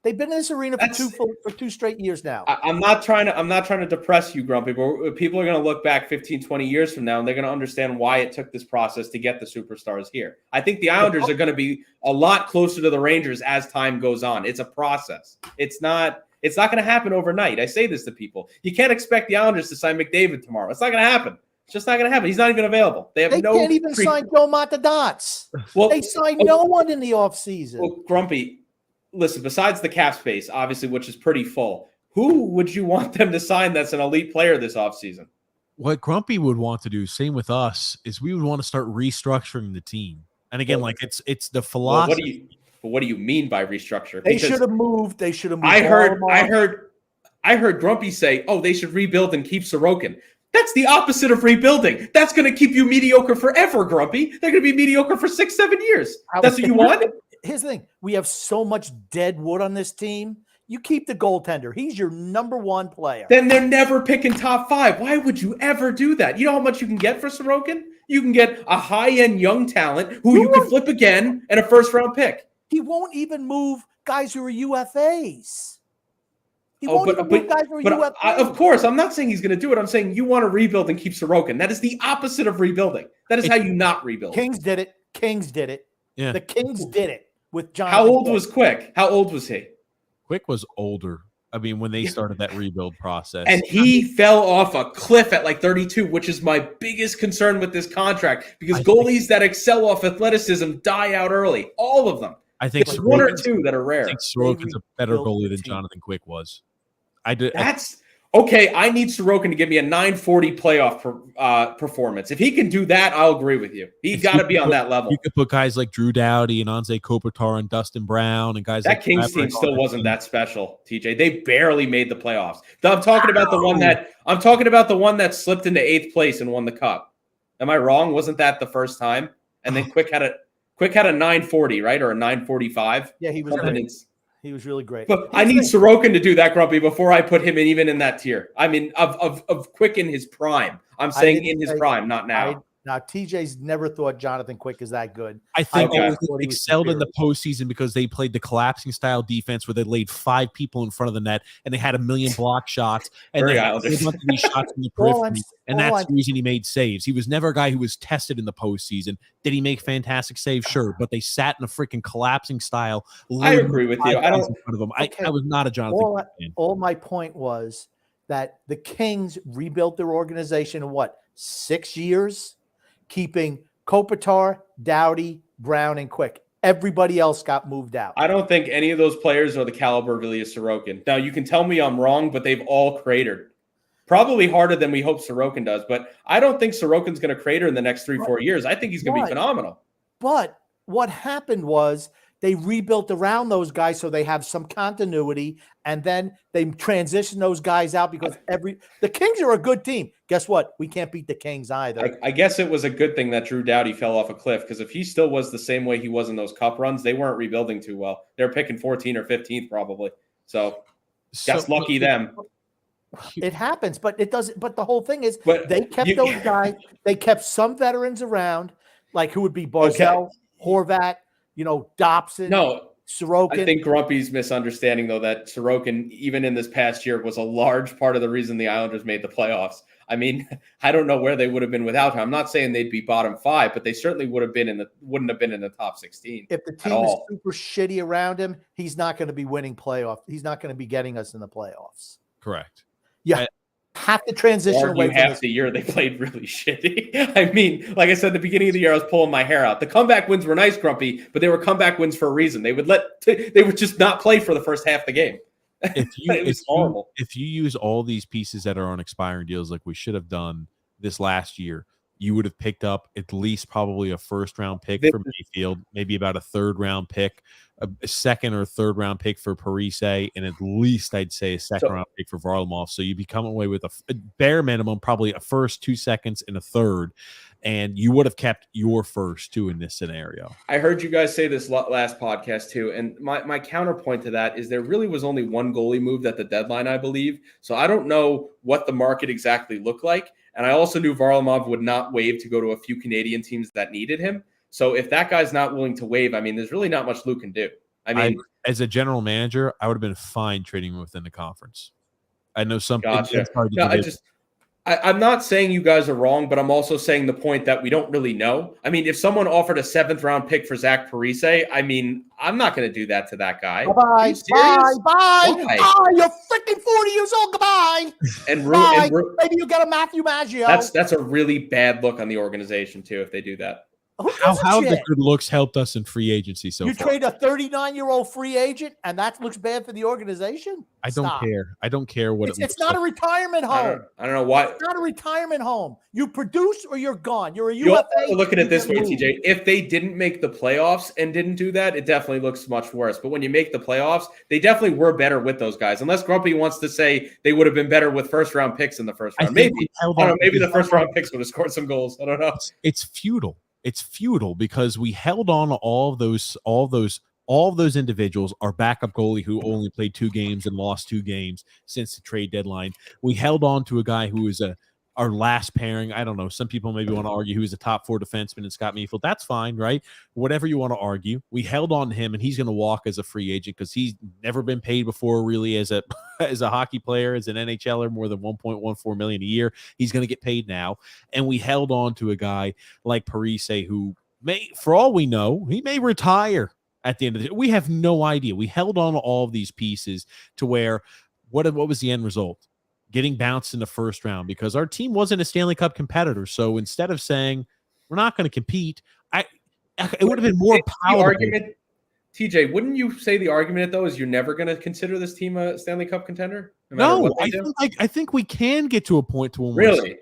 Speaker 2: They've been in this arena for two straight years now.
Speaker 3: I'm not trying to depress you, Grumpy, but people are going to look back 15, 20 years from now, and they're going to understand why it took this process to get the superstars here. I think the Islanders are going to be a lot closer to the Rangers as time goes on. It's a process. It's not going to happen overnight. I say this to people. You can't expect the Islanders to sign McDavid tomorrow. It's not going to happen. It's just not going to happen. He's not even available. They
Speaker 2: can't even sign Joe Montadance. Well, they signed no one in the offseason.
Speaker 3: Well, Grumpy, listen, besides the cap space, obviously, which is pretty full, who would you want them to sign that's an elite player this offseason?
Speaker 1: What Grumpy would want to do, same with us, is we would want to start restructuring the team. And again, it's the philosophy.
Speaker 3: What do you mean by restructure?
Speaker 2: They should have moved. They should have moved.
Speaker 3: I heard Grumpy say, "Oh, they should rebuild and keep Sorokin." That's the opposite of rebuilding. That's going to keep you mediocre forever, Grumpy. They're going to be mediocre for 6-7 years. That's what you want?
Speaker 2: Here's the thing. We have so much dead wood on this team. You keep the goaltender. He's your number one player.
Speaker 3: Then they're never picking top 5. Why would you ever do that? You know how much you can get for Sorokin? You can get a high-end young talent who you can flip again and a first-round pick.
Speaker 2: He won't even move guys who are UFAs. He won't even move guys who are UFAs.
Speaker 3: Of course, I'm not saying he's going to do it. I'm saying you want to rebuild and keep Sorokin. That is the opposite of rebuilding. That is how you not rebuild.
Speaker 2: Kings did it. Yeah. The Kings did it with John.
Speaker 3: How old was Quick? How old was he?
Speaker 1: Quick was older. I mean, when they started that rebuild process.
Speaker 3: And he fell off a cliff at 32, which is my biggest concern with this contract, because goalies that excel off athleticism die out early. All of them.
Speaker 1: I think
Speaker 3: it's one or two that are rare.
Speaker 1: I think Sorokin's a better goalie than Jonathan Quick was. I did.
Speaker 3: That's okay. I need Sorokin to give me a 940 playoff performance. If he can do that, I'll agree with you. He's got to be on that level.
Speaker 1: You could put guys like Drew Doughty and Anze Kopitar and Dustin Brown and guys
Speaker 3: that
Speaker 1: like
Speaker 3: Kings team still wasn't that special. TJ, they barely made the playoffs. I'm talking about the one that slipped into 8th place and won the cup. Am I wrong? Wasn't that the first time? And then Quick had a 940, right, or a 945.
Speaker 2: Yeah, he was great. He was really great.
Speaker 3: But I need Sorokin to do that, Grumpy, before I put him even in that tier. I mean, of Quick in his prime. I'm saying in his prime, not now.
Speaker 2: Now, TJ's never thought Jonathan Quick is that good.
Speaker 1: I think they excelled in the postseason because they played the collapsing style defense where they laid 5 people in front of the net and they had a million block shots and they had a bunch of these shots from the periphery. And that's the reason he made saves. He was never a guy who was tested in the postseason. Did he make fantastic saves? Sure, but they sat in a freaking collapsing style.
Speaker 3: I agree with you. I don't.
Speaker 1: In front of him. I was not a Jonathan Quick fan.
Speaker 2: All my point was that the Kings rebuilt their organization in what, 6 years? Keeping Kopitar, Doughty, Brown, and Quick. Everybody else got moved out.
Speaker 3: I don't think any of those players are the caliber of Ilya Sorokin. Now, you can tell me I'm wrong, but they've all cratered. Probably harder than we hope Sorokin does, but I don't think Sorokin's going to crater in the next 3-4 years. I think he's going to be phenomenal. But
Speaker 2: what happened was they rebuilt around those guys so they have some continuity, and then they transition those guys out because the Kings are a good team. Guess what? We can't beat the Kings either.
Speaker 3: I guess it was a good thing that Drew Doughty fell off a cliff, because if he still was the same way he was in those cup runs, they weren't rebuilding too well. They're picking 14th or 15th probably. So that's lucky them.
Speaker 2: It happens, but it doesn't. But the whole thing is they kept those guys. They kept some veterans around, like who would be Barzell, Horvat, Dobson.
Speaker 3: No,
Speaker 2: Sorokin.
Speaker 3: I think Grumpy's misunderstanding, though, that Sorokin, even in this past year, was a large part of the reason the Islanders made the playoffs. I mean, I don't know where they would have been without him. I'm not saying they'd be bottom 5, but they certainly wouldn't have been in the top 16.
Speaker 2: If the team is super shitty around him, he's not going to be winning playoffs. He's not going to be getting us in the playoffs.
Speaker 1: Correct.
Speaker 2: Yeah. Have to transition away from
Speaker 3: half the yeyear they played really shitty. I mean, like I said, at the beginning of the year, I was pulling my hair out. The comeback wins were nice, Grumpy, but they were comeback wins for a reason. They would just not play for the first half of the game.
Speaker 1: If you use all these pieces that are on expiring deals like we should have done this last year, you would have picked up at least probably a 1st-round pick for Mayfield, maybe about a 3rd-round pick, a 2nd or 3rd-round pick for Parise, and at least I'd say a 2nd-round pick for Varlamov. So you become away with a bare minimum, probably a 1st, 2 seconds, and a 3rd, and you would have kept your 1st too in this scenario.
Speaker 3: I heard you guys say this last podcast too, and my counterpoint to that is there really was only one goalie moved at the deadline, I believe. So I don't know what the market exactly looked like. And I also knew Varlamov would not waive to go to a few Canadian teams that needed him. So if that guy's not willing to waive, I mean, there's really not much Luke can do. I mean,
Speaker 1: as a general manager, I would have been fine trading him within the conference. I know some.
Speaker 3: Gotcha. I'm not saying you guys are wrong, but I'm also saying the point that we don't really know. I mean, if someone offered a 7th-round pick for Zach Parise, I mean, I'm not going to do that to that guy.
Speaker 2: Bye. You're freaking 40 years old. Goodbye.
Speaker 3: And
Speaker 2: maybe you got a Matthew Maggio.
Speaker 3: That's a really bad look on the organization too if they do that.
Speaker 1: How have the good looks helped us in free agency so far?
Speaker 2: You trade a 39-year-old free agent, and that looks bad for the organization?
Speaker 1: I don't care. I don't care what
Speaker 2: it's not a retirement home.
Speaker 3: I don't know why.
Speaker 2: It's not a retirement home. You produce or you're gone. You're a UFA.
Speaker 3: Look at it this way, TJ. If they didn't make the playoffs and didn't do that, it definitely looks much worse. But when you make the playoffs, they definitely were better with those guys. Unless Grumpy wants to say they would have been better with 1st-round picks in the 1st round. Maybe the 1st-round picks would have scored some goals. I don't know.
Speaker 1: It's futile. It's futile because we held on to all of those individuals. Our backup goalie who only played 2 games and lost 2 games since the trade deadline. We held on to a guy who was our last pairing. I don't know. Some people maybe want to argue who's a top 4 defenseman in Scott Mayfield. That's fine, right? Whatever you want to argue. We held on to him, and he's going to walk as a free agent because he's never been paid before really as a hockey player, as an NHLer, more than $1.14 million a year. He's going to get paid now. And we held on to a guy like Parise who may, for all we know, he may retire at the end of the day. We have no idea. We held on to all of these pieces to where what was the end result? Getting bounced in the 1st round because our team wasn't a Stanley Cup competitor. So instead of saying we're not going to compete, it would have been more palatable.
Speaker 3: TJ, wouldn't you say the argument though is you're never going to consider this team a Stanley Cup contender?
Speaker 1: No, I think we can get to a point to when
Speaker 3: really.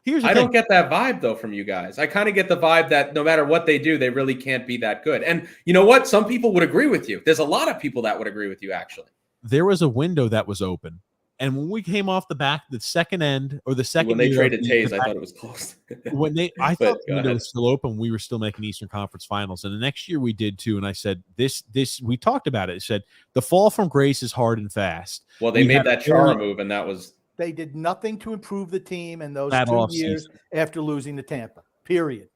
Speaker 1: Here's the
Speaker 3: I
Speaker 1: thing.
Speaker 3: don't get that vibe though from you guys. I kind of get the vibe that no matter what they do, they really can't be that good. And you know what? Some people would agree with you. There's a lot of people that would agree with you. Actually,
Speaker 1: there was a window that was open. And when we came off the back, the second end or the second,
Speaker 3: when they traded Taze, I thought it was closed.
Speaker 1: I thought the window was still open. We were still making Eastern Conference Finals, and the next year we did too. And I said, this we talked about it. I said the fall from grace is hard and fast.
Speaker 3: Well, they made that Chara move, and that was
Speaker 2: they did nothing to improve the team in those 2 years after losing to Tampa. Period.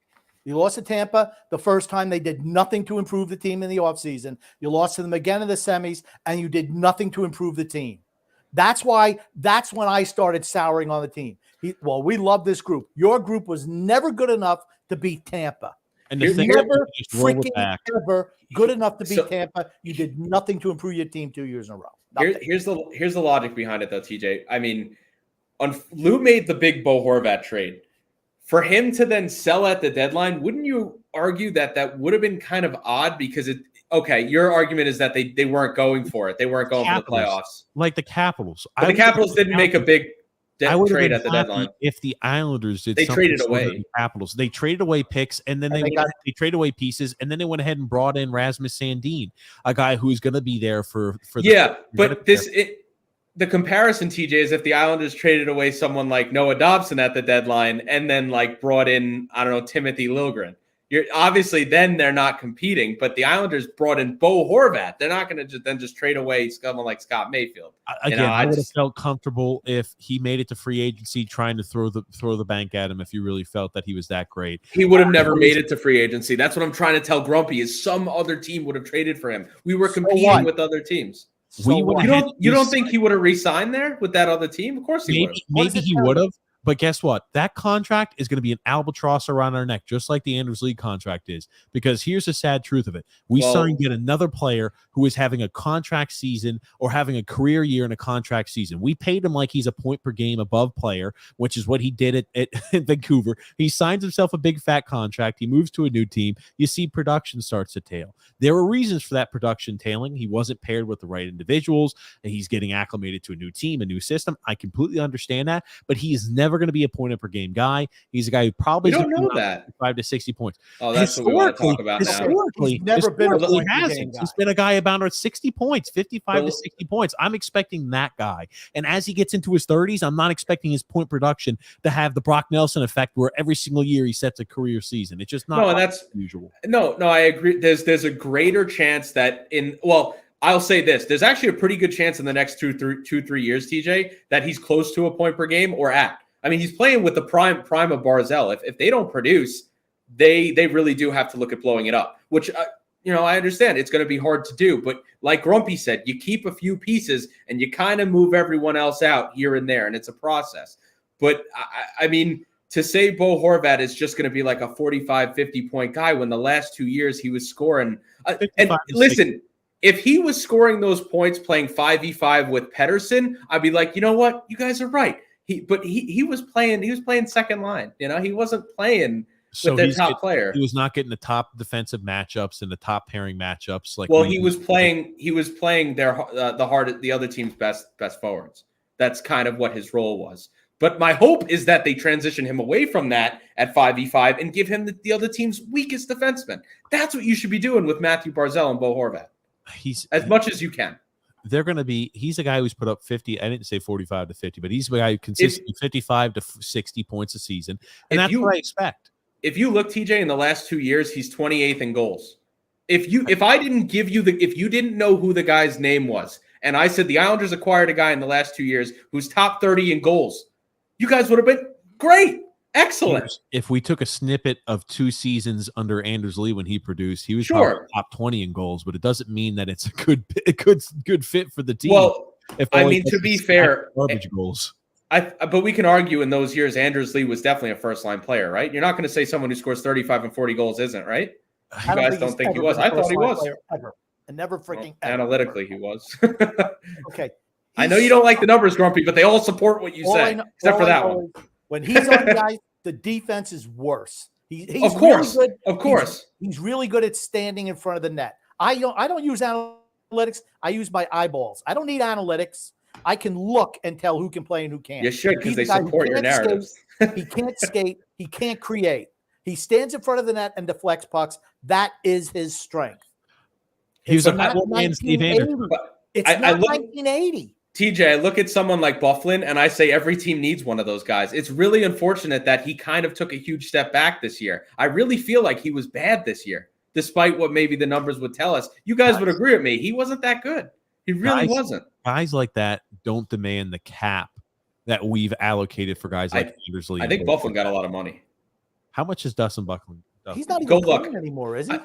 Speaker 2: You lost to Tampa the first time. They did nothing to improve the team in the offseason. You lost to them again in the semis, and you did nothing to improve the team. That's when I started souring on the team. We love this group. Your group was never good enough to beat Tampa.
Speaker 1: And
Speaker 2: you're never freaking ever good enough to beat Tampa. You did nothing to improve your team 2 years in a row.
Speaker 3: Here's the logic behind it, though, TJ. I mean, Lou made the big Bo Horvat trade. For him to then sell at the deadline, wouldn't you argue that would have been kind of odd because okay, your argument is that they weren't going for it. They weren't going for the playoffs.
Speaker 1: Like the Capitals.
Speaker 3: But the Capitals didn't make a big trade at the deadline.
Speaker 1: If the Islanders did,
Speaker 3: they traded away
Speaker 1: the Capitals. They traded away picks, and then they traded away pieces, and then they went ahead and brought in Rasmus Sandin, a guy who's going to be there for
Speaker 3: the comparison, TJ, is if the Islanders traded away someone like Noah Dobson at the deadline, and then like brought in Timothy Liljegren. You're obviously then they're not competing, but the Islanders brought in Bo Horvat. They're not going to just trade away someone like Scott Mayfield.
Speaker 1: Again, I would have felt comfortable if he made it to free agency, trying to throw the bank at him. If you really felt that he was that great,
Speaker 3: he would have never made it to free agency. That's what I'm trying to tell Grumpy. Is some other team would have traded for him. We were competing with other teams. You don't think he would have re-signed there with that other team? Of course he would.
Speaker 1: Maybe he would have. But guess what? That contract is going to be an albatross around our neck, just like the Anders Lee contract is. Because here's the sad truth of it. We signed yet another player who is having a contract season or having a career year in a contract season. We paid him like he's a point per game above player, which is what he did at Vancouver. He signs himself a big fat contract. He moves to a new team. You see production starts to tail. There were reasons for that production tailing. He wasn't paired with the right individuals, and he's getting acclimated to a new team, a new system. I completely understand that, but he is never going to be a point per game guy. He's a guy who probably
Speaker 3: don't know that
Speaker 1: 5 to 60 points.
Speaker 3: Oh, that's what we want to talk about now.
Speaker 2: He's never been a point per game guy.
Speaker 1: He's been a guy about 60 points, 55 to 60 points. I'm expecting that guy. And as he gets into his 30s, I'm not expecting his point production to have the Brock Nelson effect where every single year he sets a career season. It's just not
Speaker 3: that's
Speaker 1: usual.
Speaker 3: No, I agree. There's a greater chance that I'll say this. There's actually a pretty good chance in the next 2-3 years, TJ, that he's close to a point per game or at. I mean, he's playing with the prime of Barzell. If they don't produce, they really do have to look at blowing it up, which, I understand it's going to be hard to do. But like Grumpy said, you keep a few pieces and you kind of move everyone else out here and there, and it's a process. But, I mean, to say Bo Horvat is just going to be like a 45, 50-point guy when the last 2 years he was scoring. And listen, if he was scoring those points playing 5v5 with Pettersson, I'd be like, you know what? You guys are right. He was playing second line. He wasn't playing with their top player.
Speaker 1: He was not getting the top defensive matchups and the top pairing matchups.
Speaker 3: He was playing the other team's best forwards. That's kind of what his role was. But my hope is that they transition him away from that at 5v5 and give him the other team's weakest defenseman. That's what you should be doing with Matthew Barzell and Bo Horvat. As much as you can.
Speaker 1: He's a guy who's put up 50. I didn't say 45 to 50, but he's a guy who consistently 55 to 60 points a season. And that's what I expect.
Speaker 3: If you look, TJ, in the last 2 years, he's 28th in goals. If you didn't know who the guy's name was, and I said the Islanders acquired a guy in the last 2 years who's top 30 in goals, you guys would have been great. Excellent.
Speaker 1: If we took a snippet of 2 seasons under Anders Lee when he produced, he was probably top 20 in goals, but it doesn't mean that it's a good fit for the team.
Speaker 3: Well, to be fair,
Speaker 1: garbage goals.
Speaker 3: But we can argue in those years, Anders Lee was definitely a first-line player, right? You're not going to say someone who scores 35 and 40 goals isn't, right? You guys don't think he was. I thought he was.
Speaker 2: Ever. And never freaking
Speaker 3: analytically, he was.
Speaker 2: Okay.
Speaker 3: I know you don't like the numbers, Grumpy, but they all support what you say, except for that one.
Speaker 2: When he's on the ice, the defense is worse. He's
Speaker 3: of course,
Speaker 2: really good.
Speaker 3: Of course.
Speaker 2: He's really good at standing in front of the net. I don't use analytics. I use my eyeballs. I don't need analytics. I can look and tell who can play and who can't.
Speaker 3: You should, because they
Speaker 2: He's a guy who
Speaker 3: support your
Speaker 2: can't
Speaker 3: narratives.
Speaker 2: He can't skate. He can't create. He stands in front of the net and deflects pucks. That is his strength.
Speaker 1: He was
Speaker 2: It's
Speaker 1: a
Speaker 2: not
Speaker 1: man, Steve Anderson.
Speaker 2: 1980.
Speaker 3: But
Speaker 2: It's
Speaker 3: I
Speaker 2: not
Speaker 3: look-
Speaker 2: 1980.
Speaker 3: TJ, I look at someone like Bufflin and I say every team needs one of those guys. It's really unfortunate that he kind of took a huge step back this year. I really feel like he was bad this year, despite what maybe the numbers would tell us. You guys would agree with me. He wasn't that good. He really wasn't.
Speaker 1: Guys like that don't demand the cap that we've allocated for guys like Anders Lee.
Speaker 3: I think Bufflin got a lot of money.
Speaker 1: How much is Dustin Bufflin?
Speaker 2: He's not
Speaker 3: Go
Speaker 2: even
Speaker 3: look.
Speaker 2: playing anymore, is he?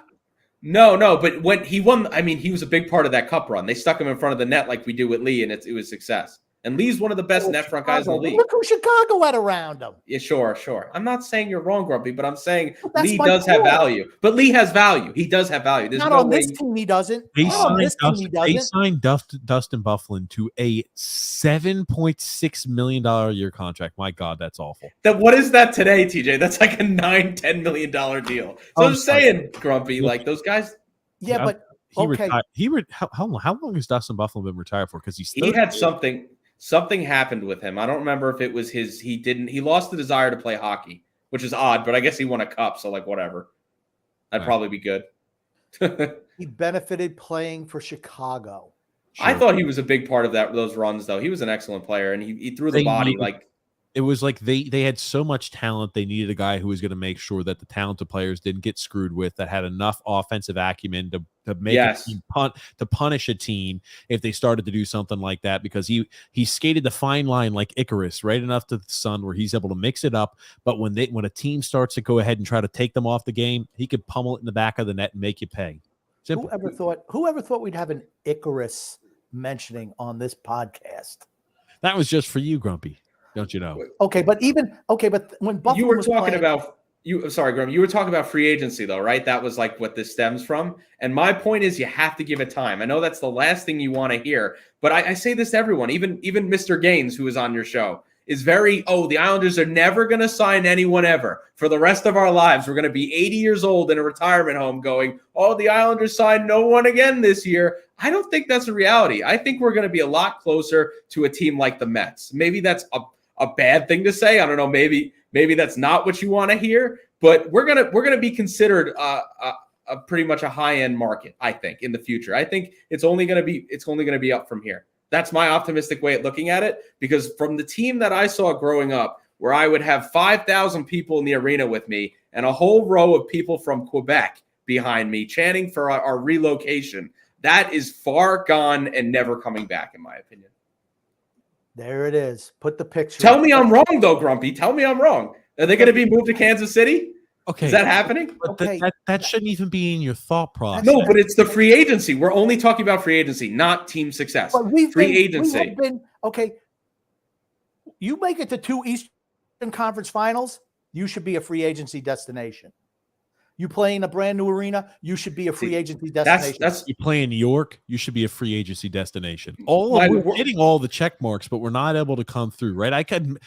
Speaker 3: No, but when he won, I mean, he was a big part of that cup run. They stuck him in front of the net like we do with Lee, and it was success. And Lee's one of the best net front guys in the league.
Speaker 2: Look who Chicago had around him.
Speaker 3: Yeah, sure. I'm not saying you're wrong, Grumpy, but I'm saying
Speaker 2: That's
Speaker 3: Lee
Speaker 2: my
Speaker 3: does have
Speaker 2: point.
Speaker 3: value. But Lee has value. He does have value. There's
Speaker 2: Not
Speaker 3: no
Speaker 2: on
Speaker 3: way.
Speaker 2: this team, he doesn't.
Speaker 1: They
Speaker 2: Not on this team, he
Speaker 1: they
Speaker 2: doesn't.
Speaker 1: signed Dustin Bufflin to a $7.6 million a year contract. My God, that's awful.
Speaker 3: What is that today, TJ? That's like a $9-10 million deal. So I'm saying, Grumpy, like those guys.
Speaker 2: Yeah, but
Speaker 1: He retired. How long has Dustin Bufflin been retired for? Because
Speaker 3: he had something happened with him. I don't remember if it was he lost the desire to play hockey, which is odd, but I guess he won a cup, so like whatever. That'd probably be good.
Speaker 2: he benefited playing for Chicago.
Speaker 3: Sure. I thought he was a big part of those runs, though. He was an excellent player, and he threw the body like.
Speaker 1: It was like they had so much talent. They needed a guy who was going to make sure that the talented players didn't get screwed with, that had enough offensive acumen to make a team to punish a team if they started to do something like that, because he skated the fine line like Icarus, right enough to the sun where he's able to mix it up. But when a team starts to go ahead and try to take them off the game, he could pummel it in the back of the net and make you pay. Simple.
Speaker 2: Whoever thought we'd have an Icarus mentioning on this podcast?
Speaker 1: That was just for you, Grumpy. Don't you know?
Speaker 2: Okay, but when Buffalo
Speaker 3: you were
Speaker 2: was
Speaker 3: talking
Speaker 2: playing,
Speaker 3: about sorry, Graham, you were talking about free agency though, right? That was like what this stems from. And my point is you have to give it time. I know that's the last thing you want to hear, but I say this to everyone, even Mr. Gaines, who is on your show, is the Islanders are never going to sign anyone ever. For the rest of our lives, we're going to be 80 years old in a retirement home going, the Islanders signed no one again this year. I don't think that's a reality. I think we're going to be a lot closer to a team like the Mets. Maybe that's a bad thing to say. I don't know. Maybe that's not what you want to hear, but we're gonna be considered a pretty much a high end market. I think in the future. I think it's only gonna be up from here. That's my optimistic way of looking at it, because from the team that I saw growing up, where I would have 5,000 people in the arena with me and a whole row of people from Quebec behind me chanting for our relocation, that is far gone and never coming back, in my opinion.
Speaker 2: There it is. Put the picture.
Speaker 3: Tell me I'm wrong, though, Grumpy. Tell me I'm wrong. Are they going to be moved to Kansas City?
Speaker 1: Okay.
Speaker 3: Is that happening?
Speaker 1: But that shouldn't even be in your thought process.
Speaker 3: No, but it's the free agency. We're only talking about free agency, not team success.
Speaker 2: But
Speaker 3: free agency.
Speaker 2: You make it to 2 Eastern Conference Finals, you should be a free agency destination. You play in a brand new arena, you should be a free agency destination.
Speaker 1: You play in New York, you should be a free agency destination. We're hitting all the check marks, but we're not able to come through, right? I can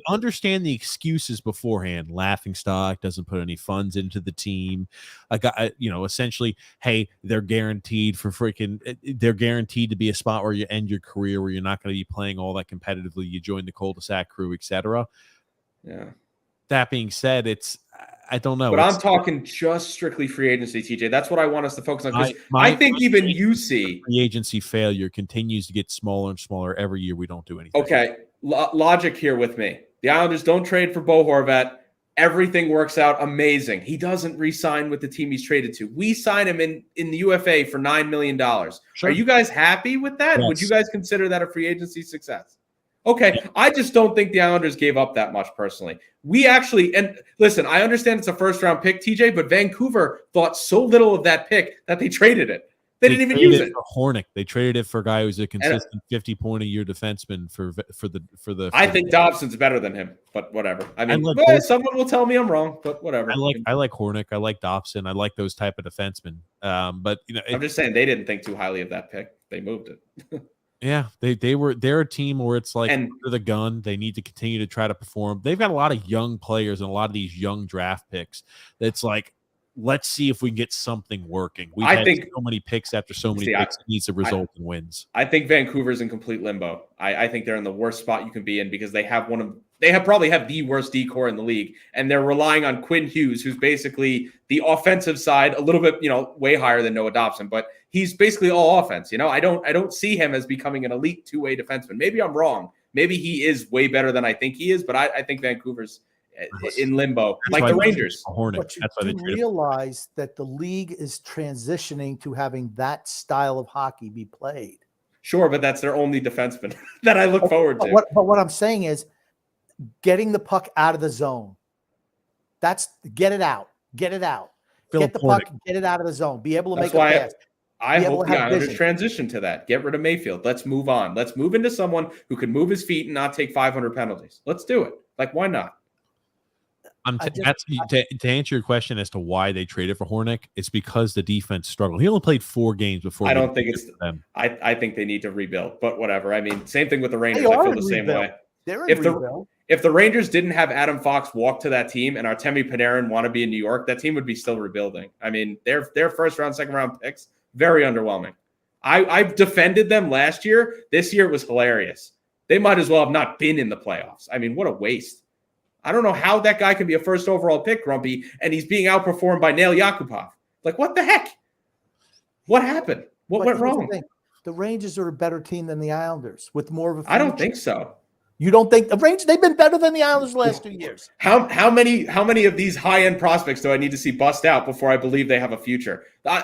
Speaker 1: understand the excuses beforehand. Laughing stock, doesn't put any funds into the team. Essentially, hey, they're guaranteed to be a spot where you end your career, where you're not going to be playing all that competitively. You join the cul-de-sac crew, etc.
Speaker 3: Yeah.
Speaker 1: That being said, I don't know.
Speaker 3: But I'm talking just strictly free agency, TJ. That's what I want us to focus on. Because I think even you see
Speaker 1: free agency failure continues to get smaller and smaller every year. We don't do anything.
Speaker 3: Okay. Logic here with me. The Islanders don't trade for Bo Horvat. Everything works out amazing. He doesn't re-sign with the team he's traded to. We sign him in the UFA for $9 million. Sure. Are you guys happy with that? Yes. Would you guys consider that a free agency success? Okay, I just don't think the Islanders gave up that much personally. And listen, I understand it's a first-round pick, TJ, but Vancouver thought so little of that pick that they traded it. They didn't even use it.
Speaker 1: For Hornick, they traded it for a guy who's a consistent 50-point-a-year defenseman for the.
Speaker 3: I think Dobson's better than him, but whatever. I mean, someone will tell me I'm wrong, but whatever.
Speaker 1: I like Hornick. I like Dobson. I like those type of defensemen. But
Speaker 3: I'm just saying they didn't think too highly of that pick. They moved it.
Speaker 1: Yeah, they're a team where it's like under the gun. They need to continue to try to perform. They've got a lot of young players and a lot of these young draft picks. That's like let's see if we can get something working. We've
Speaker 3: I
Speaker 1: had
Speaker 3: think
Speaker 1: so many picks after so many picks. It needs to result in wins.
Speaker 3: I think Vancouver's in complete limbo. I think they're in the worst spot you can be in because they probably have the worst D-core in the league, and they're relying on Quinn Hughes, who's basically the offensive side, a little bit, way higher than Noah Dobson, but he's basically all offense. I don't see him as becoming an elite two-way defenseman. Maybe I'm wrong. Maybe he is way better than I think he is, but I think Vancouver's in limbo, like the Rangers.
Speaker 2: But you do realize that the league is transitioning to having that style of hockey be played.
Speaker 3: Sure, but that's their only defenseman that I look forward to.
Speaker 2: But what I'm saying is getting the puck out of the zone. Get it out. Get the puck, get it out of the zone. Be able to make a pass.
Speaker 3: I hope the Islanders transition to that. Get rid of Mayfield. Let's move on. Let's move into someone who can move his feet and not take 500 penalties. Let's do it. Why not?
Speaker 1: To answer your question as to why they traded for Hornick, it's because the defense struggled. He only played 4 games before.
Speaker 3: I don't think it's them. I think they need to rebuild, but whatever. I mean, same thing with the Rangers. I feel the same way.
Speaker 2: They're in rebuild.
Speaker 3: If the Rangers didn't have Adam Fox walk to that team and Artemi Panarin want to be in New York, that team would be still rebuilding. I mean, their first round, second round picks, very underwhelming. I've defended them last year. This year it was hilarious. They might as well have not been in the playoffs. I mean, what a waste. I don't know how that guy can be a first overall pick, Grumpy, and he's being outperformed by Nail Yakupov. What the heck? What happened? What went wrong?
Speaker 2: The Rangers are a better team than the Islanders with more of a future.
Speaker 3: I don't think so.
Speaker 2: You don't think the Rangers? They've been better than the Islanders the last 2 years.
Speaker 3: How many of these high end prospects do I need to see bust out before I believe they have a future? I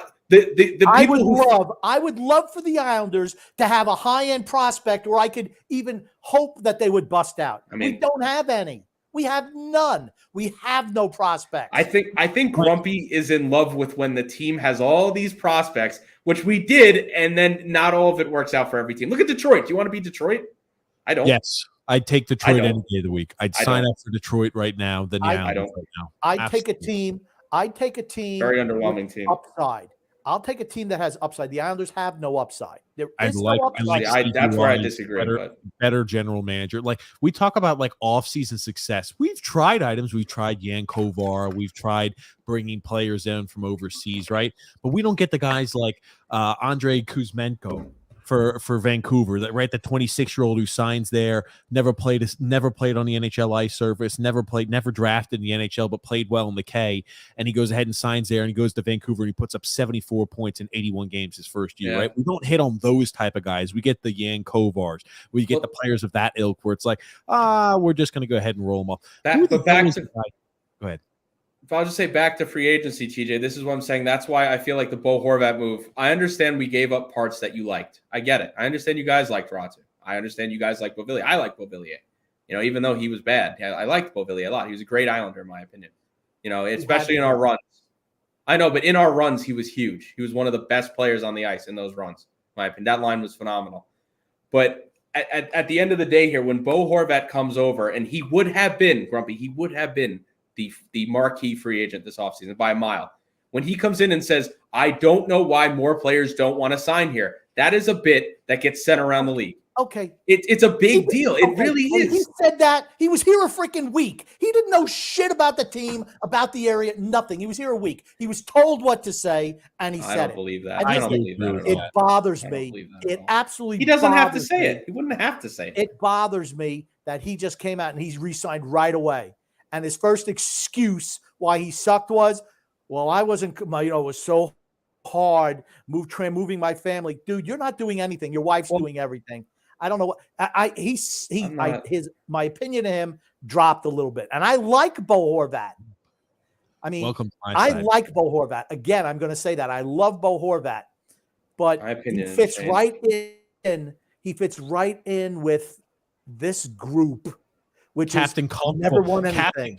Speaker 2: would love for the Islanders to have a high end prospect where I could even hope that they would bust out. I mean, we don't have any. We have none. We have no prospects.
Speaker 3: I think Grumpy is in love with when the team has all these prospects, which we did, and then not all of it works out for every team. Look at Detroit. Do you want to be Detroit? I don't.
Speaker 1: Yes. I'd take Detroit any day of the week. I'd sign up for Detroit right now than the Islanders right now.
Speaker 2: I'd take a team.
Speaker 3: Very underwhelming team.
Speaker 2: Upside. I'll take a team that has upside. The Islanders have no upside.
Speaker 3: That's where I disagree.
Speaker 1: Better general manager. We talk about off-season success. We've tried items. We've tried Yan Kovar. We've tried bringing players in from overseas, right? But we don't get the guys like Andrei Kuzmenko for Vancouver, the 26-year-old who signs there, never played on the NHL ice surface, never drafted in the NHL, but played well in the K, and he goes ahead and signs there, and he goes to Vancouver, and he puts up 74 points in 81 games his first year, right? We don't hit on those type of guys. We get the Yan Kovars. We get the players of that ilk where it's we're just going to go ahead and roll them off. Go ahead.
Speaker 3: If I'll just say back to free agency, TJ, this is what I'm saying. That's why I feel like the Bo Horvat move. I understand we gave up parts that you liked. I get it. I understand you guys liked Ratu. I understand you guys like Beauvillier. I like Beauvillier. Even though he was bad, I liked Beauvillier a lot. He was a great Islander, in my opinion. Especially in our runs. I know, but in our runs, he was huge. He was one of the best players on the ice in those runs. In my opinion, that line was phenomenal. But at the end of the day here, when Bo Horvat comes over, and he would have been, Grumpy, he would have been the marquee free agent this offseason by a mile. When he comes in and says, I don't know why more players don't want to sign here, that is a bit that gets sent around the league.
Speaker 2: Okay.
Speaker 3: It's a big deal. It really is.
Speaker 2: He said that. He was here a freaking week. He didn't know shit about the team, about the area, nothing. He was here a week. He was told what to say, and he said it.
Speaker 3: I don't believe that. I don't believe that.
Speaker 2: It bothers me. It absolutely
Speaker 3: He doesn't have to say it. He wouldn't have to say it.
Speaker 2: It bothers me that he just came out and he's re-signed right away. And his first excuse why he sucked was, well, I wasn't, it was so hard moving my family. Dude, you're not doing anything. Your wife's doing everything. I don't know what my opinion of him dropped a little bit. And I like Bo Horvat. I mean, I like Bo Horvat. Again, I'm going to say that I love Bo Horvat, but he fits right in. He fits right in with this group. Which
Speaker 1: Captain
Speaker 2: is
Speaker 1: Comfortable,
Speaker 2: never won anything.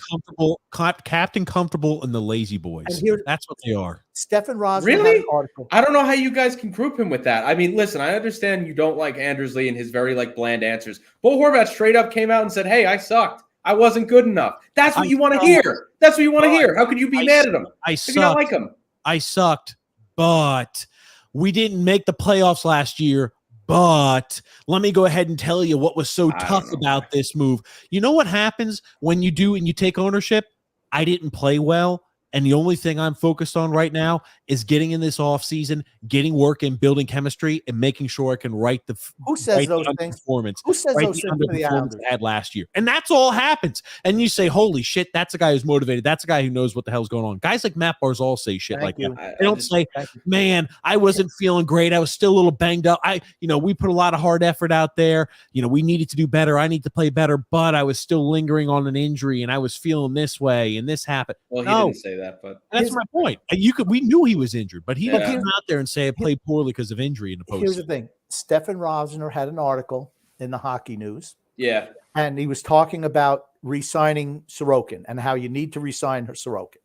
Speaker 1: Captain Comfortable and the Lazy Boys. That's what they are.
Speaker 2: Stefan Rosman.
Speaker 3: Really? I don't know how you guys can group him with that. I mean, listen, I understand you don't like Andersley and his very bland answers. Bo Horvat straight up came out and said, hey, I sucked. I wasn't good enough. That's what you want to hear. That's what you want to hear. How could you be mad at him? If you don't like him.
Speaker 1: I sucked, but we didn't make the playoffs last year. But let me go ahead and tell you what was so tough about this move. You know what happens when you do and you take ownership? I didn't play well. And the only thing I'm focused on right now is getting in this offseason, getting work and building chemistry, and making sure I can right the
Speaker 2: Who says those things? Who says those things to the Islanders?
Speaker 1: I had last year. And that's all happens. And you say, holy shit, that's a guy who's motivated. That's a guy who knows what the hell's going on. Guys like Matt Barzal say shit
Speaker 2: Thank
Speaker 1: like
Speaker 2: you.
Speaker 1: that. They don't say, man, I wasn't feeling great. I was still a little banged up. We put a lot of hard effort out there. We needed to do better. I need to play better, but I was still lingering on an injury and I was feeling this way and this happened.
Speaker 3: Well, he didn't say that, but
Speaker 1: that's my point. We knew he was injured, but he didn't come out there and say I played poorly because of injury in the post.
Speaker 2: Here's the thing. Stefan Rosner had an article in the Hockey News.
Speaker 3: Yeah.
Speaker 2: And he was talking about re-signing Sorokin and how you need to re-sign Sorokin,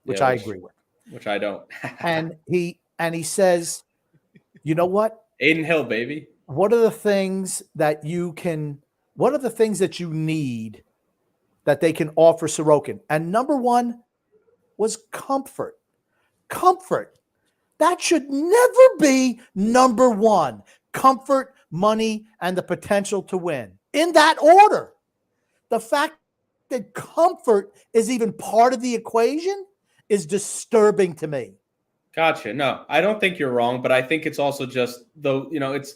Speaker 2: which I agree with.
Speaker 3: Which I don't.
Speaker 2: and he says, you know what?
Speaker 3: Aiden Hill, baby.
Speaker 2: What are the things that you need that they can offer Sorokin? And number one was comfort. Comfort. That should never be number one. Comfort, money, and the potential to win. In that order. The fact that comfort is even part of the equation is disturbing to me.
Speaker 3: Gotcha. No, I don't think you're wrong, but I think it's also just it's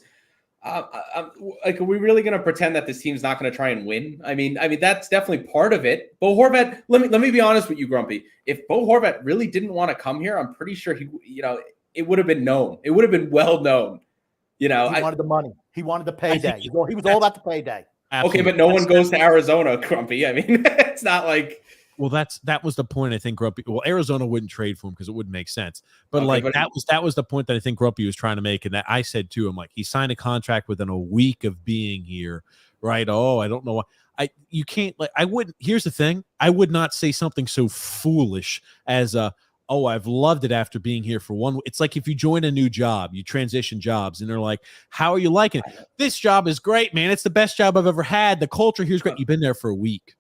Speaker 3: like, are we really going to pretend that this team's not going to try and win? I mean, that's definitely part of it. Bo Horvat, let me be honest with you, Grumpy. If Bo Horvat really didn't want to come here, I'm pretty sure it would have been known. It would have been well known. He
Speaker 2: wanted the money. He wanted the payday. He was all about the payday.
Speaker 1: Absolutely.
Speaker 3: Okay, but no one goes to Arizona, Grumpy. I mean, it's not like.
Speaker 1: Well, that was the point. I think Grumpy. Well, Arizona wouldn't trade for him because it wouldn't make sense. But that was the point that I think Grumpy was trying to make, and that I said to him, like, he signed a contract within a week of being here, right? Oh, I don't know why. You can't, like, I wouldn't. Here's the thing: I would not say something so foolish as I've loved it after being here for one. It's like if you join a new job, you transition jobs, and they're like, "How are you liking it? This job is great, man. It's the best job I've ever had. The culture here's great." You've been there for a week.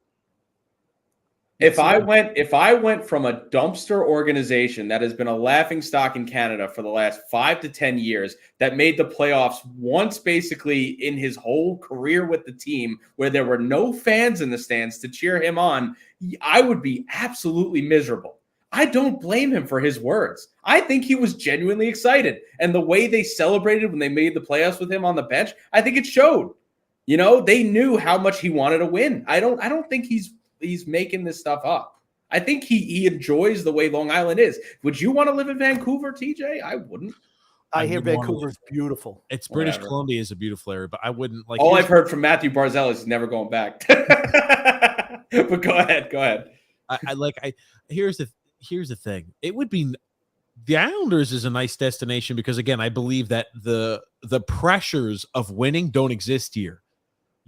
Speaker 3: If I went from a dumpster organization that has been a laughingstock in Canada for the last 5 to 10 years, that made the playoffs once basically in his whole career with the team, where there were no fans in the stands to cheer him on, I would be absolutely miserable. I don't blame him for his words. I think he was genuinely excited. And the way they celebrated when they made the playoffs with him on the bench, I think it showed. They knew how much he wanted to win. I don't think he's making this stuff up. I think he enjoys the way Long Island is. Would you want to live in Vancouver, TJ? I wouldn't.
Speaker 2: I hear Vancouver's beautiful.
Speaker 1: It's British Columbia is a beautiful area, but I wouldn't like.
Speaker 3: All I've heard from Matthew Barzal is he's never going back. But go ahead.
Speaker 1: Here's the thing. It would be the Islanders is a nice destination because, again, I believe that the pressures of winning don't exist here.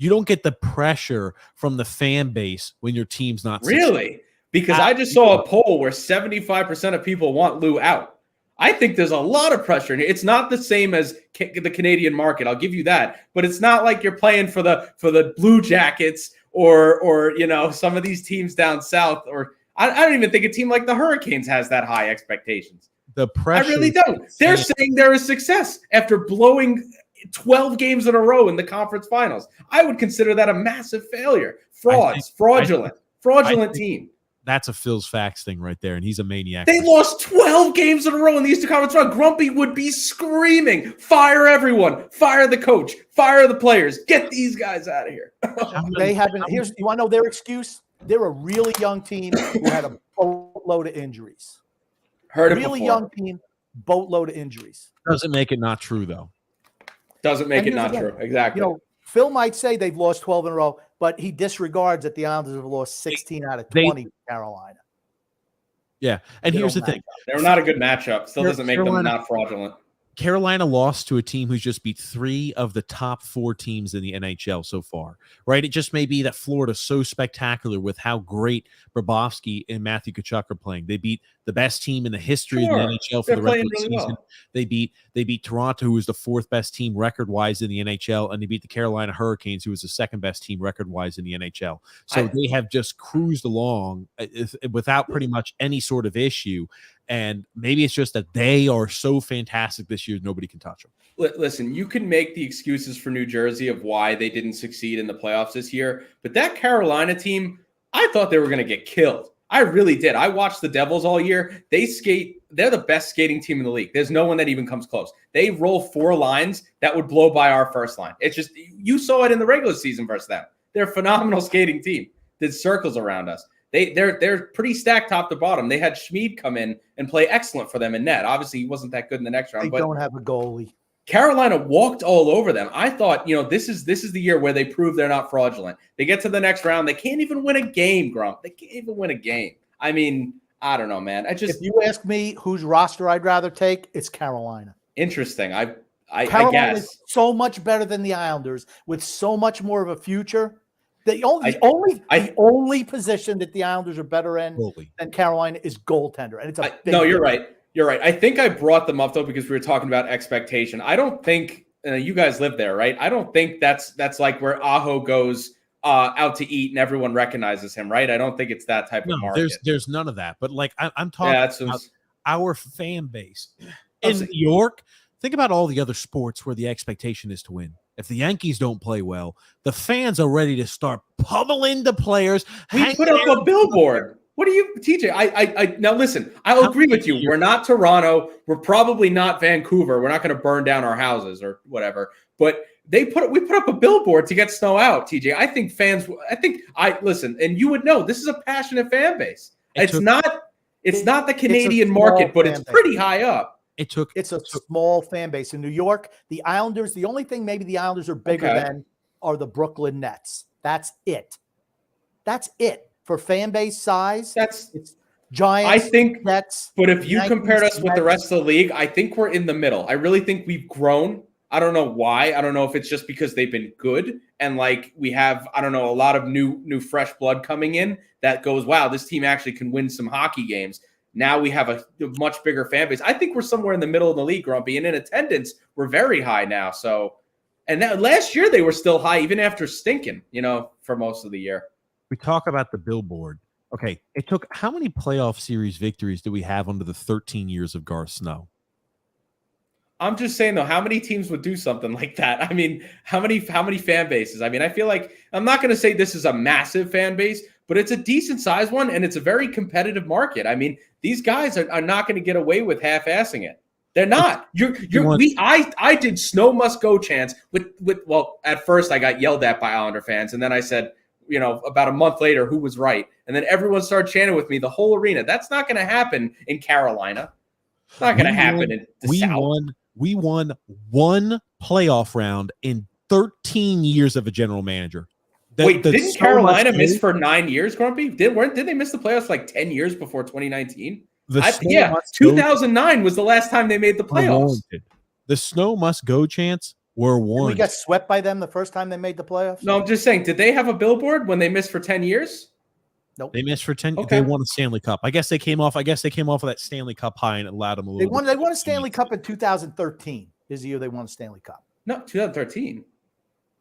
Speaker 1: You don't get the pressure from the fan base when your team's not
Speaker 3: really. Because I just saw a poll where 75% of people want Lou out. I think there's a lot of pressure in here. It's not the same as the Canadian market. I'll give you that, but it's not like you're playing for the Blue Jackets or some of these teams down south. Or I don't even think a team like the Hurricanes has that high expectations.
Speaker 1: The pressure.
Speaker 3: I really don't. They're saying they're a success after blowing 12 games in a row in the conference finals. I would consider that a massive failure. Fraudulent team.
Speaker 1: That's a Phil's Facts thing right there, and he's a maniac.
Speaker 3: They lost 12 games in a row in the Eastern Conference Final. Grumpy would be screaming, fire everyone, fire the coach, fire the players, get these guys out of here.
Speaker 2: They haven't. You want to know their excuse? They're a really young team who had a boatload of injuries. Really young team, boatload of injuries.
Speaker 1: Doesn't make it not true, though.
Speaker 3: Doesn't make it not true. Exactly.
Speaker 2: Phil might say they've lost 12 in a row, but he disregards that the Islanders have lost 16 out of 20 to Carolina.
Speaker 1: Yeah. And here's the thing.
Speaker 3: They're not a good matchup. Still doesn't make them not fraudulent.
Speaker 1: Carolina lost to a team who's just beat 3 of the top 4 teams in the NHL so far, right? It just may be that Florida's so spectacular with how great Bobrovsky and Matthew Tkachuk are playing. They beat the best team in the history of the NHL for the rest of the season. Well. They beat Toronto, who was the 4th best team record-wise in the NHL, and they beat the Carolina Hurricanes, who was the 2nd best team record-wise in the NHL. So they have just cruised along without pretty much any sort of issue. And maybe it's just that they are so fantastic this year, nobody can touch them.
Speaker 3: Listen, you can make the excuses for New Jersey of why they didn't succeed in the playoffs this year, but that Carolina team, I thought they were going to get killed. I really did. I watched the Devils all year. They skate. They're the best skating team in the league. There's no one that even comes close. They roll 4 lines that would blow by our first line. It's just, you saw it in the regular season versus them. They're a phenomenal skating team. Did circles around us. They're pretty stacked top to bottom. They had Schmid come in and play excellent for them in net. Obviously, he wasn't that good in the next round.
Speaker 2: They don't have a goalie.
Speaker 3: Carolina walked all over them. I thought, this is the year where they prove they're not fraudulent. They get to the next round. They can't even win a game, Grump. They can't even win a game. I mean, I don't know, man.
Speaker 2: If you ask me whose roster I'd rather take, it's Carolina.
Speaker 3: Interesting. I
Speaker 2: Carolina
Speaker 3: guess
Speaker 2: is so much better than the Islanders with so much more of a future. The only position that the Islanders are better in than Carolina is goaltender, and it's a big
Speaker 3: no. You're right. You're right. I think I brought them up though because we were talking about expectation. I don't think you guys live there, right? I don't think that's like where Aho goes out to eat and everyone recognizes him, right? I don't think it's that type of market.
Speaker 1: There's none of that. But like I'm talking about our fan base in New York. Think about all the other sports where the expectation is to win. If the Yankees don't play well, the fans are ready to start pummeling the players.
Speaker 3: We put up a billboard. What do you, TJ? I now listen. I'll agree with you. We're not Toronto. We're probably not Vancouver. We're not going to burn down our houses or whatever. But we put up a billboard to get snow out, TJ. I think fans. Listen, and you would know this is a passionate fan base. It's not the Canadian market, but it's pretty high up.
Speaker 2: It's a small fan base in New York. The Islanders. The only thing maybe the Islanders are bigger than are the Brooklyn Nets. That's it. That's it. For fan base size, it's Giants.
Speaker 3: I think
Speaker 2: Nets.
Speaker 3: But if you compared us with the rest of the league, I think we're in the middle. I really think we've grown. I don't know why. I don't know if it's just because they've been good and like we have, I don't know, a lot of new fresh blood coming in that goes, wow, this team actually can win some hockey games. Now we have a much bigger fan base. I think we're somewhere in the middle of the league, Grumpy, and in attendance, we're very high now. So, and that, last year they were still high even after stinking, for most of the year.
Speaker 1: We talk about the billboard. Okay, it took how many playoff series victories do we have under the 13 years of Garth Snow?
Speaker 3: I'm just saying though, how many teams would do something like that? I mean, how many fan bases? I mean, I feel like I'm not going to say this is a massive fan base, but it's a decent sized one and it's a very competitive market. I mean, these guys are not going to get away with half-assing it. They're not. I did Snow Must Go chants well, at first I got yelled at by Islander fans, and then I said, about a month later, who was right? And then everyone started chanting with me, the whole arena. That's not going to happen in Carolina. It's not going to happen in the South.
Speaker 1: We won one playoff round in 13 years of a general manager.
Speaker 3: Didn't Carolina miss for 9 years, Grumpy? Did they miss the playoffs like 10 years before 2019? 2009 was the last time they made the playoffs.
Speaker 1: The Snow Must Go chants were won.
Speaker 2: We got swept by them the first time they made the playoffs?
Speaker 3: No, I'm just saying, did they have a billboard when they missed for 10 years?
Speaker 2: Nope.
Speaker 1: They missed for 10. Okay. They won a Stanley Cup. I guess they came off of that Stanley Cup high and it allowed them a little.
Speaker 2: They won a Stanley Cup in 2013. Is the year they won a Stanley Cup.
Speaker 3: No, 2013.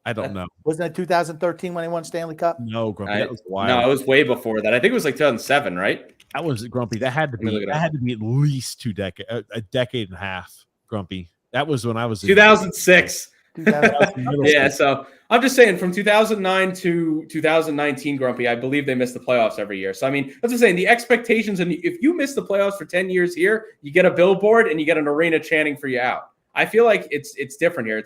Speaker 1: I don't know.
Speaker 2: Wasn't it 2013 when they won Stanley Cup?
Speaker 1: No, Grumpy. That was wild.
Speaker 3: No, it was way before that. I think it was like 2007, right?
Speaker 1: That was Grumpy. That had to be. That had to be at least a decade and a half. Grumpy. That was when I was
Speaker 3: 2006. Yeah, so I'm just saying from 2009 to 2019, Grumpy, I believe they missed the playoffs every year. So, I mean, that's what I'm saying. The expectations, and if you miss the playoffs for 10 years here, you get a billboard and you get an arena chanting for you out. I feel like it's different here.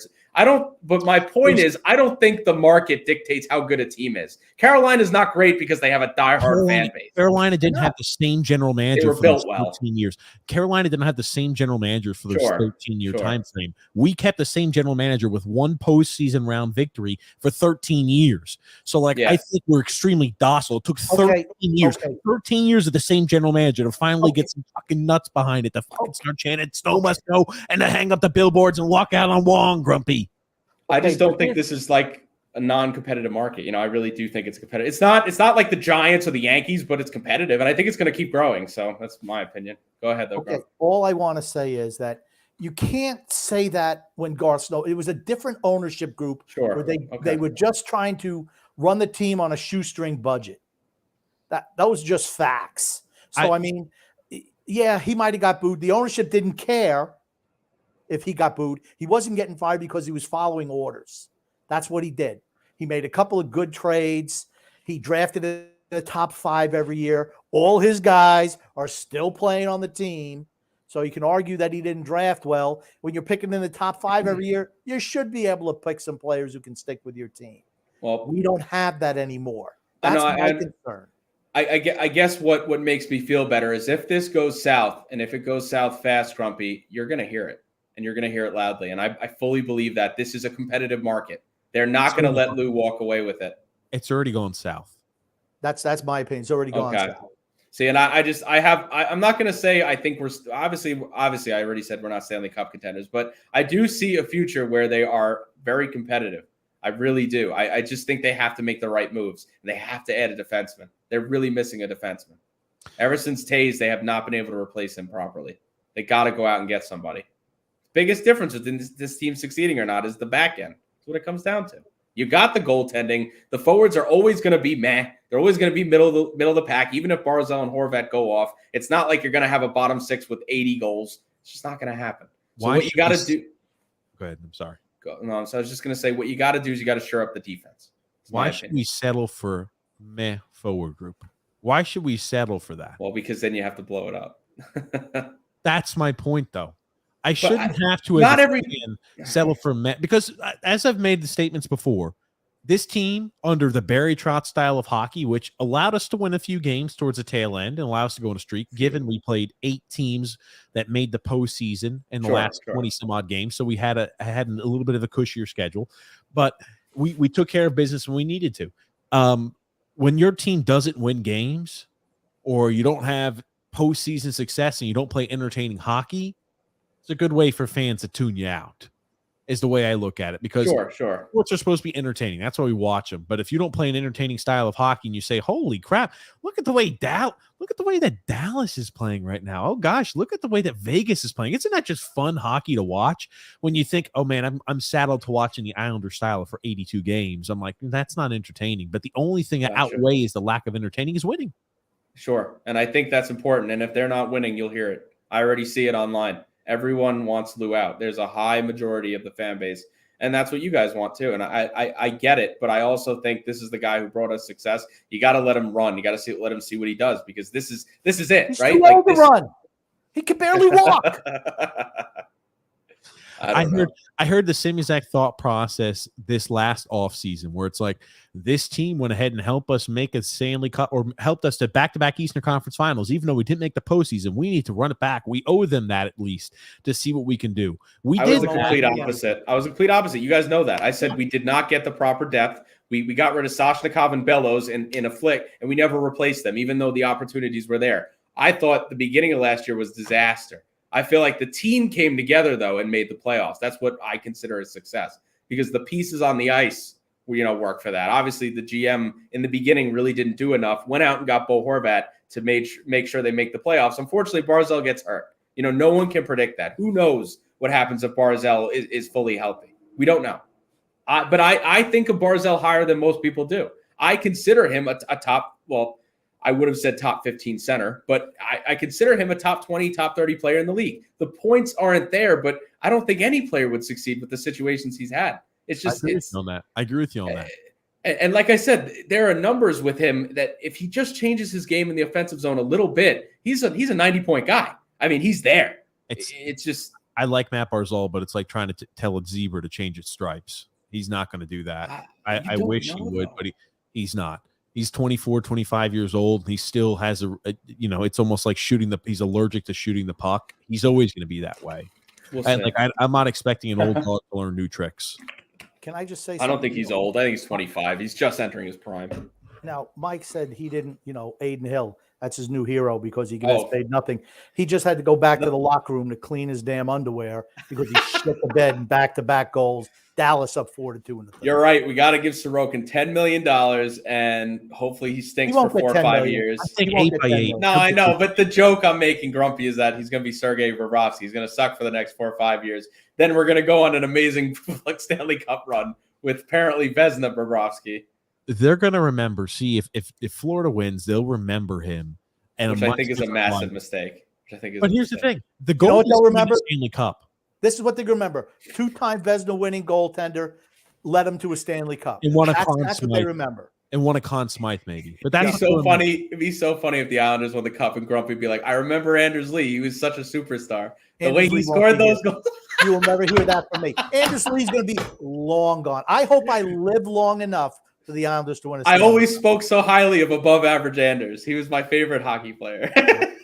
Speaker 3: But my point is, I don't think the market dictates how good a team is. Carolina is not great because they have a diehard fan base.
Speaker 1: Carolina didn't have the same general manager for those 13 years. Carolina didn't have the same general manager for those 13-year time frame. We kept the same general manager with one postseason round victory for 13 years. So, I think we're extremely docile. It took 13 years. 13 years of the same general manager to finally get some fucking nuts behind it to fucking start chanting Snow Must Go and to hang up the billboards and walk out on Wong, Grumpy.
Speaker 3: I just don't think this is like a non-competitive market. I really do think it's competitive. It's not like the Giants or the Yankees, but it's competitive, and I think it's going to keep growing. So that's my opinion. Go ahead, though.
Speaker 2: Okay. All I want to say is that you can't say that when Garth Snow. It was a different ownership group where they were just trying to run the team on a shoestring budget. That was just facts. So I mean, yeah, he might have got booed. The ownership didn't care. If he got booed, he wasn't getting fired because he was following orders. That's what he did. He made a couple of good trades. He drafted a the top 5 every year. All his guys are still playing on the team. So you can argue that he didn't draft well. When you're picking in the top 5 every year, you should be able to pick some players who can stick with your team.
Speaker 3: Well,
Speaker 2: we don't have that anymore. That's my concern.
Speaker 3: I guess what makes me feel better is if this goes south, and if it goes south fast, Grumpy, you're going to hear it, and you're going to hear it loudly. And I fully believe that this is a competitive market. They're not going to let Lou walk away with it.
Speaker 1: It's already going south.
Speaker 2: That's my opinion. It's already gone south.
Speaker 3: See, and I'm not going to say I think we're obviously I already said we're not Stanley Cup contenders, but I do see a future where they are very competitive. I really do. I just think they have to make the right moves. They have to add a defenseman. They're really missing a defenseman. Ever since Taves, they have not been able to replace him properly. They got to go out and get somebody. Biggest difference within this team succeeding or not is the back end. That's what it comes down to. You got the goaltending. The forwards are always going to be meh. They're always going to be middle of the pack. Even if Barzal and Horvat go off, it's not like you're going to have a bottom 6 with 80 goals. It's just not going to happen. So what you got to do.
Speaker 1: Go ahead. I'm sorry.
Speaker 3: No, so I was just going to say what you got to do is you got to shore up the defense.
Speaker 1: Why should we settle for meh forward group? Why should we settle for that?
Speaker 3: Well, because then you have to blow it up.
Speaker 1: That's my point, though. I shouldn't have to settle for meh, because as I've made the statements before, this team under the Barry Trotz style of hockey, which allowed us to win a few games towards the tail end and allow us to go on a streak, given we played 8 teams that made the postseason in the last 20 some odd games. So we had a little bit of a cushier schedule, but we took care of business when we needed to. When your team doesn't win games, or you don't have postseason success and you don't play entertaining hockey, it's a good way for fans to tune you out, is the way I look at it, because sports are supposed to be entertaining. That's why we watch them. But if you don't play an entertaining style of hockey and you say, holy crap, look at the way that Dallas is playing right now. Oh gosh, look at the way that Vegas is playing. Isn't that just fun hockey to watch? When you think, oh man, I'm saddled to watching the Islander style for 82 games. I'm like, that's not entertaining. But the only thing that outweighs the lack of entertaining is winning. Sure.
Speaker 3: And I think that's important. And if they're not winning, you'll hear it. I already see it online. Everyone wants Lou out. There's a high majority of the fan base, and that's what you guys want too. And I get it, but I also think this is the guy who brought us success. You got to let him run. You got to let him see what he does, because this is it,
Speaker 2: He's
Speaker 3: right?
Speaker 2: Too old to run. He can barely walk.
Speaker 1: I heard the same exact thought process this last offseason, where it's like, this team went ahead and helped us make a Stanley Cup, or helped us to back-to-back Eastern Conference Finals. Even though we didn't make the postseason, we need to run it back. We owe them that, at least, to see what we can do. I was the complete
Speaker 3: opposite. You guys know that. I said we did not get the proper depth. We got rid of Soshnikov and Bellows in a flick, and we never replaced them, even though the opportunities were there. I thought the beginning of last year was disaster. I feel like the team came together, though, and made the playoffs. That's what I consider a success, because the pieces on the ice, work for that. Obviously, the GM in the beginning really didn't do enough. Went out and got Bo Horvat to make sure they make the playoffs. Unfortunately, Barzal gets hurt. No one can predict that. Who knows what happens if Barzal is fully healthy? We don't know. But I think of Barzal higher than most people do. I consider him a top, well, I would have said top 15 center, but I consider him a top 20, top 30 player in the league. The points aren't there, but I don't think any player would succeed with the situations he's had. It's just,
Speaker 1: I agree with you on that.
Speaker 3: And like I said, there are numbers with him that if he just changes his game in the offensive zone a little bit, he's a 90-point guy. I mean, he's there. It's just,
Speaker 1: I like Matt Barzal, but it's like trying to tell a zebra to change its stripes. He's not going to do that. I wish he would, but he's not. He's 24, 25 years old. He still has it's almost like he's allergic to shooting the puck. He's always going to be that way. I'm not expecting an old dog to learn new tricks.
Speaker 2: Can I just say something?
Speaker 3: I don't think he's old. I think he's 25. He's just entering his prime.
Speaker 2: Now, Mike said he didn't, Aiden Hill, that's his new hero because he gets paid nothing. He just had to go back to the locker room to clean his damn underwear because he shit the bed in back-to-back goals. Dallas up 4-2 in the third.
Speaker 3: You're right. We got to give Sorokin $10 million, and hopefully he stinks for 4 or 5 years.
Speaker 1: I think 8 by 8.
Speaker 3: No, I know, but the joke I'm making, Grumpy, is that he's going to be Sergei Bobrovsky. He's going to suck for the next 4 or 5 years. Then we're going to go on an amazing Stanley Cup run with apparently Vezina Bobrovsky.
Speaker 1: They're going to remember. See, if Florida wins, they'll remember him.
Speaker 3: Which I think is a massive mistake.
Speaker 1: But here's the thing: the goal
Speaker 2: they'll remember
Speaker 1: Stanley Cup.
Speaker 2: This is what they remember: 2-time Vezina winning goaltender led him to a Stanley Cup.
Speaker 1: That's what
Speaker 2: they remember.
Speaker 1: and won a Conn Smythe maybe. But
Speaker 3: It'd
Speaker 1: that's
Speaker 3: be so funny. It'd be so funny if the Islanders won the cup and Grumpy would be like, "I remember Anders Lee. He was such a superstar. The
Speaker 2: Anders
Speaker 3: way
Speaker 2: Lee
Speaker 3: he
Speaker 2: won't
Speaker 3: scored
Speaker 2: be
Speaker 3: those
Speaker 2: here.
Speaker 3: goals."
Speaker 2: You will never hear that from me. Anders Lee's going to be long gone. I hope I live long enough for the Islanders to win a
Speaker 3: I
Speaker 2: Stanley
Speaker 3: always
Speaker 2: Cup.
Speaker 3: spoke so highly of above average Anders. He was my favorite hockey player.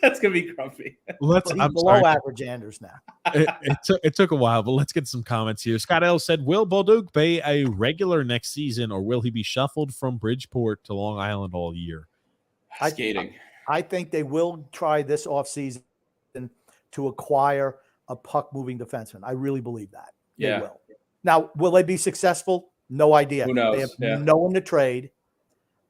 Speaker 3: That's gonna be Grumpy.
Speaker 1: Let's.
Speaker 2: He's
Speaker 1: I'm
Speaker 2: below
Speaker 1: sorry.
Speaker 2: average Anders now.
Speaker 1: It took a while, but let's get some comments here. Scott L said, "Will Bolduc be a regular next season, or will he be shuffled from Bridgeport to Long Island all year?"
Speaker 3: Skating.
Speaker 2: I think they will try this offseason to acquire a puck-moving defenseman. I really believe that.
Speaker 3: Yeah.
Speaker 2: They will. Now, will they be successful? No idea.
Speaker 3: Who knows?
Speaker 2: They have
Speaker 3: Yeah.
Speaker 2: no one to trade.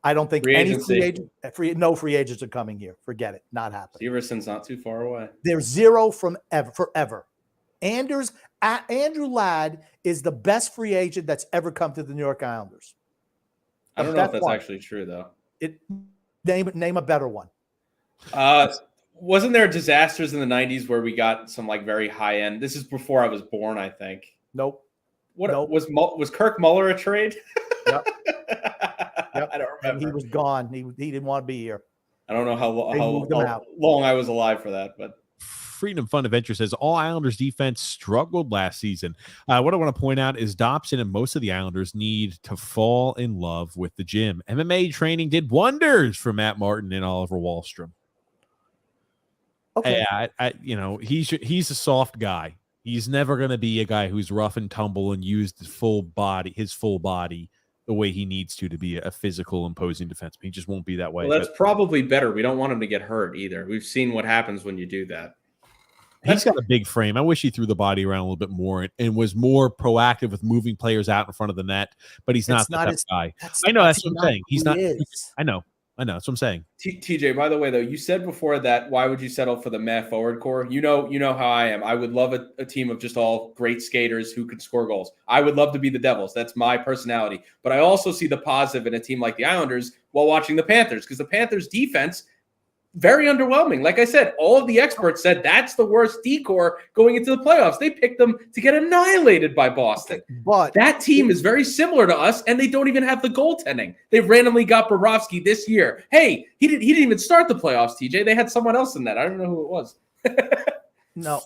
Speaker 2: I don't think
Speaker 3: Free
Speaker 2: any
Speaker 3: agency.
Speaker 2: no free agents are coming here. Forget it. Not happening.
Speaker 3: Severson's not too far away.
Speaker 2: They're zero from forever. Andrew Ladd is the best free agent that's ever come to the New York Islanders.
Speaker 3: I don't know if that's actually true though.
Speaker 2: Name a better one.
Speaker 3: Wasn't there disasters in the 90s where we got some like very high end? This is before I was born, I think.
Speaker 2: Nope.
Speaker 3: What
Speaker 2: Nope.
Speaker 3: was Kirk Muller a trade?
Speaker 2: Yep.
Speaker 3: I don't remember.
Speaker 2: He was gone. He didn't want to be here.
Speaker 3: I don't know how
Speaker 2: moved him out.
Speaker 3: long I was alive for that, but
Speaker 1: Freedom Fun Adventure says all Islanders defense struggled last season. What I want to point out is Dobson and most of the Islanders need to fall in love with the gym. MMA training did wonders for Matt Martin and Oliver Wahlstrom.
Speaker 2: Okay.
Speaker 1: He's a soft guy. He's never going to be a guy who's rough and tumble and use his full body the way he needs to be a physical, imposing defenseman. He just won't be that way.
Speaker 3: Well, that's probably better. We don't want him to get hurt either. We've seen what happens when you do that.
Speaker 1: He's got a big frame. I wish he threw the body around a little bit more and was more proactive with moving players out in front of the net, but he's not that guy. I know that's what I'm saying. He's not. I know. That's what I'm saying.
Speaker 3: TJ, by the way, though, you said before that why would you settle for the Matt forward core? You know how I am. I would love a team of just all great skaters who can score goals. I would love to be the Devils. That's my personality. But I also see the positive in a team like the Islanders while watching the Panthers, because the Panthers defense, very underwhelming. Like I said, all of the experts said that's the worst D-core going into the playoffs. They picked them to get annihilated by Boston.
Speaker 2: Okay, but
Speaker 3: that team is very similar to us, and they don't even have the goaltending. They randomly got Bobrovsky this year. Hey, he didn't even start the playoffs, TJ. They had someone else in that. I don't know who it was.
Speaker 2: No,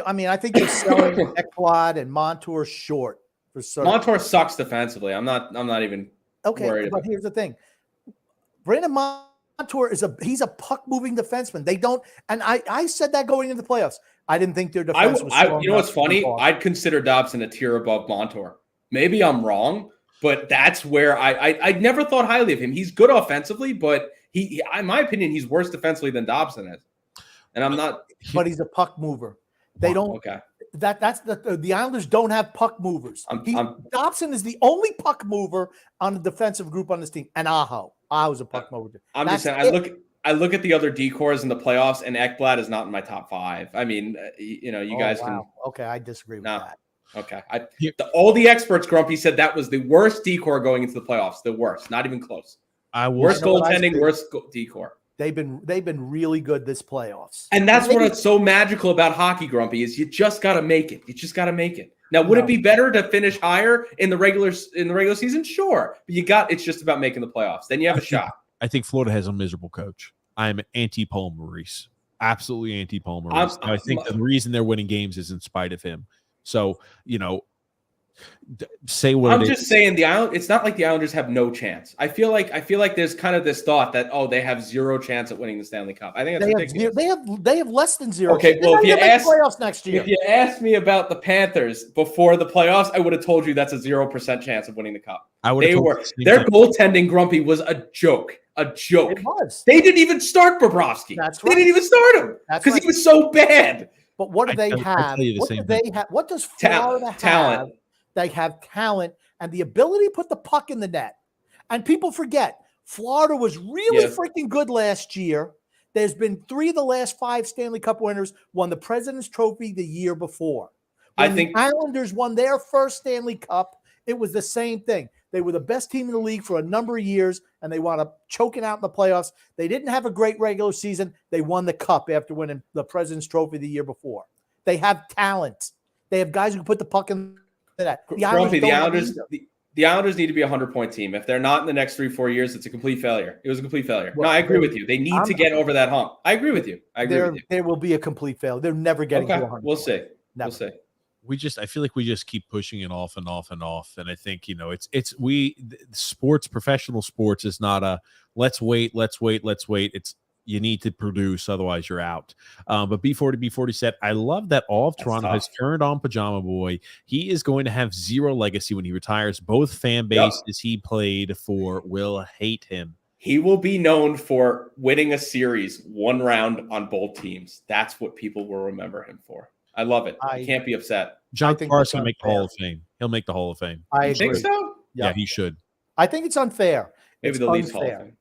Speaker 2: I mean, I think you're selling Ekblad and Montour short for certain.
Speaker 3: Montour sucks defensively. I'm not even worried
Speaker 2: but here's the thing. Brandon Montour he's a puck-moving defenseman. They don't, and I said that going into the playoffs. I didn't think their defense was strong.
Speaker 3: You know what's funny? I'd consider Dobson a tier above Montour. Maybe I'm wrong, but that's where I never thought highly of him. He's good offensively, but he in my opinion, he's worse defensively than Dobson is. And I'm not.
Speaker 2: But he's a puck mover. They don't.
Speaker 3: Okay.
Speaker 2: That's the Islanders don't have puck movers. Dobson is the only puck mover on the defensive group on this team, and Aho's a puck mover.
Speaker 3: I'm just saying. I look at the other D-cores in the playoffs, and Ekblad is not in my top 5. I mean, you guys can.
Speaker 2: Okay, I disagree with that.
Speaker 3: Okay, all the experts, Grumpy, said that was the worst D-core going into the playoffs. The worst, not even close. Worst goaltending, worst D-core.
Speaker 2: They've been really good this playoffs,
Speaker 3: and that's what's so magical about hockey, Grumpy, is you just got to make it. You just got to make it. Now, would it be better to finish higher in the regular season? Sure, but it's just about making the playoffs. Then you have a shot.
Speaker 1: I think Florida has a miserable coach. I'm anti-Paul Maurice, absolutely anti-Paul Maurice. I think the reason they're winning games is in spite of him. So say what
Speaker 3: I'm just saying it's not like the Islanders have no chance. I feel like there's kind of this thought that they have zero chance at winning the Stanley Cup. I think that's ridiculous.
Speaker 2: They have less than zero.
Speaker 3: Okay, well, if you asked me about the Panthers before the playoffs, I would have told you that's a 0% chance of winning the Cup. Their goaltending, Grumpy, was a joke. A joke.
Speaker 2: It was.
Speaker 3: They didn't even start Bobrovsky.
Speaker 2: That's right.
Speaker 3: They didn't even start him because he was so bad.
Speaker 2: But what do they have? What does Florida have?
Speaker 3: Talent.
Speaker 2: They have talent and the ability to put the puck in the net. And people forget, Florida was really freaking good last year. There's been 3 of the last 5 Stanley Cup winners won the President's Trophy the year before. When the Islanders won their first Stanley Cup, it was the same thing. They were the best team in the league for a number of years, and they wound up choking out in the playoffs. They didn't have a great regular season. They won the Cup after winning the President's Trophy the year before. They have talent. They have guys who can put the puck in the net.
Speaker 3: The the Islanders need to be a 100-point team. If they're not in the next 3-4 years, it's a complete failure. It was a complete failure.
Speaker 2: Well,
Speaker 3: no, I agree with you. They need to get over that hump. I agree with you.
Speaker 2: There will be a complete failure. They're never getting to 100.
Speaker 3: We'll see.
Speaker 2: Never.
Speaker 3: We'll see.
Speaker 1: I feel like we just keep pushing it off and off and off. And I think, professional sports is not a let's wait. It's you need to produce, otherwise you're out. But B40 said, I love that all of Toronto has turned on Pajama Boy. He is going to have zero legacy when he retires. Both fan bases he played for will hate him.
Speaker 3: He will be known for winning a series 1 round on both teams. That's what people will remember him for. I love it. I can't be upset.
Speaker 1: John Tavares can make the Hall of Fame. He'll make the Hall of Fame.
Speaker 2: I
Speaker 3: agree. Think so?
Speaker 1: Yeah, he should.
Speaker 2: I think it's unfair.
Speaker 3: Maybe the least Hall of Fame.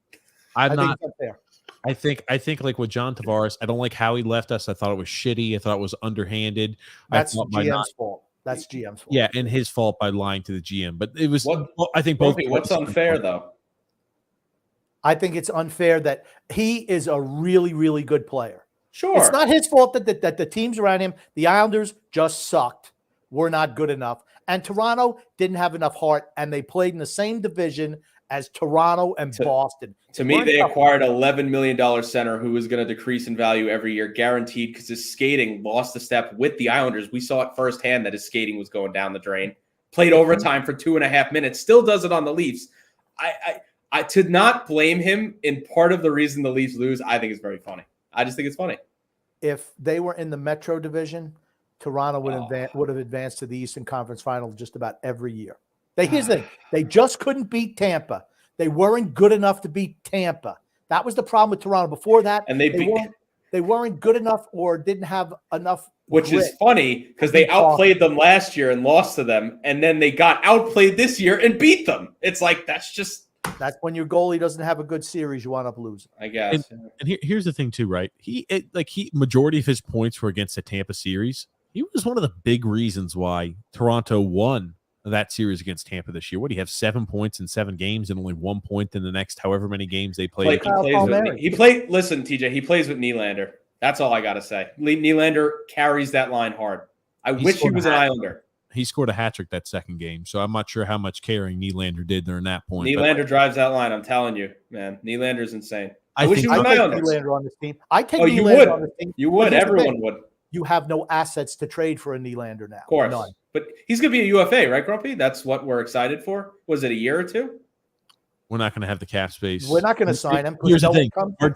Speaker 2: I think it's unfair.
Speaker 1: I think like with John Tavares, I don't like how he left us. I thought it was shitty. I thought it was underhanded.
Speaker 2: That's GM's fault. That's GM's fault.
Speaker 1: Yeah, and his fault by lying to the GM. But it was. I think both.
Speaker 3: What's unfair though?
Speaker 2: I think it's unfair that he is a really, really good player.
Speaker 3: Sure.
Speaker 2: It's not his fault that the teams around him, the Islanders, just sucked. Were not good enough. And Toronto didn't have enough heart, and they played in the same division as Toronto and Boston.
Speaker 3: To me, they acquired an $11 million center who was going to decrease in value every year, guaranteed, because his skating lost a step with the Islanders. We saw it firsthand that his skating was going down the drain. Played overtime for 2.5 minutes. Still does it on the Leafs. I to not blame him in part of the reason the Leafs lose, I think is very funny. I just think it's funny.
Speaker 2: If they were in the Metro division, Toronto would have advanced to the Eastern Conference Final just about every year. Here's the thing. They just couldn't beat Tampa. They weren't good enough to beat Tampa. That was the problem with Toronto. Before that,
Speaker 3: and
Speaker 2: they weren't good enough or didn't have enough.
Speaker 3: Which is funny because they outplayed them last year and lost to them, and then they got outplayed this year and beat them. It's like that's
Speaker 2: when your goalie doesn't have a good series, you wind up losing.
Speaker 3: I guess.
Speaker 1: And here's the thing too, right? Majority of his points were against the Tampa series. He was one of the big reasons why Toronto won that series against Tampa this year. What do you have? 7 points in 7 games and only 1 point in the next however many games they played.
Speaker 3: Listen, TJ, he plays with Nylander. That's all I got to say. Nylander carries that line hard. I wish he was an Islander.
Speaker 1: He scored a hat trick that second game, so I'm not sure how much carrying Nylander did during that point.
Speaker 3: Nylander drives that line. I'm telling you, man. Nylander's insane.
Speaker 2: I wish he was an Islander. Nylander on this team. I take Nylander on this team.
Speaker 3: You would. Everyone would.
Speaker 2: You have no assets to trade for a Nylander now.
Speaker 3: Of course.
Speaker 2: None.
Speaker 3: But he's going to be a UFA, right, Grumpy? That's what we're excited for. Was it a year or two?
Speaker 1: We're not going to have the cap space.
Speaker 2: We're not going to sign him.
Speaker 1: Here's the thing.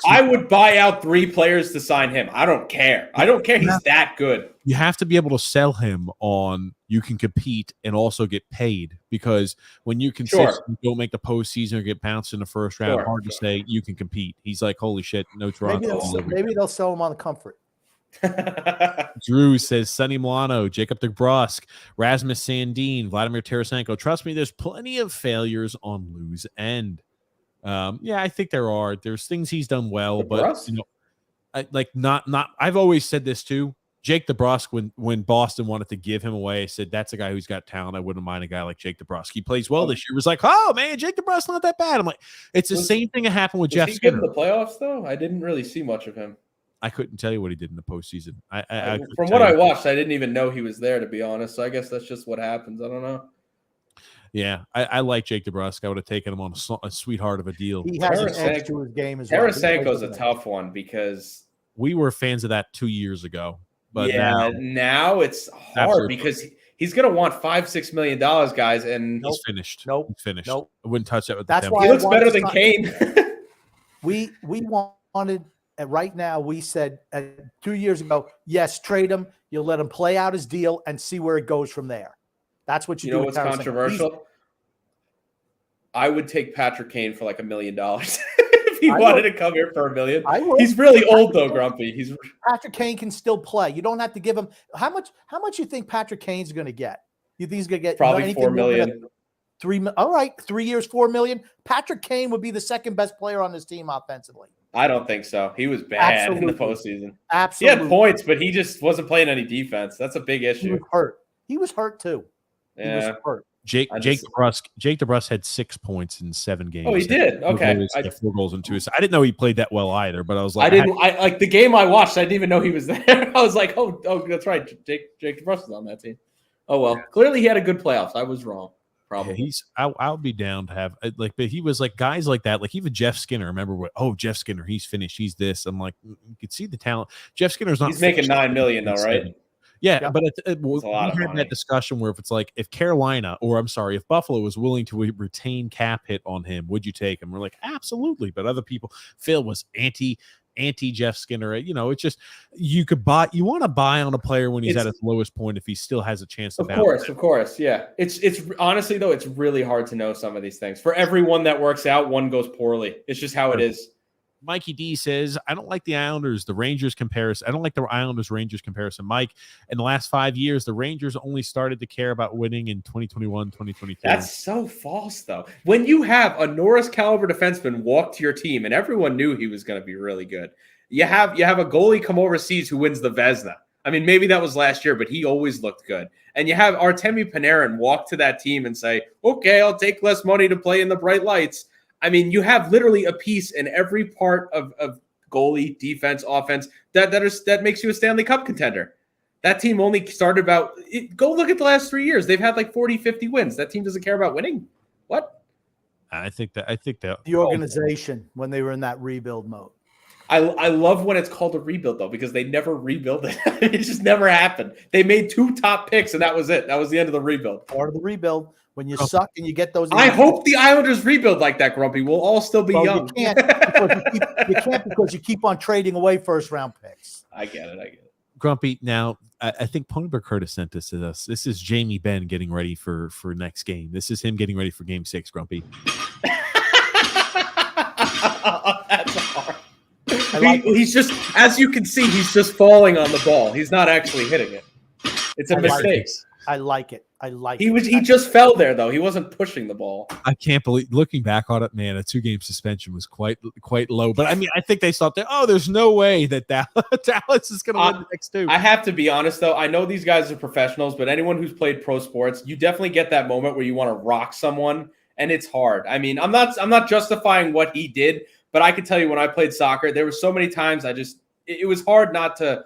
Speaker 3: I would buy out 3 players to sign him. I don't care. He's that good.
Speaker 1: You have to be able to sell him on you can compete and also get paid, because when you consistently don't make the postseason or get bounced in the first round, hard to say you can compete. He's like, holy shit, no Toronto.
Speaker 2: Maybe they'll sell him on the comfort.
Speaker 1: Drew says Sonny Milano, Jacob DeBrusk, Rasmus Sandin, Vladimir Tarasenko. Trust me, there's plenty of failures on Lou's end. Yeah, I think there are. There's things he's done well, but I've always said this too. Jake DeBrusk, when Boston wanted to give him away, I said that's a guy who's got talent. I wouldn't mind a guy like Jake DeBrusk. He plays well this year. It was like, oh man, Jake DeBrusk's not that bad. I'm like, it's the same thing that happened with Jeff Skinner.
Speaker 3: Was he good in the playoffs though? I didn't really see much of him.
Speaker 1: I couldn't tell you what he did in the postseason.
Speaker 3: From what I watched, I didn't even know he was there, to be honest. So I guess that's just what happens. I don't know.
Speaker 1: Yeah, I like Jake DeBrusk. I would have taken him on a sweetheart of a deal.
Speaker 2: He has an edge to his game as well.
Speaker 3: Tarasenko's a tough one because
Speaker 1: we were fans of that 2 years ago. But
Speaker 3: now it's hard because he's going to want $5-6 million, guys, and
Speaker 1: he's finished.
Speaker 2: He's
Speaker 1: finished.
Speaker 2: Nope.
Speaker 1: I wouldn't touch that with
Speaker 2: That's
Speaker 1: the
Speaker 2: why
Speaker 3: he looks better than Kane.
Speaker 2: we wanted. And right now, we said 2 years ago, yes, trade him. You'll let him play out his deal and see where it goes from there. That's what you do.
Speaker 3: You know what's controversial? I would take Patrick Kane for like $1 million if he wanted to come here for $1 million. He's really old though, Grumpy.
Speaker 2: Patrick Kane can still play. You don't have to give him how much you think Patrick Kane's going to get? You think he's going to get
Speaker 3: probably $4 million?
Speaker 2: All right, 3 years, $4 million. Patrick Kane would be the second best player on this team offensively.
Speaker 3: I don't think so. He was bad in the postseason.
Speaker 2: Absolutely.
Speaker 3: He had points, but he just wasn't playing any defense. That's a big issue.
Speaker 2: He was hurt too.
Speaker 3: Yeah.
Speaker 2: He was hurt.
Speaker 1: Jake DeBrusk had 6 points in 7 games.
Speaker 3: Oh, he did. Okay.
Speaker 1: 4 goals and 2 assists. I didn't know he played that well either, but I was like,
Speaker 3: I like the game I watched. I didn't even know he was there. I was like, oh, that's right. Jake DeBrusk is on that team. Oh well, clearly he had a good playoffs. I was wrong. Probably.
Speaker 1: I would be down to have like, but he was like guys like that, like even Jeff Skinner. Remember what? Oh, Jeff Skinner, he's finished. He's this. I'm like, you could see the talent. Jeff Skinner's not.
Speaker 3: He's making
Speaker 1: finished.
Speaker 3: $9 million though, right?
Speaker 1: Yeah,
Speaker 2: Yep.
Speaker 1: but
Speaker 3: That's a lot of
Speaker 1: we had
Speaker 3: money.
Speaker 1: that discussion where if it's like if Carolina, or I'm sorry, if Buffalo was willing to retain cap hit on him, would you take him? We're like, absolutely. But other people, Phil was anti Jeff Skinner. You know, it's just you want to buy on a player when he's at his lowest point if he still has a chance to
Speaker 3: Of course, yeah. It's honestly though, it's really hard to know some of these things. For every one that works out, one goes poorly. It's just how it is.
Speaker 1: Mikey D says, I don't like the Islanders, the Rangers comparison. I don't like the Islanders Rangers comparison. Mike, in the last 5 years, the Rangers only started to care about winning in 2021, 2022.
Speaker 3: That's so false, though. When you have a Norris caliber defenseman walk to your team, and everyone knew he was going to be really good, you have a goalie come overseas who wins the Vezina. I mean, maybe that was last year, but he always looked good. And you have Artemi Panarin walk to that team and say, okay, I'll take less money to play in the bright lights. I mean, you have literally a piece in every part of goalie, defense, offense that makes you a Stanley Cup contender. That team only started go look at the last 3 years. They've had like 40, 50 wins. That team doesn't care about winning. What?
Speaker 1: I think that
Speaker 2: the organization when they were in that rebuild mode.
Speaker 3: I love when it's called a rebuild though, because they never rebuild it. It just never happened. They made 2 top picks and that was it. That was the end of the rebuild.
Speaker 2: Part of the rebuild. When you suck and you get those.
Speaker 3: I hope the Islanders rebuild like that, Grumpy. We'll all still be young.
Speaker 2: You can't because you keep on trading away first-round picks.
Speaker 3: I get it.
Speaker 1: Grumpy, now, I think Ponyberg Curtis sent this to us. This is Jamie Benn getting ready for next game. This is him getting ready for game 6, Grumpy.
Speaker 3: That's hard. He's just, as you can see, he's just falling on the ball. He's not actually hitting it. It's a mistake.
Speaker 2: I like it.
Speaker 3: He just fell there though. He wasn't pushing the ball.
Speaker 1: I can't believe, looking back on it, man, a 2-game suspension was quite low. But I mean, I think they thought that, there's no way that Dallas is going to win the next 2.
Speaker 3: I have to be honest though. I know these guys are professionals, but anyone who's played pro sports, you definitely get that moment where you want to rock someone, and it's hard. I mean, I'm not justifying what he did, but I can tell you when I played soccer, there were so many times it was hard not to,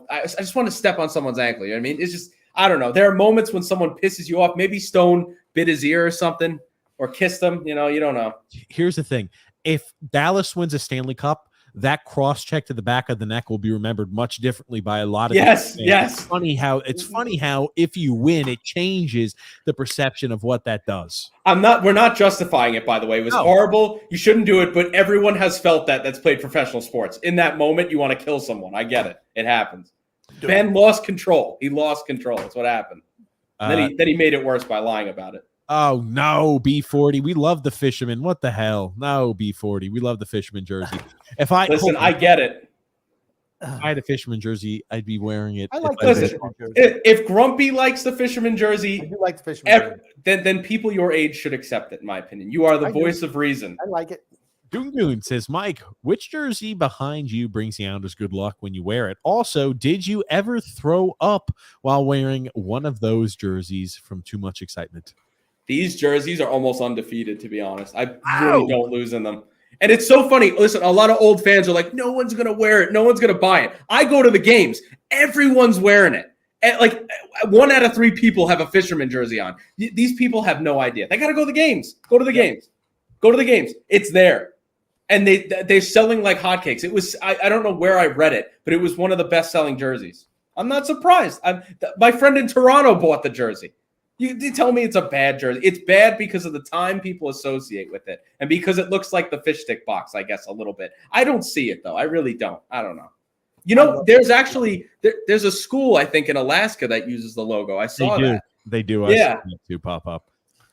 Speaker 3: I just want to step on someone's ankle. You know what I mean? It's just, I don't know. There are moments when someone pisses you off. Maybe Stone bit his ear or something, or kissed him. You don't know.
Speaker 1: Here's the thing. If Dallas wins a Stanley Cup, that cross check to the back of the neck will be remembered much differently by a lot of
Speaker 3: yes.
Speaker 1: It's funny how if you win, it changes the perception of what that does.
Speaker 3: We're not justifying it, by the way. It was horrible. You shouldn't do it, but everyone has felt that's played professional sports. In that moment, you want to kill someone. I get it. It happens. Ben lost control. He lost control. That's what happened. Then he made it worse by lying about it.
Speaker 1: Oh, no, B40. We love the fisherman. What the hell? No, B40. We love the fisherman jersey.
Speaker 3: I get it.
Speaker 1: If I had a fisherman jersey, I'd be wearing it.
Speaker 2: I like the
Speaker 3: fisherman jersey. If Grumpy likes the fisherman jersey,
Speaker 2: I do like the fisherman jersey.
Speaker 3: Then people your age should accept it, in my opinion. You are the voice of reason.
Speaker 2: I like it.
Speaker 1: Doon says, Mike, which jersey behind you brings the Islanders good luck when you wear it? Also, did you ever throw up while wearing one of those jerseys from too much excitement?
Speaker 3: These jerseys are almost undefeated, to be honest. I really don't lose in them. And it's so funny. Listen, a lot of old fans are like, no one's going to wear it. No one's going to buy it. I go to the games. Everyone's wearing it. And like 1 out of 3 people have a fisherman jersey on. These people have no idea. They got to go to the games. Go to the games. Go to the games. It's there. And they're selling like hotcakes. It was, I don't know where I read it, but it was one of the best-selling jerseys. I'm not surprised. My friend in Toronto bought the jersey. You tell me it's a bad jersey. It's bad because of the time people associate with it and because it looks like the fish stick box, I guess, a little bit. I don't see it, though. I really don't. I don't know. There's actually there's a school, I think, in Alaska that uses the logo. I saw that.
Speaker 1: They do.
Speaker 3: Yeah.
Speaker 1: To pop up.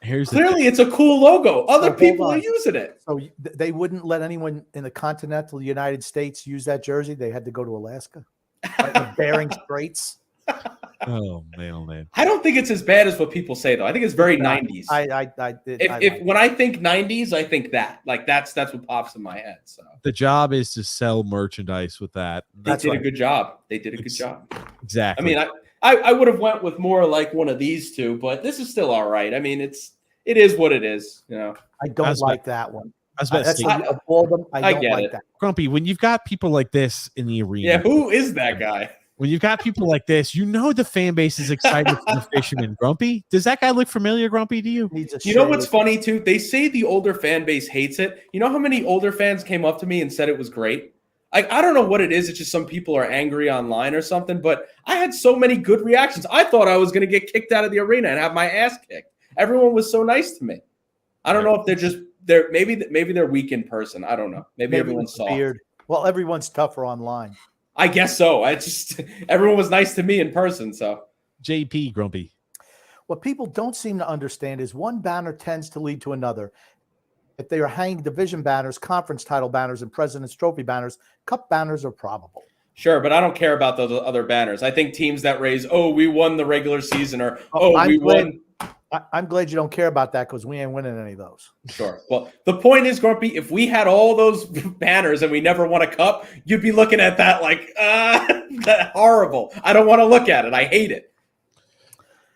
Speaker 3: Clearly, it's a cool logo. Other people are using it.
Speaker 2: So they wouldn't let anyone in the continental United States use that jersey. They had to go to Alaska, like the Bering Straits.
Speaker 1: Oh man!
Speaker 3: I don't think it's as bad as what people say, though. I think it's very 90s. When I think 90s, I think that. Like that's what pops in my head. So
Speaker 1: the job is to sell merchandise with that.
Speaker 3: They did a good job.
Speaker 1: Exactly.
Speaker 3: I mean, I would have went with more like one of these two, but this is still all right. I mean, it is what it is.
Speaker 2: I don't like that one.
Speaker 1: I was about to say,
Speaker 2: of all of them, I don't like that.
Speaker 1: Grumpy, when you've got people like this in the arena.
Speaker 3: Yeah, who is that guy?
Speaker 1: When you've got people like this, the fan base is excited for the fisherman. Grumpy, does that guy look familiar, Grumpy, to you?
Speaker 3: You know what's funny, too? They say the older fan base hates it. You know how many older fans came up to me and said it was great? I don't know what it is. It's just some people are angry online or something, but I had so many good reactions. I thought I was going to get kicked out of the arena and have my ass kicked. Everyone was so nice to me. I don't know if maybe they're weak in person. I don't know. Maybe everyone's soft.
Speaker 2: Weird. Well, everyone's tougher online.
Speaker 3: I guess so. Everyone was nice to me in person. So
Speaker 1: JP, Grumpy.
Speaker 2: What people don't seem to understand is one banner tends to lead to another. If they are hanging division banners, conference title banners, and President's Trophy banners, cup banners are probable.
Speaker 3: Sure, but I don't care about those other banners. I think teams that raise, we won the regular season, or we won.
Speaker 2: I'm glad you don't care about that because we ain't winning any of those.
Speaker 3: Sure. Well, the point is, Grumpy, if we had all those banners and we never won a cup, you'd be looking at that like, that horrible. I don't want to look at it. I hate it.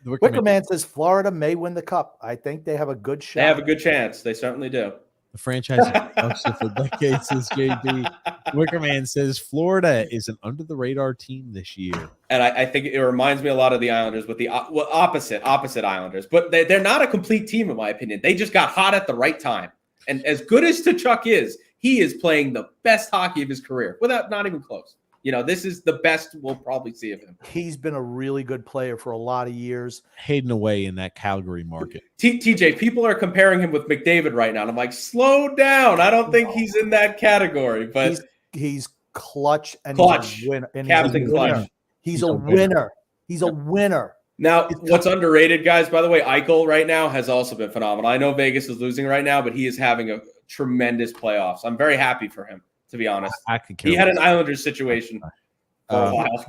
Speaker 2: Wickerman says Florida may win the cup. I think they have a good shot.
Speaker 3: They have a good chance. They certainly do.
Speaker 1: The franchise has been for decades, says JB. Wickerman says Florida is an under-the-radar team this year.
Speaker 3: And I think it reminds me a lot of the Islanders with the opposite Islanders. But they're not a complete team, in my opinion. They just got hot at the right time. And as good as Tkachuk is, he is playing the best hockey of his career, not even close. This is the best we'll probably see of him.
Speaker 2: He's been a really good player for a lot of years.
Speaker 1: Hidden away in that Calgary market.
Speaker 3: TJ, people are comparing him with McDavid right now. And I'm like, slow down. I don't think he's in that category. But
Speaker 2: he's clutch and
Speaker 3: clutch.
Speaker 2: He's a winner. And
Speaker 3: Captain Clutch.
Speaker 2: He's a winner. He's a winner.
Speaker 3: Now, what's underrated, guys, by the way, Eichel right now has also been phenomenal. I know Vegas is losing right now, but he is having a tremendous playoffs. I'm very happy for him, to be honest. He had an Islanders situation for a while.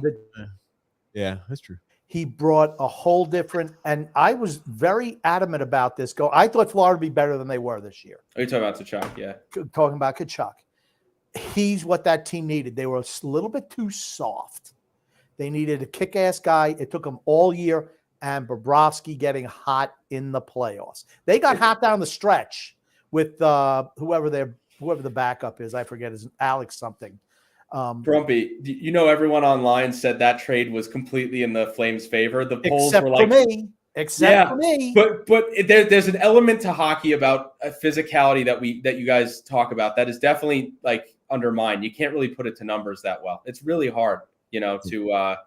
Speaker 1: Yeah, that's true.
Speaker 2: He brought a whole different, and I was very adamant about this. I thought Florida would be better than they were this year.
Speaker 3: Are you talking about Tkachuk? Yeah.
Speaker 2: Talking about Tkachuk. He's what that team needed. They were a little bit too soft. They needed a kick-ass guy. It took them all year, and Bobrovsky getting hot in the playoffs. They got hot down the stretch with whoever the backup is. I forget his Alex something.
Speaker 3: Grumpy, everyone online said that trade was completely in the Flames' favor. The polls were like,
Speaker 2: except for me.
Speaker 3: But there's an element to hockey about a physicality that you guys talk about that is definitely like undermined. You can't really put it to numbers that well. It's really hard, to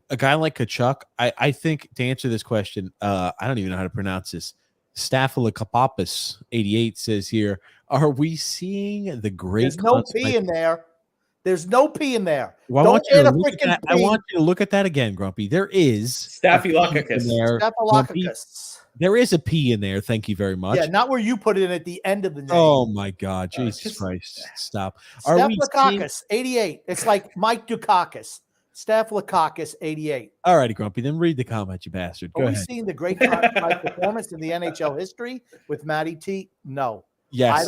Speaker 1: a guy like Tkachuk. I think to answer this question, I don't even know how to pronounce this. Staphylococcus 88 says here, are we seeing the great?
Speaker 2: There's no P in there. There's no P in there.
Speaker 1: Well, I want you to look at that again, Grumpy. There is
Speaker 3: Staphylococcus.
Speaker 1: There is a P in there. Thank you very much.
Speaker 2: Yeah, not where you put it at the end of the name.
Speaker 1: Oh my God, Jesus Christ! Stop.
Speaker 2: Staphylococcus 88. It's like Mike Dukakis. Staphylococcus 88.
Speaker 1: All righty, Grumpy. Then read the comment, you bastard. Go ahead.
Speaker 2: Are we seeing the great performance in the NHL history with Matty T? No.
Speaker 1: Yes.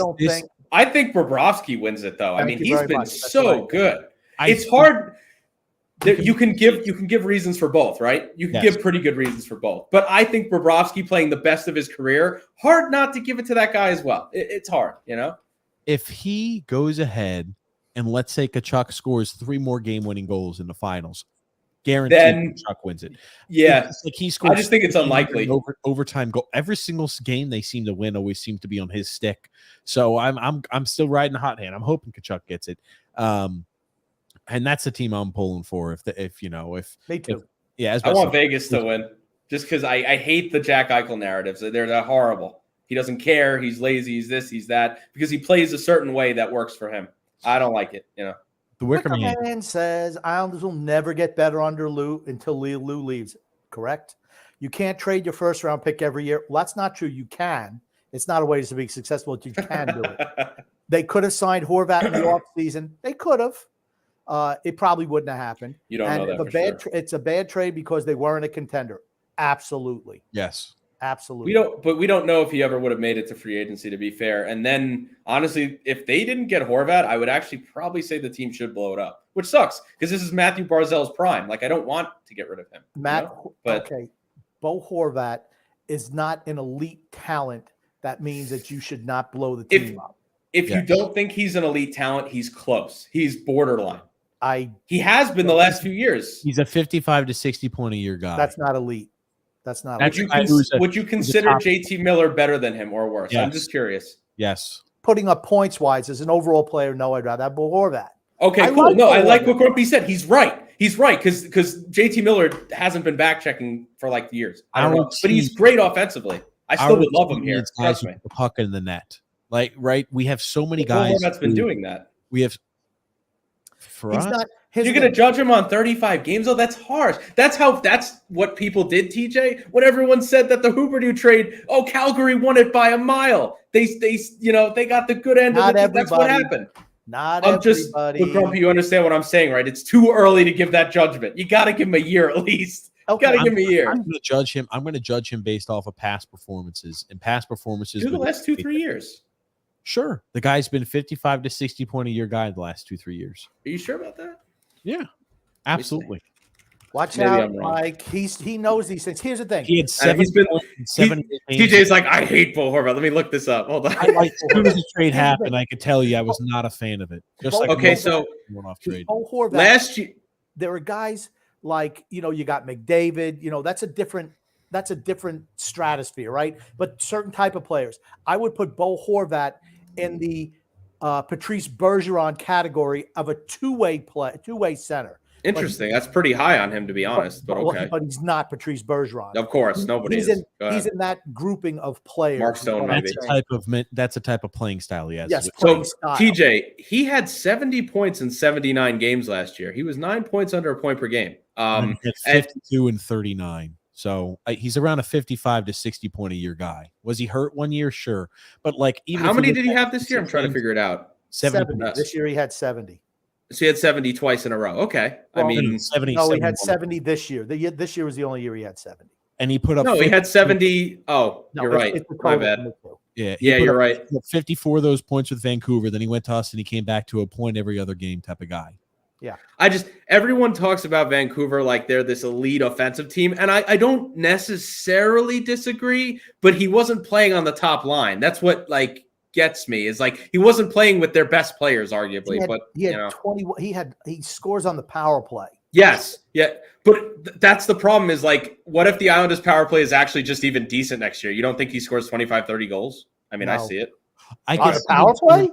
Speaker 3: I think Bobrovsky wins it, though. He's been so good. It's hard. You can give reasons for both, right? You can give pretty good reasons for both. But I think Bobrovsky playing the best of his career, hard not to give it to that guy as well. It's hard,
Speaker 1: If he goes ahead and let's say Tkachuk scores 3 more game-winning goals in the finals, guaranteed Tkachuk wins it.
Speaker 3: Yeah.
Speaker 1: Like he scores.
Speaker 3: I just think it's unlikely.
Speaker 1: Overtime goal. Every single game they seem to win always seem to be on his stick. So I'm still riding hot hand. I'm hoping Tkachuk gets it. And that's the team I'm pulling for.
Speaker 2: Me too.
Speaker 3: I want Vegas to win just because I hate the Jack Eichel narratives. They're horrible. He doesn't care. He's lazy. He's this. He's that because he plays a certain way that works for him. I don't like it.
Speaker 1: The Wickerman
Speaker 2: says Islanders will never get better under Lou until Lou leaves. Correct. You can't trade your first round pick every year. Well, that's not true. You can. It's not a way to be successful. You can do it. They could have signed Horvat in the offseason. They could have. It probably wouldn't have happened.
Speaker 3: You don't know that
Speaker 2: it's a bad trade because they weren't a contender. Absolutely.
Speaker 1: Yes.
Speaker 2: Absolutely.
Speaker 3: We don't know if he ever would have made it to free agency, to be fair. And then, honestly, if they didn't get Horvat, I would actually probably say the team should blow it up, which sucks because this is Matthew Barzal's prime. Like, I don't want to get rid of him.
Speaker 2: Okay. Bo Horvat is not an elite talent. That means that you should not blow the team up.
Speaker 3: If you don't think he's an elite talent, he's close. He's borderline. He has been the last few years.
Speaker 1: He's a 55 to 60 point a year guy.
Speaker 2: That's not elite. That's not.
Speaker 1: That's
Speaker 2: elite.
Speaker 3: Would you consider JT Miller better than him or worse?
Speaker 1: Yes.
Speaker 3: I'm just curious.
Speaker 1: Yes.
Speaker 2: Putting up points wise as an overall player, no, I'd rather have Bo Horvat.
Speaker 3: Okay, cool. I like what Grumpy said. He's right. He's right because JT Miller hasn't been back checking for like years. I don't know, but he's great offensively. I still would love him here.
Speaker 1: Trust me. The puck in the net, like right. We have so many guys
Speaker 3: that's been doing that.
Speaker 1: We have. For us,
Speaker 3: you're going to judge him on 35 games, though? That's harsh. That's what people did, TJ. When everyone said that the Huberdeau trade, Calgary won it by a mile. They got the good end of it. That's what happened.
Speaker 2: Not everybody.
Speaker 3: Look, Grumpy, you understand what I'm saying, right? It's too early to give that judgment. You got to give him a year at least.
Speaker 2: Okay.
Speaker 3: Got to give him a year.
Speaker 1: I'm going to judge him. I'm going to judge him based off of past performances and past performances.
Speaker 3: Do the last 2-3 years.
Speaker 1: Sure. The guy's been 55 to 60 point a year guy the last 2-3 years.
Speaker 3: Are you sure about that?
Speaker 1: Yeah, absolutely.
Speaker 2: Watch out, Mike. He knows these things. Here's the thing.
Speaker 1: He had 7
Speaker 3: TJ's like, I hate Bo Horvat. Let me look this up. Hold on.
Speaker 1: As soon as the trade happened, I could tell you I was not a fan of it. Just like
Speaker 2: one-off trade. Bo Horvat,
Speaker 3: last year,
Speaker 2: there are guys like, you got McDavid. That's a different stratosphere, right? But certain type of players. I would put Bo Horvat in the Patrice Bergeron category of a two-way center.
Speaker 3: Interesting. That's pretty high on him, to be honest. But okay.
Speaker 2: But he's not Patrice Bergeron.
Speaker 3: Of course, nobody
Speaker 2: is. He's in that grouping of players.
Speaker 3: Mark Stone, maybe.
Speaker 1: That's a type of playing style he has.
Speaker 2: Yes.
Speaker 3: So TJ, he had 70 points in 79 games last year. He was 9 points under a point per game.
Speaker 1: 52 and 39. So he's around a 55 to 60 point a year guy. Was he hurt one year? Sure. But even
Speaker 3: how many did he have this year? I'm trying to figure it out.
Speaker 2: 70. This year he had 70.
Speaker 3: So he had 70 twice in a row. Okay.
Speaker 2: Well, 70. No, he had 70 this year. This year was the only year he had 70.
Speaker 1: And he put up.
Speaker 3: No, he had 70. Oh, no, you're right. My bad.
Speaker 1: Yeah,
Speaker 3: you're right.
Speaker 1: 54 of those points with Vancouver. Then he went to us and he came back to a point every other game type of guy.
Speaker 2: Yeah.
Speaker 3: Everyone talks about Vancouver like they're this elite offensive team. And I don't necessarily disagree, but he wasn't playing on the top line. That's what gets me is he wasn't playing with their best players, arguably.
Speaker 2: He had 20. He scores on the power play.
Speaker 3: Yes. Yeah. But that's the problem is what if the Islanders power play is actually just even decent next year? You don't think he scores 25, 30 goals? I mean, no. I see it.
Speaker 2: On the power play?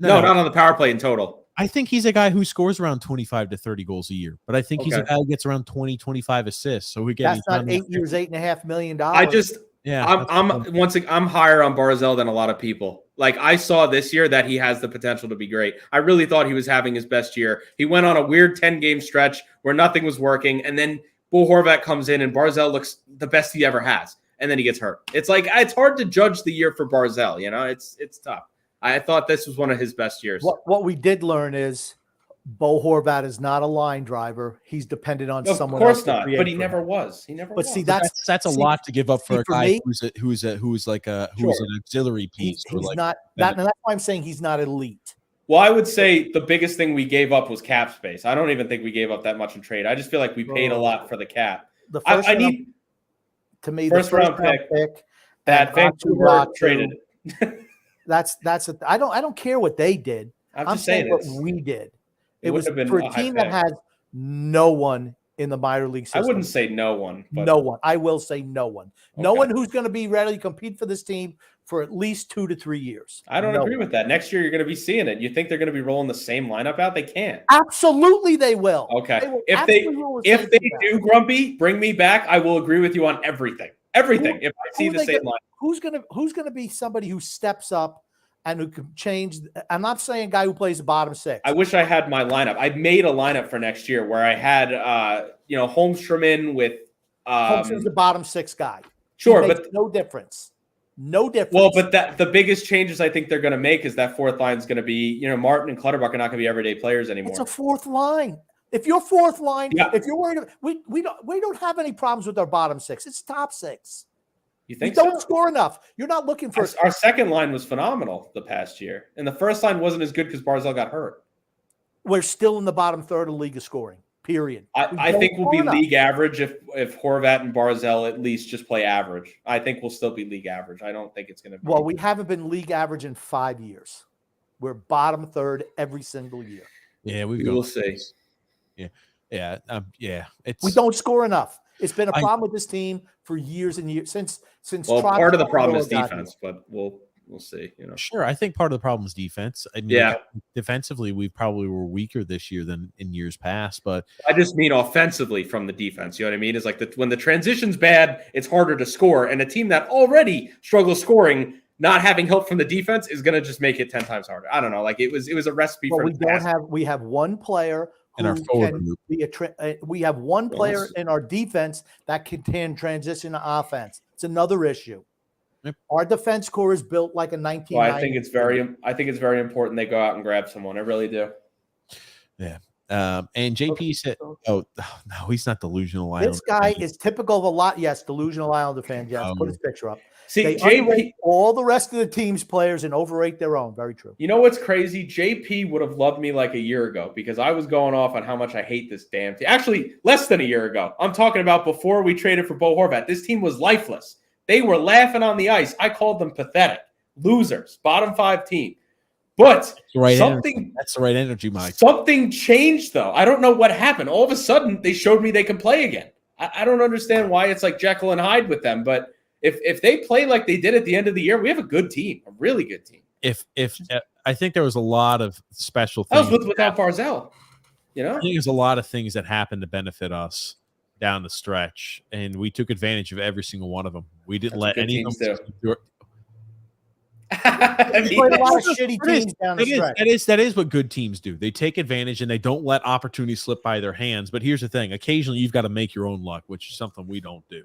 Speaker 3: No, not on the power play in total.
Speaker 1: I think he's a guy who scores around 25 to 30 goals a year, but I think he's a guy who gets around 20, 25 assists. So
Speaker 2: that's not 8 years, $8.5 million.
Speaker 3: I'm higher on Barzal than a lot of people. I saw this year that he has the potential to be great. I really thought he was having his best year. He went on a weird 10-game stretch where nothing was working, and then Bo Horvat comes in and Barzal looks the best he ever has, and then he gets hurt. It's it's hard to judge the year for Barzal. It's tough. I thought this was one of his best years.
Speaker 2: What we did learn is Bo Horvat is not a line driver. He's dependent on someone else.
Speaker 3: Of course not, but he never was.
Speaker 1: See, that's a lot to give up for a guy who's an auxiliary piece.
Speaker 2: He's not that. And that's why I'm saying he's not elite.
Speaker 3: Well, I would say the biggest thing we gave up was cap space. I don't even think we gave up that much in trade. I just feel like we paid a lot for the cap.
Speaker 2: The first
Speaker 3: first round pick that Vancouver traded.
Speaker 2: I don't care what they did.
Speaker 3: I'm saying
Speaker 2: what we did. It was for a team that has no one in the minor league system.
Speaker 3: I wouldn't say no one. But...
Speaker 2: No one. I will say no one. Okay. No one who's going to be ready to compete for this team for at least 2 to 3 years.
Speaker 3: I don't agree with that. Next year, you're going to be seeing it. You think they're going to be rolling the same lineup out? They can't.
Speaker 2: Absolutely, they will.
Speaker 3: Okay. If they do, Grumpy, bring me back. I will agree with you on everything. Everything. If I see the same lineup.
Speaker 2: Who's going to be somebody who steps up and who can change? I'm not saying a guy who plays the bottom six.
Speaker 3: I wish I had my lineup. I made a lineup for next year where I had Holmstrom in with
Speaker 2: Holmstrom's the bottom six guy.
Speaker 3: Sure, but
Speaker 2: no difference. No difference.
Speaker 3: Well, but the biggest changes I think they're going to make is that fourth line is going to be, Martin and Clutterbuck are not going to be everyday players anymore.
Speaker 2: It's a fourth line. If you're fourth line, if you're worried, we don't have any problems with our bottom six. It's top six.
Speaker 3: You think
Speaker 2: don't score enough. You're not looking for
Speaker 3: our second line was phenomenal the past year, and the first line wasn't as good because Barzal got hurt.
Speaker 2: We're still in the bottom third of the league of scoring. Period.
Speaker 3: I think we'll be league average if Horvat and Barzal at least just play average. I think we'll still be league average. I don't think it's going to be.
Speaker 2: Well, we haven't been league average in 5 years. We're bottom third every single year.
Speaker 1: Yeah,
Speaker 3: We
Speaker 1: gone
Speaker 3: will
Speaker 1: through
Speaker 3: see.
Speaker 1: this. Yeah.
Speaker 2: We don't score enough. It's been a problem with this team for years and years since.
Speaker 3: Well,
Speaker 2: Trotz
Speaker 3: part of the
Speaker 2: and
Speaker 3: problem
Speaker 2: Miller
Speaker 3: is
Speaker 2: got
Speaker 3: defense, but we'll see.
Speaker 1: Sure. I think part of the problem is defense. I mean,
Speaker 3: Yeah.
Speaker 1: defensively, we probably were weaker this year than in years past, but
Speaker 3: I just mean offensively from the defense. You know what I mean? It's like when the transition's bad, it's harder to score. And a team that already struggles scoring, not having help from the defense is going to just make it 10 times harder. I don't know. Like it was a recipe
Speaker 2: Well,
Speaker 3: for
Speaker 2: we have one player
Speaker 1: in our
Speaker 2: who
Speaker 1: forward
Speaker 2: can
Speaker 1: group.
Speaker 2: be we have one player
Speaker 3: Yes.
Speaker 2: in our defense that can transition to offense. It's another issue.
Speaker 1: Yep.
Speaker 2: Our defense core is built like a 1990s.
Speaker 3: Well, I think it's very important they go out and grab someone. I really do.
Speaker 1: Yeah. And JP said, "Oh no, he's not delusional."
Speaker 2: This guy is typical of a lot. Yes, delusional Islander fan. Yes, put his picture up.
Speaker 3: See,
Speaker 2: they
Speaker 3: JP,
Speaker 2: underrate all the rest of the team's players and overrate their own. Very true.
Speaker 3: You know what's crazy? JP would have loved me like a year ago because I was going off on how much I hate this damn team. Actually, less than a year ago. I'm talking about before we traded for Bo Horvat. This team was lifeless. They were laughing on the ice. I called them pathetic, losers, bottom 5 team. But
Speaker 1: that's the right energy, Mike.
Speaker 3: Something changed, though. I don't know what happened. All of a sudden, they showed me they can play again. I don't understand why it's like Jekyll and Hyde with them, but if they play like they did at the end of the year, we have a good team, a really good team.
Speaker 1: If I think there was a lot of special things.
Speaker 3: That was without Barzell. You know,
Speaker 1: I think there's a lot of things that happened to benefit us down the stretch, and we took advantage of every single one of them. We didn't let any of them.
Speaker 2: We played a lot of shitty teams down the stretch.
Speaker 1: That is what good teams do. They take advantage and they don't let opportunities slip by their hands. But here's the thing: occasionally you've got to make your own luck, which is something we don't do.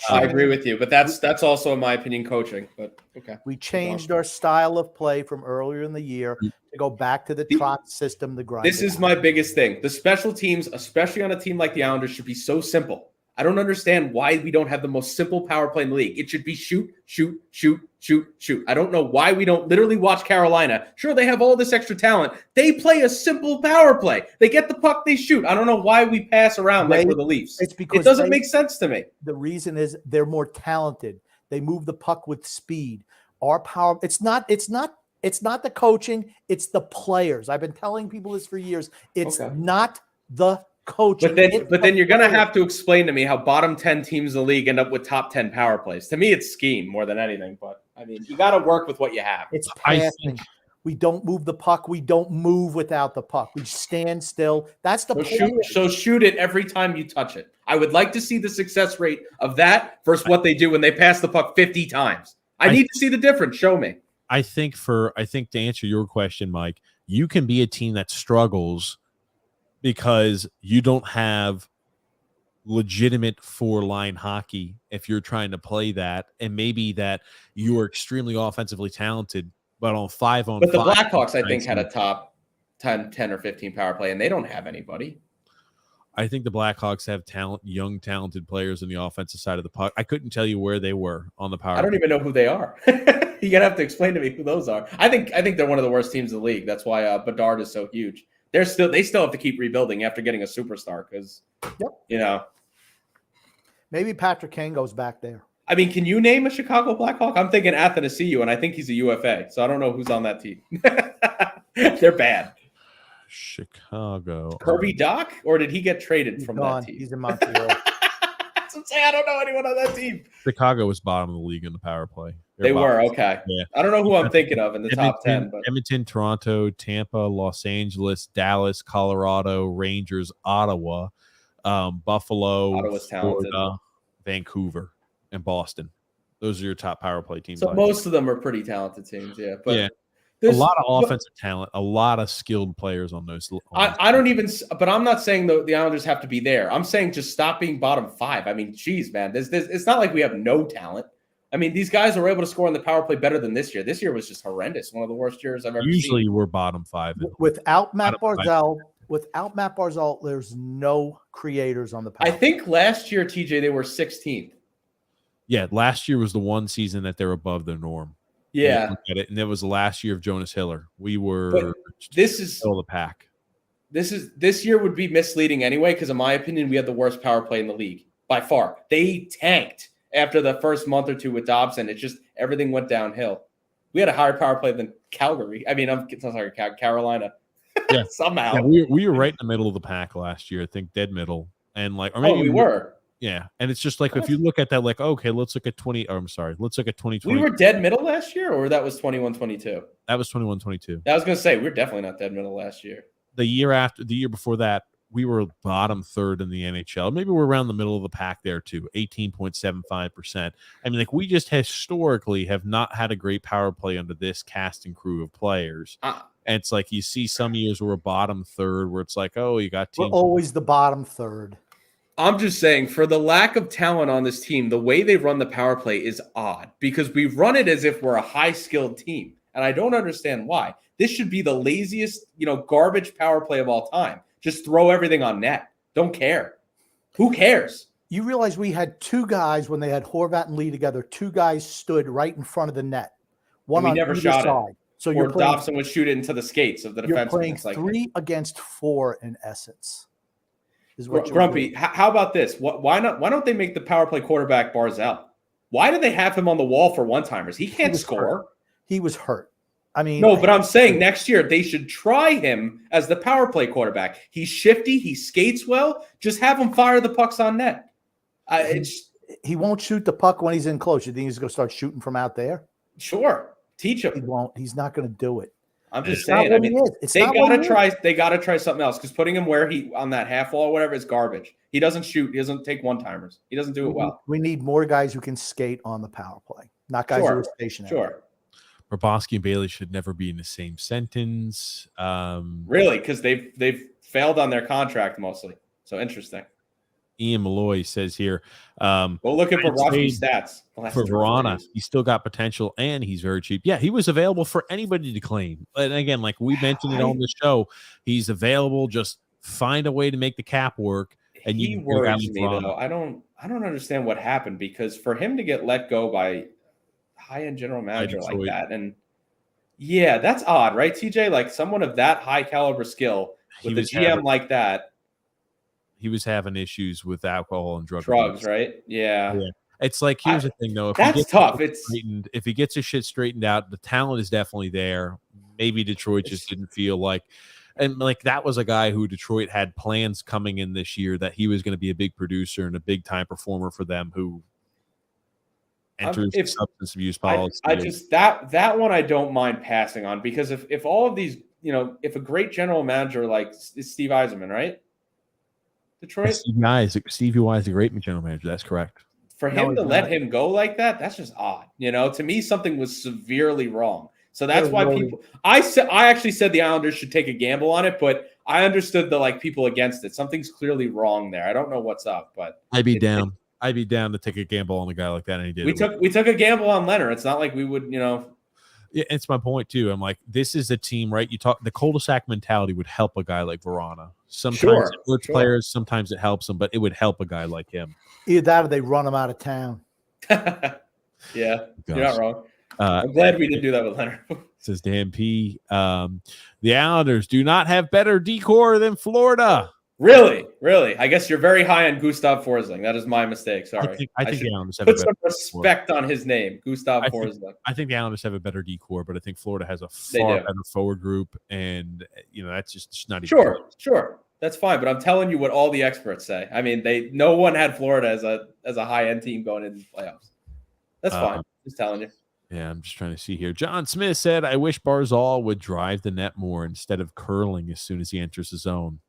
Speaker 3: I agree with you, but that's also, in my opinion, coaching. But okay,
Speaker 2: we changed our style of play from earlier in the year to go back to the Trotz system. The grind.
Speaker 3: This is my biggest thing. The special teams, especially on a team like the Islanders, should be so simple. I don't understand why we don't have the most simple power play in the league. It should be shoot, shoot, shoot, shoot, shoot. I don't know why we don't literally watch Carolina. Sure, they have all this extra talent. They play a simple power play. They get the puck, they shoot. I don't know why we pass around like we're the Leafs.
Speaker 2: It's because
Speaker 3: it doesn't make sense to me.
Speaker 2: The reason is they're more talented. They move the puck with speed. Our power, it's not the coaching, it's the players. I've been telling people this for years. It's not the coaching.
Speaker 3: But then you're going to have to explain to me how bottom 10 teams in the league end up with top 10 power plays. To me, it's scheme more than anything. But, I mean, you got to work with what you have.
Speaker 2: It's passing. We don't move the puck. We don't move without the puck. We stand still. That's the point.
Speaker 3: So shoot it every time you touch it. I would like to see the success rate of that versus what they do when they pass the puck 50 times. I need to see the difference. Show me.
Speaker 1: I think to answer your question, Mike, you can be a team that struggles because you don't have legitimate 4-line hockey if you're trying to play that, and maybe that you are extremely offensively talented, but on 5-on-5.
Speaker 3: But the Blackhawks, I think, had a top 10 or 15 power play, and they don't have anybody.
Speaker 1: I think the Blackhawks have young, talented players on the offensive side of the puck. I couldn't tell you where they were on the power.
Speaker 3: I don't even know who they are. You're gonna have to explain to me who those are. I think they're one of the worst teams in the league. That's why Bedard is so huge. They still have to keep rebuilding after getting a superstar because, you know.
Speaker 2: Maybe Patrick Kane goes back there.
Speaker 3: I mean, can you name a Chicago Blackhawk? I'm thinking Athanasiou, and I think he's a UFA, so I don't know who's on that team. They're bad.
Speaker 1: Chicago.
Speaker 3: Kirby Doc, or did he get traded from that team?
Speaker 2: He's in Montreal.
Speaker 3: That's what I'm saying. I don't know anyone on that team.
Speaker 1: Chicago was bottom of the league in the power play.
Speaker 3: They were, okay.
Speaker 1: Yeah.
Speaker 3: I don't know who I'm thinking of in the top 10. But
Speaker 1: Edmonton, Toronto, Tampa, Los Angeles, Dallas, Colorado, Rangers, Ottawa, Buffalo,
Speaker 3: Ottawa's talented.
Speaker 1: Florida, Vancouver, and Boston. Those are your top power play teams.
Speaker 3: So most of them are pretty talented teams, yeah. But
Speaker 1: yeah. A lot of offensive talent, a lot of skilled players on those.
Speaker 3: I don't even, but I'm not saying the Islanders have to be there. I'm saying just stop being bottom 5. I mean, geez, man, it's not like we have no talent. I mean, these guys were able to score on the power play better than this year. This year was just horrendous. One of the worst years I've ever seen.
Speaker 1: Usually we're bottom 5.
Speaker 2: Without Matt Barzal, there's no creators on the power.
Speaker 3: I think last year, TJ, they were 16th.
Speaker 1: Yeah, last year was the one season that they're above the norm.
Speaker 3: Yeah.
Speaker 1: And it was the last year of Jonas Hiller. We were still the pack.
Speaker 3: This year would be misleading anyway, because in my opinion, we had the worst power play in the league by far. They tanked after the first month or two with Dobson. It just everything went downhill. We had a higher power play than Calgary. I mean, I'm sorry, Carolina.
Speaker 1: Yeah.
Speaker 3: somehow.
Speaker 1: Yeah, we were right in the middle of the pack last year. I think dead middle, and like, or maybe
Speaker 3: we were.
Speaker 1: Yeah, and it's just like if you look at that, like, okay, let's look at 20. I'm sorry, let's look at 2020.
Speaker 3: We were dead middle last year, or that was 21-22.
Speaker 1: That was 21-22.
Speaker 3: I was going to say we're definitely not dead middle last year.
Speaker 1: The year before that, we were bottom third in the NHL. Maybe we're around the middle of the pack there too, 18.75%. I mean, like, we just historically have not had a great power play under this cast and crew of players. And it's like you see some years where we're bottom third, where it's like, oh, you got teams.
Speaker 2: We're always the bottom third.
Speaker 3: I'm just saying, for the lack of talent on this team, the way they run the power play is odd because we run it as if we're a high-skilled team, and I don't understand why. This should be the laziest, garbage power play of all time. Just throw everything on net. Don't care. Who cares?
Speaker 2: You realize we had two guys when they had Horvat and Lee together. Two guys stood right in front of the net. One on either side. So
Speaker 3: or Dobson would shoot it into the skates of the defense.
Speaker 2: You're playing 3 against 4 in essence. Is what
Speaker 3: Grumpy, how about this? Why not? Why don't they make the power play quarterback Barzell? Why did they have him on the wall for one-timers? He can't score.
Speaker 2: He was hurt. I mean,
Speaker 3: no, but I'm saying next year they should try him as the power play quarterback. He's shifty. He skates well. Just have him fire the pucks on net.
Speaker 2: He won't shoot the puck when he's in close. You think he's going to start shooting from out there?
Speaker 3: Sure. Teach him.
Speaker 2: He won't. He's not going to do it.
Speaker 3: I'm just saying. I mean, they gotta try. They gotta try something else because putting him where he on that half wall or whatever is garbage. He doesn't shoot. He doesn't take one-timers. He doesn't do it well.
Speaker 2: We need more guys who can skate on the power play, not guys who are stationary.
Speaker 3: Sure.
Speaker 1: Rabosky and Bailey should never be in the same sentence.
Speaker 3: Really, because they've failed on their contract mostly. So interesting.
Speaker 1: Ian Malloy says here,
Speaker 3: go look at Bobrovsky's stats.
Speaker 1: For Verona, he's still got potential and he's very cheap. Yeah, he was available for anybody to claim. And again, like we mentioned it on the show, he's available. Just find a way to make the cap work. And
Speaker 3: he worries me though. I don't understand what happened because for him to get let go by high-end general manager like that, and yeah, that's odd, right, TJ? Like someone of that high caliber skill with a GM like that.
Speaker 1: He was having issues with alcohol and drugs,
Speaker 3: right? Yeah.
Speaker 1: It's like, here's the thing, though.
Speaker 3: That's tough.
Speaker 1: If he gets his shit straightened out, the talent is definitely there. Maybe Detroit just didn't feel like, and like that was a guy who Detroit had plans coming in this year that he was going to be a big producer and a big time performer for them who enters substance abuse policy.
Speaker 3: I just that one I don't mind passing on because if all of these, if a great general manager like Steve Yzerman, right? Detroit.
Speaker 1: Stevie Y is a great general manager. That's correct.
Speaker 3: For him to let him go like that, that's just odd. To me, something was severely wrong. So that's why people. I actually said the Islanders should take a gamble on it, but I understood the people against it. Something's clearly wrong there. I don't know what's up, but
Speaker 1: I'd be down. I'd be down to take a gamble on a guy like that, and he did.
Speaker 3: We took a gamble on Leonard. It's not like we would,
Speaker 1: Yeah, it's my point too. I'm like, this is a team, right? You talk the cul-de-sac mentality would help a guy like Verona. Sometimes it hurts players, sometimes it helps them, but it would help a guy like him.
Speaker 2: Either that or they run him out of town.
Speaker 3: Yeah, you're not wrong. I'm glad we didn't do that with Leonard.
Speaker 1: Says Dan P. The Islanders do not have better decor than Florida.
Speaker 3: Really? I guess you're very high on Gustav Forsling. That is my mistake. Sorry.
Speaker 1: I think the Islanders have
Speaker 3: put some respect on his name, Gustav Forsling.
Speaker 1: I think the Islanders have a better decor, but I think Florida has a far better forward group, and that's just not even
Speaker 3: sure. That's fine, but I'm telling you what all the experts say. I mean, no one had Florida as a high-end team going into the playoffs. That's fine. Just telling you.
Speaker 1: Yeah, I'm just trying to see here. John Smith said, "I wish Barzal would drive the net more instead of curling as soon as he enters the zone."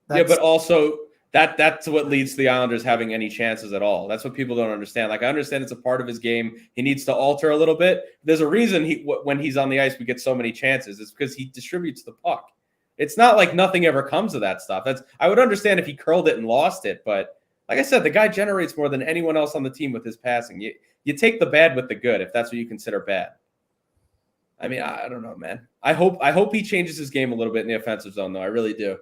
Speaker 3: But also that's what leads to the Islanders having any chances at all. That's what people don't understand. Like, I understand it's a part of his game. He needs to alter a little bit. There's a reason when he's on the ice, we get so many chances. It's because he distributes the puck. It's not like nothing ever comes of that stuff. I would understand if he curled it and lost it, but like I said, the guy generates more than anyone else on the team with his passing. You take the bad with the good if that's what you consider bad. I mean, I don't know, man. I hope he changes his game a little bit in the offensive zone, though. I really do.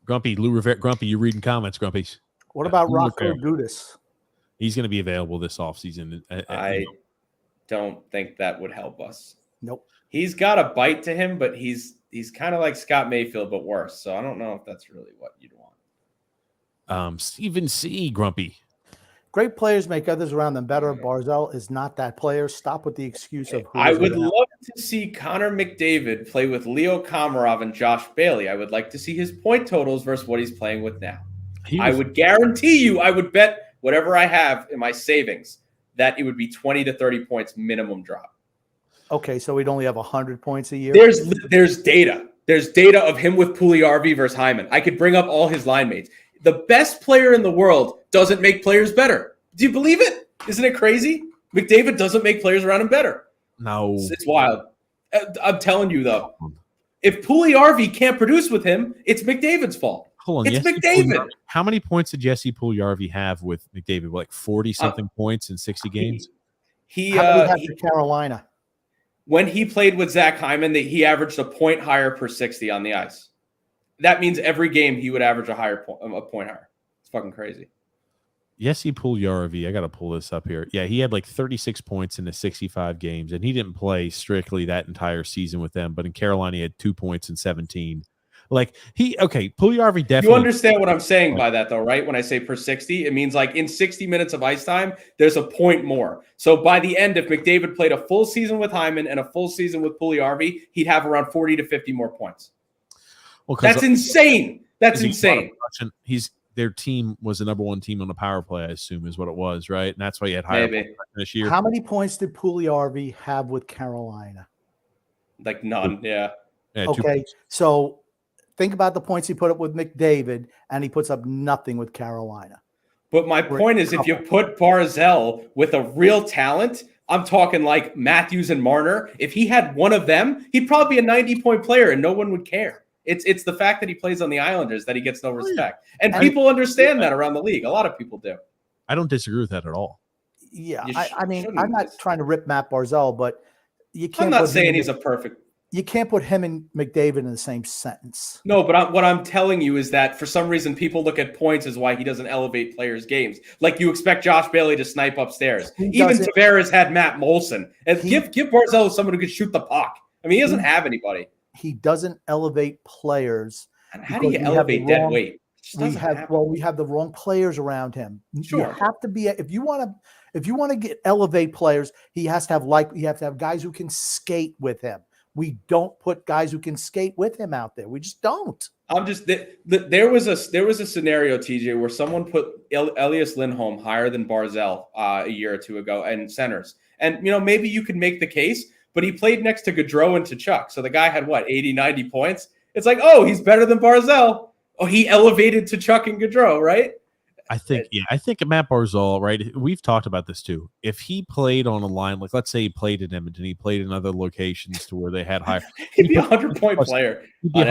Speaker 1: Grumpy, Lou Rivera. Grumpy, you're reading comments, Grumpies.
Speaker 2: What about Rocco Gudis?
Speaker 1: He's going to be available this offseason.
Speaker 3: I don't think that would help us.
Speaker 2: Nope.
Speaker 3: He's got a bite to him, but he's kind of like Scott Mayfield, but worse. So I don't know if that's really what you'd want.
Speaker 1: Stephen C. Grumpy.
Speaker 2: Great players make others around them better. Barzell is not that player. Stop with the excuse of who
Speaker 3: I
Speaker 2: is
Speaker 3: would
Speaker 2: around.
Speaker 3: love to see Connor McDavid play with Leo Komarov and Josh Bailey. I would like to see his point totals versus what he's playing with now. I would guarantee you, I would bet whatever I have in my savings that it would be 20 to 30 points minimum drop.
Speaker 2: Okay, so we'd only have 100 points a year.
Speaker 3: There's data. There's data of him with Puljujärvi versus Hyman. I could bring up all his line mates. The best player in the world doesn't make players better. Do you believe it? Isn't it crazy? McDavid doesn't make players around him better.
Speaker 1: No.
Speaker 3: It's wild. I'm telling you, though, if Puljujärvi can't produce with him, it's McDavid's fault.
Speaker 1: Hold on.
Speaker 3: It's McDavid.
Speaker 1: How many points did Jesse Puljujärvi have with McDavid? Like 40-something points in 60 games?
Speaker 2: How many had for Carolina?
Speaker 3: When he played with Zach Hyman, he averaged a point higher per 60 on the ice. That means every game he would average a point higher. It's fucking crazy.
Speaker 1: Jesse Puljujärvi, I got to pull this up here. Yeah, he had like 36 points in the 65 games, and he didn't play strictly that entire season with them. But in Carolina, he had 2 points in 17. Puljujärvi definitely.
Speaker 3: You understand what I'm saying by that, though, right? When I say per 60, it means like in 60 minutes of ice time, there's a point more. So by the end, if McDavid played a full season with Hyman and a full season with Puljujärvi, he'd have around 40 to 50 more points. Well, that's insane. That's insane.
Speaker 1: Their team was the number one team on the power play, I assume, is what it was, right? And that's why you had higher points this year.
Speaker 2: How many points did Puljujärvi have with Carolina?
Speaker 3: Like none, yeah.
Speaker 2: Okay, so think about the points he put up with McDavid, and he puts up nothing with Carolina.
Speaker 3: But my point is, if you put Barzell with a real talent, I'm talking like Matthews and Marner, if he had one of them, he'd probably be a 90-point player, and no one would care. It's the fact that he plays on the Islanders that he gets no respect. And people understand that around the league. A lot of people do.
Speaker 1: I don't disagree with that at all.
Speaker 2: Yeah, I mean, I'm not trying to rip Matt Barzell, but you can't.
Speaker 3: I'm not saying he's a perfect.
Speaker 2: You can't put him and McDavid in the same sentence.
Speaker 3: No, but what I'm telling you is that for some reason people look at points as why he doesn't elevate players' games. Like you expect Josh Bailey to snipe upstairs. Even Tavares had Matt Molson. And give Barzell someone who could shoot the puck. I mean, he doesn't have anybody.
Speaker 2: He doesn't elevate players.
Speaker 3: How do you elevate dead weight?
Speaker 2: We have the wrong players around him.
Speaker 3: Sure.
Speaker 2: You have to be if you want to elevate players, he has to have guys who can skate with him. We don't put guys who can skate with him out there. We just don't.
Speaker 3: There was a scenario, TJ, where someone put Elias Lindholm higher than Barzell a year or two ago and centers. And maybe you could make the case, but he played next to Gaudreau and Tkachuk. So the guy had 80, 90 points. It's like, oh, he's better than Barzell. Oh, he elevated Tkachuk and Gaudreau, right?
Speaker 1: I think Matt Barzal, right? We've talked about this too. If he played on a line, like let's say he played in Edmonton, he played in other locations to where they had higher.
Speaker 3: He'd be a 100-point player.
Speaker 1: He'd be a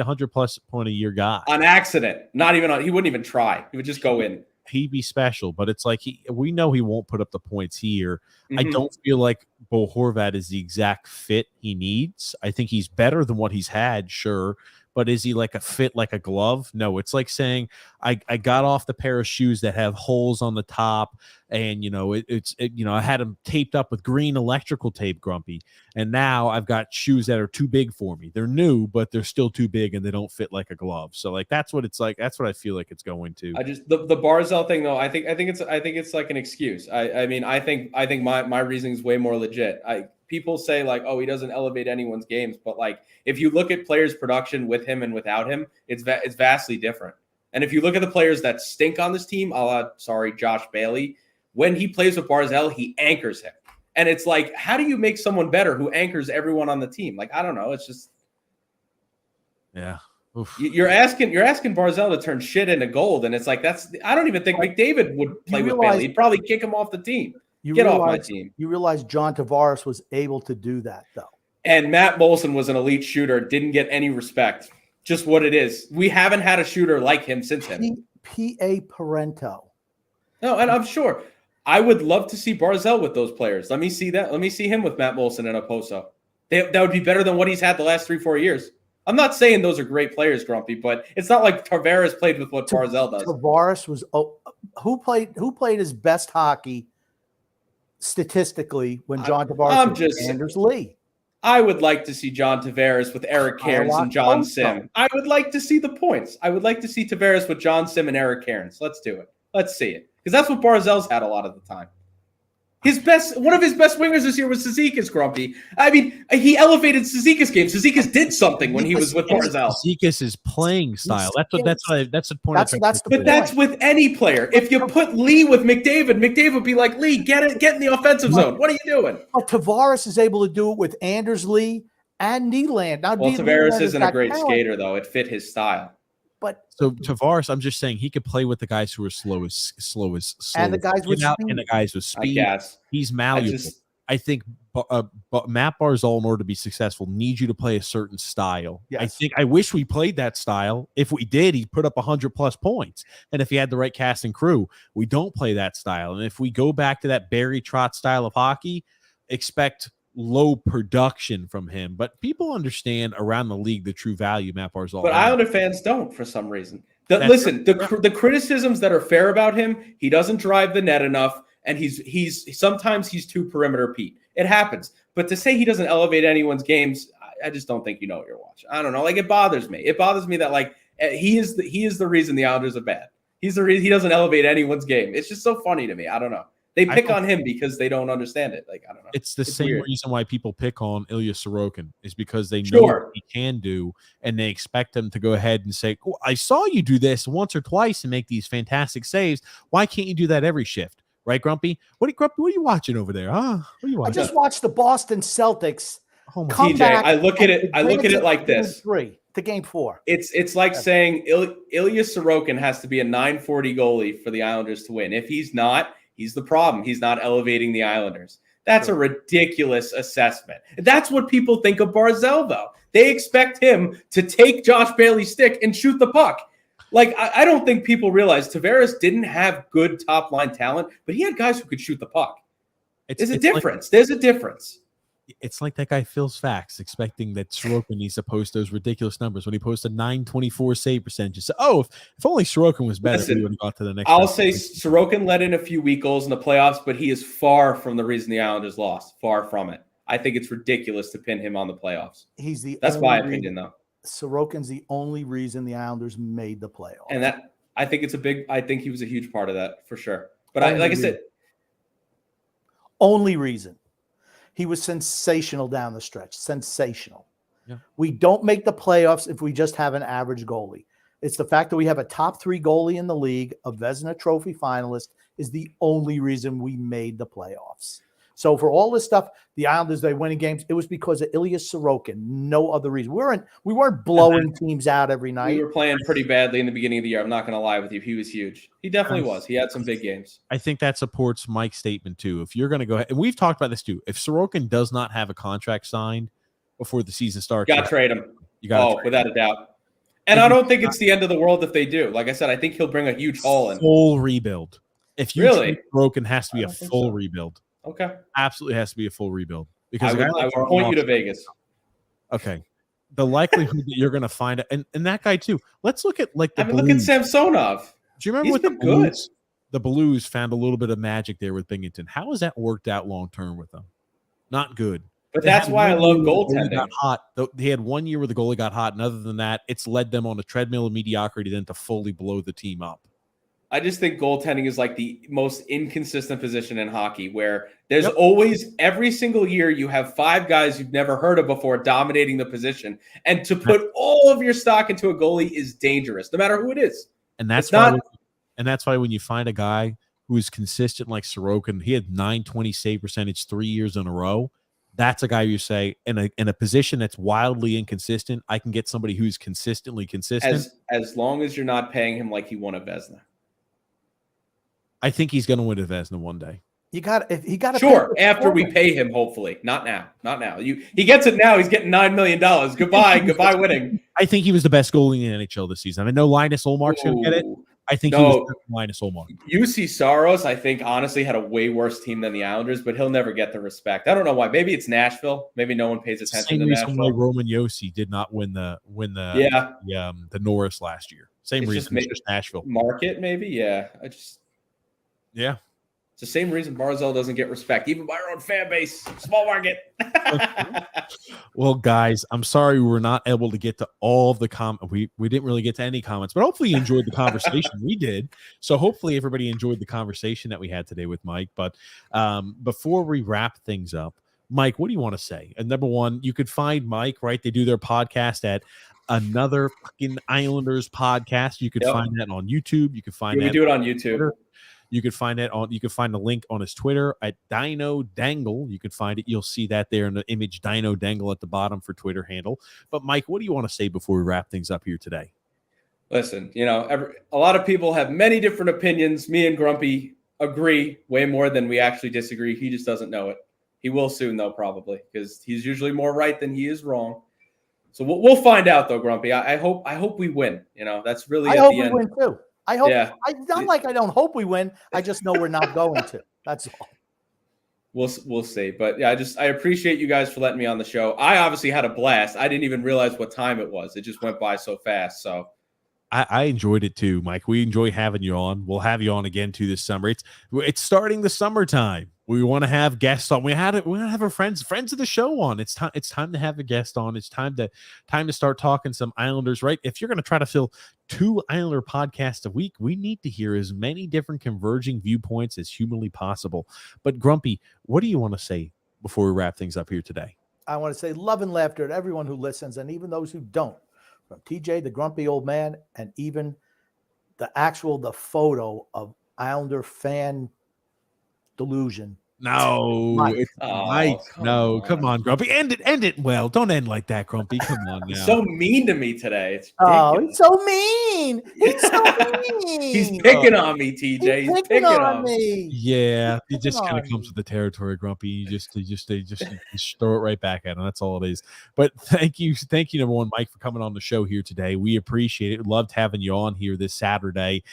Speaker 1: 100+ point a year guy
Speaker 3: on accident. Not even on. He wouldn't even try. He would just go in.
Speaker 1: He'd be special, but it's like we know he won't put up the points here. Mm-hmm. I don't feel like Bo Horvat is the exact fit he needs. I think he's better than what he's had, sure. But is he like a fit like a glove? No, it's like saying I got off the pair of shoes that have holes on the top, and I had them taped up with green electrical tape, Grumpy, and now I've got shoes that are too big for me. They're new, but they're still too big and they don't fit like a glove. So like that's what it's like. That's what I feel like it's going to.
Speaker 3: I just the Barzell thing though. I think it's like an excuse. I mean I think my reasoning is way more legit. People say like, oh, he doesn't elevate anyone's games. But like, if you look at players' production with him and without him, it's vastly different. And if you look at the players that stink on this team, Josh Bailey, when he plays with Barzell, he anchors him. And it's like, how do you make someone better who anchors everyone on the team? Like, I don't know. It's just.
Speaker 1: Yeah.
Speaker 3: Oof. You're asking Barzell to turn shit into gold. And it's like, I don't even think McDavid would play with Bailey. He'd probably kick him off the team. Get off my team.
Speaker 2: You realize John Tavares was able to do that, though.
Speaker 3: And Matt Molson was an elite shooter, didn't get any respect. Just what it is. We haven't had a shooter like him since him.
Speaker 2: P.A. Parento.
Speaker 3: No, and I'm sure. I would love to see Barzell with those players. Let me see that. Let me see him with Matt Molson and Oposo. That would be better than what he's had the last 3-4 years. I'm not saying those are great players, Grumpy, but it's not like Tavares played with what Barzell does.
Speaker 2: Tavares was who played his best hockey statistically when John Tavares was Anders Lee.
Speaker 3: I would like to see John Tavares with Eric Cairns and John Sim. I would like to see the points. I would like to see Tavares with John Sim and Eric Cairns. Let's do it. Let's see it. because that's what Barzell's had a lot of the time. One of his best wingers this year was Cizikas, Grumpy. I mean, he elevated Cizikas' game. Cizikas did something when he was with Barzell.
Speaker 1: Cizikas' playing style. That's the point.
Speaker 3: But that's with any player. If you put Lee with McDavid would be like, Lee, get in the offensive zone. What are you doing?
Speaker 2: But Tavares is able to do it with Anders Lee and Nyland. Now,
Speaker 3: Tavares isn't a great skater, though. It fit his style.
Speaker 2: But
Speaker 1: so Tavares, I'm just saying he could play with the guys who are slow,
Speaker 2: and the guys with speed.
Speaker 1: And the guys with speed.
Speaker 3: I guess.
Speaker 1: He's malleable. I think Matt Barzal, in order to be successful, needs you to play a certain style. Yes. I wish we played that style. If we did, he'd put up 100+ points. And if he had the right cast and crew, we don't play that style. And if we go back to that Barry Trotz style of hockey, expect low production from him. But people understand around the league the true value Matt Barzal.
Speaker 3: But Islander fans don't, for some reason. The criticisms that are fair about him, he doesn't drive the net enough, and sometimes he's too perimeter Pete. It happens. But to say he doesn't elevate anyone's games, I just don't think you know what you're watching. I don't know. Like, it bothers me. It bothers me that, like, he is the reason the Islanders are bad. He's the reason he doesn't elevate anyone's game. It's just so funny to me. I don't know. They pick on him because they don't understand it. Like, I don't know.
Speaker 1: It's the same weird reason why people pick on Ilya Sorokin is because they know what he can do, and they expect him to go ahead and say, "Oh, I saw you do this once or twice and make these fantastic saves. Why can't you do that every shift?" Right, Grumpy? What are you watching over there? What are you watching?
Speaker 2: I just watched the Boston Celtics
Speaker 3: come back. I look at it like this:
Speaker 2: 3 to game 4.
Speaker 3: It's like saying Ilya Sorokin has to be a 940 goalie for the Islanders to win. If he's not, he's the problem. He's not elevating the Islanders. That's a ridiculous assessment. That's what people think of Barzell, though. They expect him to take Josh Bailey's stick and shoot the puck. Like, I don't think people realize Tavares didn't have good top-line talent, but he had guys who could shoot the puck. There's a difference. There's a difference.
Speaker 1: It's like that guy Phil's Facts expecting that Sorokin needs to post those ridiculous numbers when he posted 924 save percentage. So, if only Sorokin was better, we would have got to the next.
Speaker 3: I'll say Sorokin let in a few weak goals in the playoffs, but he is far from the reason the Islanders lost. Far from it. I think it's ridiculous to pin him on the playoffs. That's my opinion, though.
Speaker 2: Sorokin's the only reason the Islanders made the playoffs,
Speaker 3: and I think he was a huge part of that for sure. But I said,
Speaker 2: only reason. He was sensational down the stretch. Sensational. Yeah. We don't make the playoffs if we just have an average goalie. It's the fact that we have a top 3 goalie in the league, a Vezina Trophy finalist, is the only reason we made the playoffs. So for all this stuff, the Islanders, they winning games, it was because of Ilya Sorokin. No other reason. We weren't blowing teams out every night.
Speaker 3: We were playing pretty badly in the beginning of the year. I'm not going to lie with you. He was huge. He definitely was. He had some big games.
Speaker 1: I think that supports Mike's statement, too. If you're going to go ahead, and we've talked about this, too. If Sorokin does not have a contract signed before the season starts,
Speaker 3: you got to trade him. Without a doubt. And I don't think it's the end of the world if they do. Like I said, I think he'll bring a huge haul in.
Speaker 1: Full rebuild. If you
Speaker 3: really,
Speaker 1: Sorokin has to be a full rebuild.
Speaker 3: Okay.
Speaker 1: Absolutely has to be a full rebuild. Because
Speaker 3: I would point you to Vegas.
Speaker 1: Okay. The likelihood that you're going to find it, and that guy too. Let's look at look
Speaker 3: at Samsonov.
Speaker 1: Do you remember what the Blues found a little bit of magic there with Binghamton? How has that worked out long term with them? Not good.
Speaker 3: But that's why I love goaltending.
Speaker 1: Got hot. They had 1 year where the goalie got hot, and other than that, it's led them on a treadmill of mediocrity then to fully blow the team up.
Speaker 3: I just think goaltending is like the most inconsistent position in hockey, where there's always, every single year, you have 5 guys you've never heard of before dominating the position. And to put all of your stock into a goalie is dangerous, no matter who it is.
Speaker 1: And that's why when you find a guy who is consistent like Sorokin, he had 920 save percentage 3 years in a row. That's a guy you say in a position that's wildly inconsistent, I can get somebody who's consistently consistent.
Speaker 3: As long as you're not paying him like he won a Vezina.
Speaker 1: I think he's going to win a Vezina one day.
Speaker 2: He got to
Speaker 3: sure after we pay him. Hopefully, not now. He gets it now. He's getting $9 million. Goodbye winning.
Speaker 1: I think he was the best goalie in the NHL this season. I know Linus Ullmark's going to get it. I think he was Linus Ullmark.
Speaker 3: UC Saros, I think, honestly, had a way worse team than the Islanders, but he'll never get the respect. I don't know why. Maybe it's Nashville. Maybe no one pays attention to Nashville. Same reason why
Speaker 1: Roman Josi did not win the Norris last year. Same reason. It's just Nashville.
Speaker 3: Market, maybe. Yeah.
Speaker 1: Yeah.
Speaker 3: It's the same reason Barzell doesn't get respect, even by our own fan base. Small market.
Speaker 1: Well, guys, I'm sorry we were not able to get to all of the we didn't really get to any comments, but hopefully you enjoyed the conversation. We did. So hopefully everybody enjoyed the conversation that we had today with Mike. But before we wrap things up, Mike, what do you want to say? And number one, you could find Mike, right? They do their podcast at Another Fucking Islanders Podcast. You could find that on YouTube. You could find
Speaker 3: we
Speaker 1: that
Speaker 3: do it on YouTube.
Speaker 1: Twitter. You could find that on. You can find the link on his Twitter at Dino Dangle. You can find it. You'll see that there in the image, Dino Dangle at the bottom for Twitter handle. But Mike, what do you want to say before we wrap things up here today?
Speaker 3: Listen, a lot of people have many different opinions. Me and Grumpy agree way more than we actually disagree. He just doesn't know it. He will soon, though, probably, because he's usually more right than he is wrong. So we'll find out, though, Grumpy. I hope we win. That's really
Speaker 2: I
Speaker 3: at
Speaker 2: hope
Speaker 3: the
Speaker 2: we
Speaker 3: end.
Speaker 2: win too. I hope.
Speaker 3: Yeah.
Speaker 2: Not like I don't hope we win. I just know we're not going to. That's all.
Speaker 3: We'll see. But yeah, I appreciate you guys for letting me on the show. I obviously had a blast. I didn't even realize what time it was. It just went by so fast. So
Speaker 1: I enjoyed it too, Mike. We enjoy having you on. We'll have you on again too this summer. It's starting the summertime. We want to have guests on. We want to have our friends of the show on. It's time to have a guest on. It's time to start talking some Islanders, right? If you're going to try to fill 2 Islander podcasts a week, we need to hear as many different converging viewpoints as humanly possible. But Grumpy, what do you want to say before we wrap things up here today?
Speaker 2: I want to say love and laughter to everyone who listens, and even those who don't. From TJ, the grumpy old man, and even the photo of Islander fan delusion.
Speaker 1: No,
Speaker 2: Mike.
Speaker 1: it's Mike. No, come on, Grumpy. End it well. Don't end like that, Grumpy. Come on now.
Speaker 3: So mean to me today. It's
Speaker 2: ridiculous. He's so mean. He's so mean.
Speaker 3: He's picking on me, TJ. He's picking on
Speaker 2: me.
Speaker 1: Yeah, it just kind of comes with the territory, Grumpy. You just throw it right back at him. That's all it is. But thank you, number one, Mike, for coming on the show here today. We appreciate it. Loved having you on here this Saturday.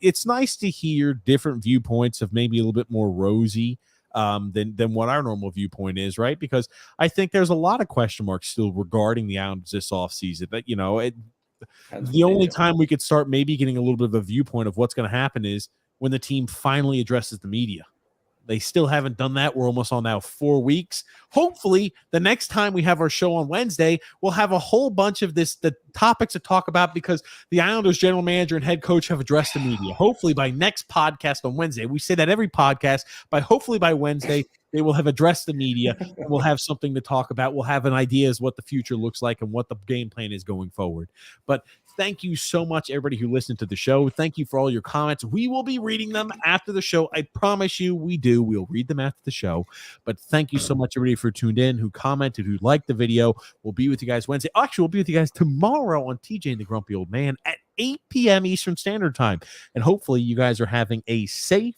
Speaker 1: It's nice to hear different viewpoints of maybe a little bit more rosy than what our normal viewpoint is, right? Because I think there's a lot of question marks still regarding the Islanders this offseason. That the only time we could start maybe getting a little bit of a viewpoint of what's going to happen is when the team finally addresses the media. They still haven't done that. We're almost on now 4 weeks. Hopefully, the next time we have our show on Wednesday, we'll have a whole bunch of the topics to talk about because the Islanders general manager and head coach have addressed the media. Hopefully, by next podcast on Wednesday, we say that every podcast, hopefully by Wednesday, they will have addressed the media and we'll have something to talk about. We'll have an idea as what the future looks like and what the game plan is going forward. But thank you so much, everybody who listened to the show. Thank you for all your comments. We will be reading them after the show. I promise you we do. We'll read them after the show. But thank you so much, everybody, for tuned in, who commented, who liked the video. We'll be with you guys Wednesday. Actually, we'll be with you guys tomorrow on TJ and the Grumpy Old Man at 8 p.m. Eastern Standard Time. And hopefully you guys are having a safe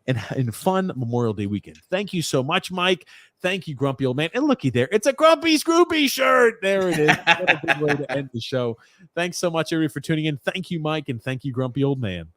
Speaker 1: and fun Memorial Day weekend. Thank you so much, Mike. Thank you, Grumpy Old Man. And looky there, it's a Grumpy Scroopy shirt. There it is. What a good way to end the show. Thanks so much, everybody, for tuning in. Thank you, Mike, and thank you, Grumpy Old Man.